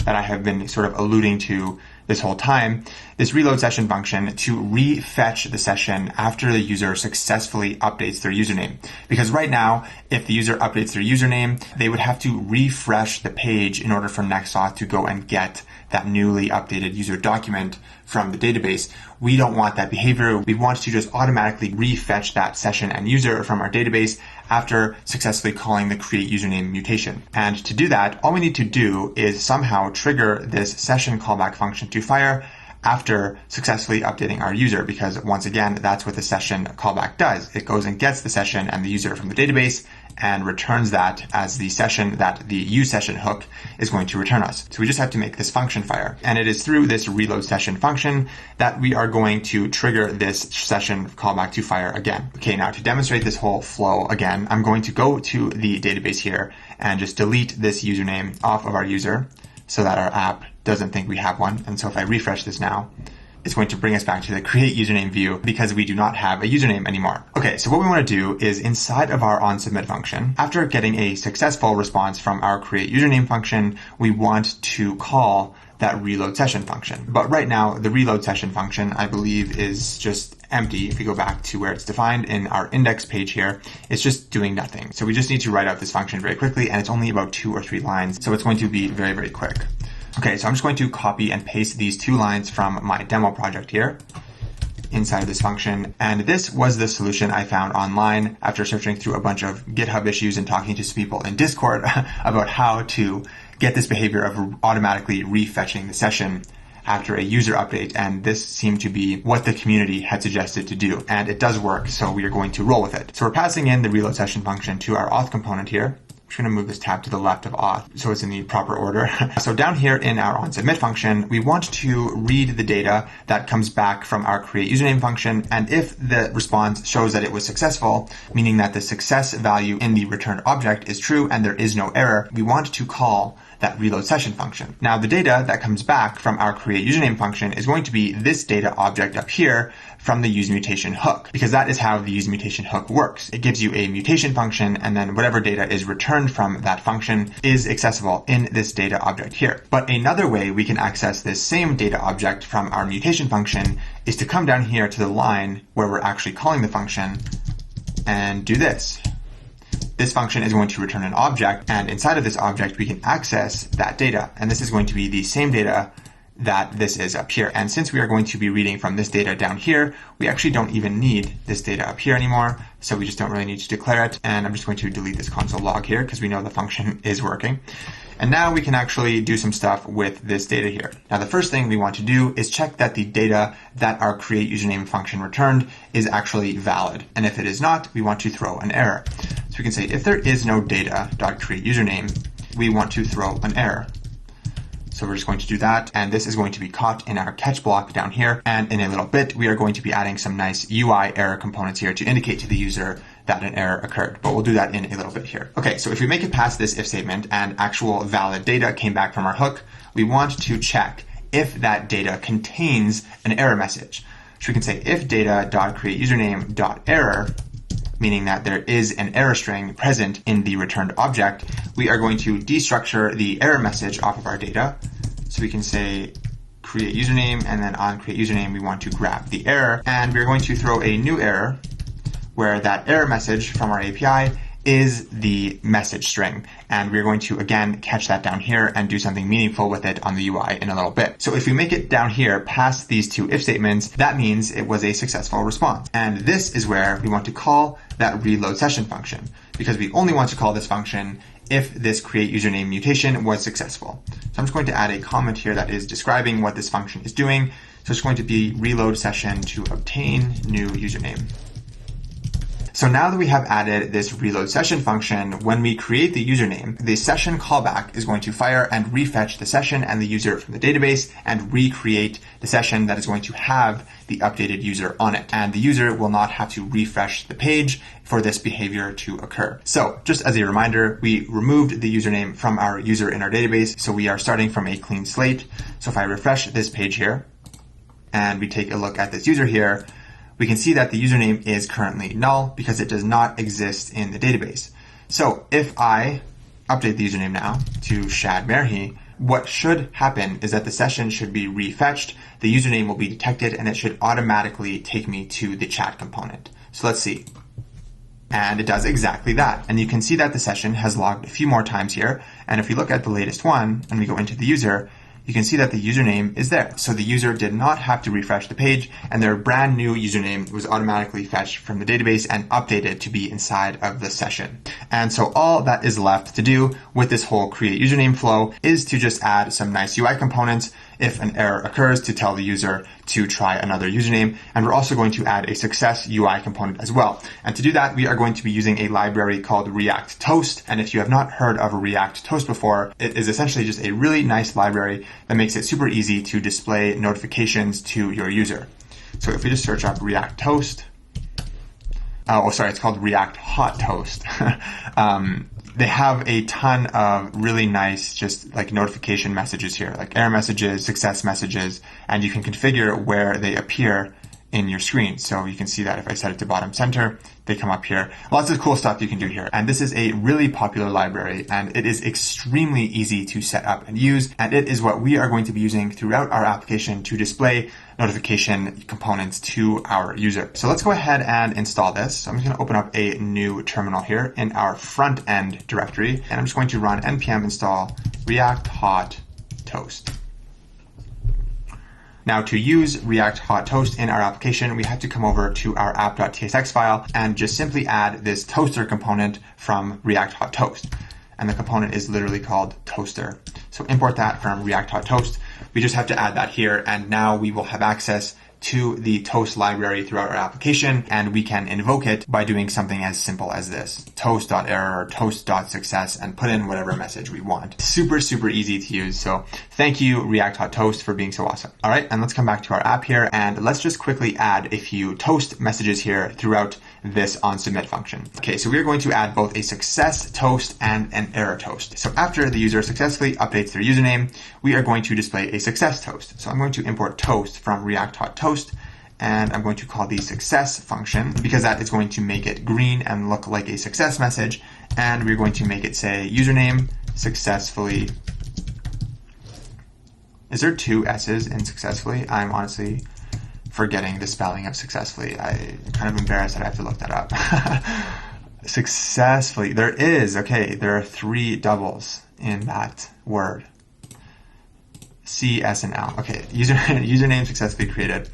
that I have been sort of alluding to this whole time, this reload session function, to refetch the session after the user successfully updates their username. Because right now, if the user updates their username, they would have to refresh the page in order for NextAuth to go and get that newly updated user document from the database. We don't want that behavior. We want to just automatically refetch that session and user from our database after successfully calling the createUsername mutation. And to do that, all we need to do is somehow trigger this session callback function to fire after successfully updating our user, because once again, that's what the session callback does. It goes and gets the session and the user from the database and returns that as the session that the useSession hook is going to return us. So we just have to make this function fire. And it is through this reload session function that we are going to trigger this session callback to fire again. Okay, now to demonstrate this whole flow again, I'm going to go to the database here and just delete this username off of our user so that our app doesn't think we have one. And so if I refresh this now, it's going to bring us back to the create username view because we do not have a username anymore. Okay, so what we want to do is inside of our onSubmit function, after getting a successful response from our create username function, we want to call that reload session function. But right now, the reload session function, I believe, is just empty. If we go back to where it's defined in our index page here, it's just doing nothing. So we just need to write out this function very quickly, and it's only about 2 or 3 lines. So it's going to be very, very quick. Okay, so I'm just going to copy and paste these 2 lines from my demo project here inside of this function. And this was the solution I found online after searching through a bunch of GitHub issues and talking to some people in Discord about how to get this behavior of automatically refetching the session after a user update. And this seemed to be what the community had suggested to do. And it does work, so we are going to roll with it. So we're passing in the reload session function to our auth component here. I'm just going to move this tab to the left of auth so it's in the proper order. So down here in our onSubmit function, we want to read the data that comes back from our create username function. And if the response shows that it was successful, meaning that the success value in the returned object is true and there is no error, we want to call that reload session function. Now the data that comes back from our create username function is going to be this data object up here from the useMutation hook, because that is how the useMutation hook works. It gives you a mutation function, and then whatever data is returned from that function is accessible in this data object here. But another way we can access this same data object from our mutation function is to come down here to the line where we're actually calling the function and do this. This function is going to return an object, and inside of this object, we can access that data. And this is going to be the same data that this is up here. And since we are going to be reading from this data down here, we actually don't even need this data up here anymore. So we just don't really need to declare it. And I'm just going to delete this console log here because we know the function is working. And now we can actually do some stuff with this data here. Now, the first thing we want to do is check that the data that our create username function returned is actually valid. And if it is not, we want to throw an error. So we can say if there is no data.createUsername, we want to throw an error. So we're just going to do that. And this is going to be caught in our catch block down here. And in a little bit, we are going to be adding some nice UI error components here to indicate to the user that an error occurred, but we'll do that in a little bit here. Okay, so if we make it past this if statement and actual valid data came back from our hook, we want to check if that data contains an error message. So we can say if data.createUsername.error, meaning that there is an error string present in the returned object, we are going to destructure the error message off of our data. So we can say create username, and then on create username, we want to grab the error, and we're going to throw a new error where that error message from our API is the message string. And we're going to, again, catch that down here and do something meaningful with it on the UI in a little bit. So if we make it down here past these 2 if statements, that means it was a successful response. And this is where we want to call that reload session function, because we only want to call this function if this create username mutation was successful. So I'm just going to add a comment here that is describing what this function is doing. So it's going to be reload session to obtain new username. So now that we have added this reload session function, when we create the username, the session callback is going to fire and refetch the session and the user from the database and recreate the session that is going to have the updated user on it. And the user will not have to refresh the page for this behavior to occur. So just as a reminder, we removed the username from our user in our database. So we are starting from a clean slate. So if I refresh this page here and we take a look at this user here, we can see that the username is currently null because it does not exist in the database. So if I update the username now to Shad Merhi, what should happen is that the session should be refetched, the username will be detected, and it should automatically take me to the chat component. So let's see. And it does exactly that. And you can see that the session has logged a few more times here. And if we look at the latest one and we go into the user, you can see that the username is there. So the user did not have to refresh the page, and their brand new username was automatically fetched from the database and updated to be inside of the session. And so all that is left to do with this whole create username flow is to just add some nice UI components if an error occurs to tell the user to try another username. And we're also going to add a success UI component as well. And to do that, we are going to be using a library called React Toast. And if you have not heard of React Toast before, it is essentially just a really nice library that makes it super easy to display notifications to your user. So if we just search up React Toast, it's called React Hot Toast. They have a ton of really nice just like notification messages here, like error messages, success messages, and you can configure where they appear in your screen. So you can see that if I set it to bottom center, they come up here. Lots of cool stuff you can do here. And this is a really popular library, and it is extremely easy to set up and use. And it is what we are going to be using throughout our application to display notification components to our user. So let's go ahead and install this. So I'm just going to open up a new terminal here in our front end directory, and I'm just going to run npm install React Hot Toast. Now, to use React Hot Toast in our application, we have to come over to our app.tsx file and just simply add this toaster component from React Hot Toast. And the component is literally called toaster. So import that from React Hot Toast. We just have to add that here, and now we will have access to the toast library throughout our application, and we can invoke it by doing something as simple as this: toast.error or toast.success, and put in whatever message we want. Super, super easy to use. So thank you, React Hot Toast, for being so awesome. All right, and let's come back to our app here, and let's just quickly add a few toast messages here throughout this onSubmit function. Okay, so we are going to add both a success toast and an error toast. So after the user successfully updates their username, we are going to display a success toast. So I'm going to import toast from React Hot Toast, and I'm going to call the success function because that is going to make it green and look like a success message. And we're going to make it say username successfully. Is there two S's in successfully? I'm honestly forgetting the spelling of successfully. I'm kind of embarrassed that I have to look that up. Successfully. There is. Okay, there are three doubles in that word. C, S, and L. Okay, username successfully created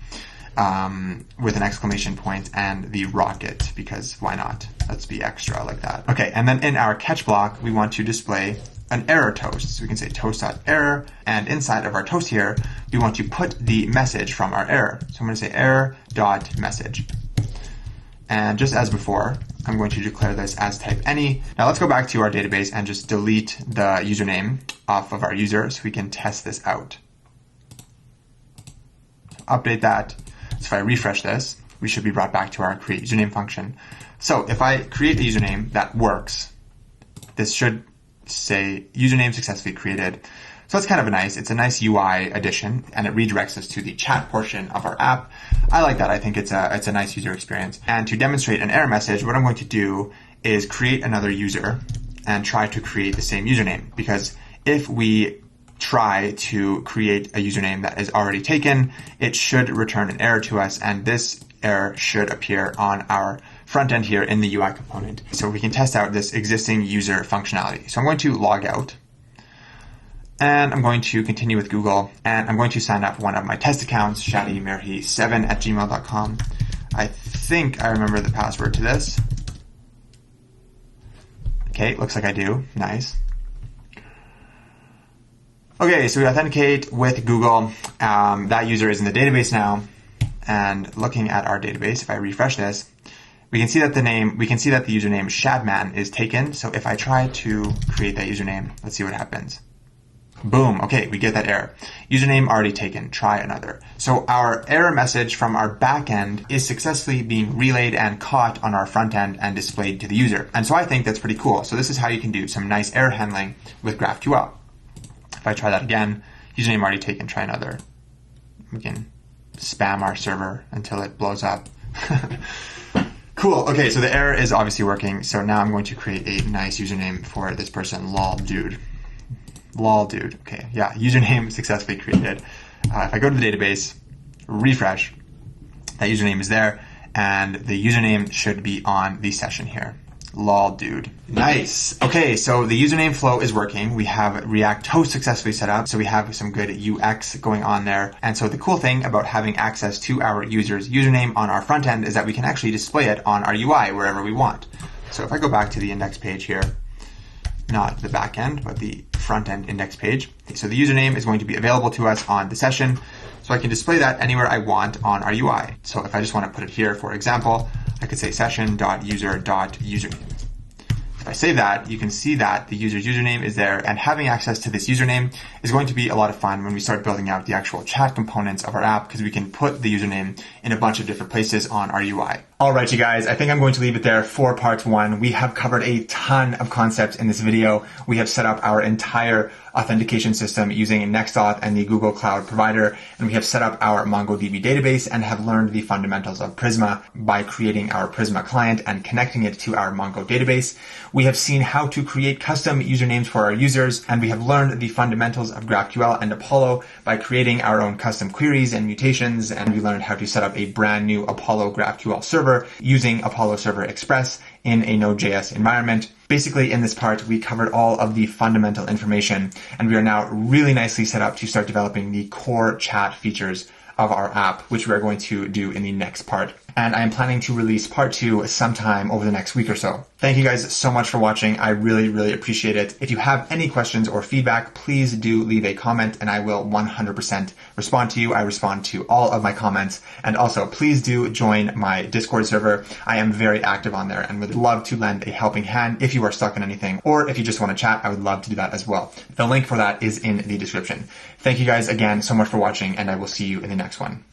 with an exclamation point and the rocket, because why not? Let's be extra like that. Okay, and then in our catch block, we want to display an error toast. So we can say toast.error, and inside of our toast here, we want to put the message from our error. So I'm going to say error.message. And just as before, I'm going to declare this as type any. Now let's go back to our database and just delete the username off of our user so we can test this out. Update that. So if I refresh this, we should be brought back to our createUsername function. So if I create a username that works, this should say username successfully created. So that's kind of it's a nice UI addition, and it redirects us to the chat portion of our app. I like that. I think it's a nice user experience. And to demonstrate an error message, what I'm going to do is create another user and try to create the same username, because if we try to create a username that is already taken, it should return an error to us, and this error should appear on our front end here in the UI component. So we can test out this existing user functionality. So I'm going to log out, and I'm going to continue with Google, and I'm going to sign up one of my test accounts, shadimirhi7@gmail.com. I think I remember the password to this. Okay, looks like I do. Nice. Okay, so we authenticate with Google. That user is in the database now. And looking at our database, if I refresh this, we can see that the username Shadman is taken. So if I try to create that username, let's see what happens. Boom. Okay, we get that error. Username already taken. Try another. So our error message from our backend is successfully being relayed and caught on our front end and displayed to the user. And so I think that's pretty cool. So this is how you can do some nice error handling with GraphQL. If I try that again, username already taken. Try another. We can spam our server until it blows up. Cool. Okay, so the error is obviously working. So now I'm going to create a nice username for this person, loldude. Loldude. Okay, yeah, username successfully created. If I go to the database, refresh, that username is there, and the username should be on the session here. Loldude. Nice. Okay, so the username flow is working. We have React Toast successfully set up, so we have some good UX going on there. And so the cool thing about having access to our user's username on our front end is that we can actually display it on our UI wherever we want. So if I go back to the index page here, not the back end, but the front end index page. So the username is going to be available to us on the session. So I can display that anywhere I want on our UI. So if I just want to put it here, for example, I could say session.user.username. If I save that, you can see that the user's username is there, and having access to this username is going to be a lot of fun when we start building out the actual chat components of our app, because we can put the username in a bunch of different places on our UI. All right, you guys, I think I'm going to leave it there for part one. We have covered a ton of concepts in this video. We have set up our entire authentication system using NextAuth and the Google Cloud Provider, and we have set up our MongoDB database and have learned the fundamentals of Prisma by creating our Prisma client and connecting it to our Mongo database. We have seen how to create custom usernames for our users, and we have learned the fundamentals of GraphQL and Apollo by creating our own custom queries and mutations, and we learned how to set up a brand new Apollo GraphQL server using Apollo Server Express in a Node.js environment. Basically, in this part, we covered all of the fundamental information, and we are now really nicely set up to start developing the core chat features of our app, which we are going to do in the next part. And I am planning to release part 2 sometime over the next week or so. Thank you guys so much for watching. I really, really appreciate it. If you have any questions or feedback, please do leave a comment and I will 100% respond to you. I respond to all of my comments. And also, please do join my Discord server. I am very active on there and would love to lend a helping hand if you are stuck on anything, or if you just want to chat, I would love to do that as well. The link for that is in the description. Thank you guys again so much for watching, and I will see you in the next one.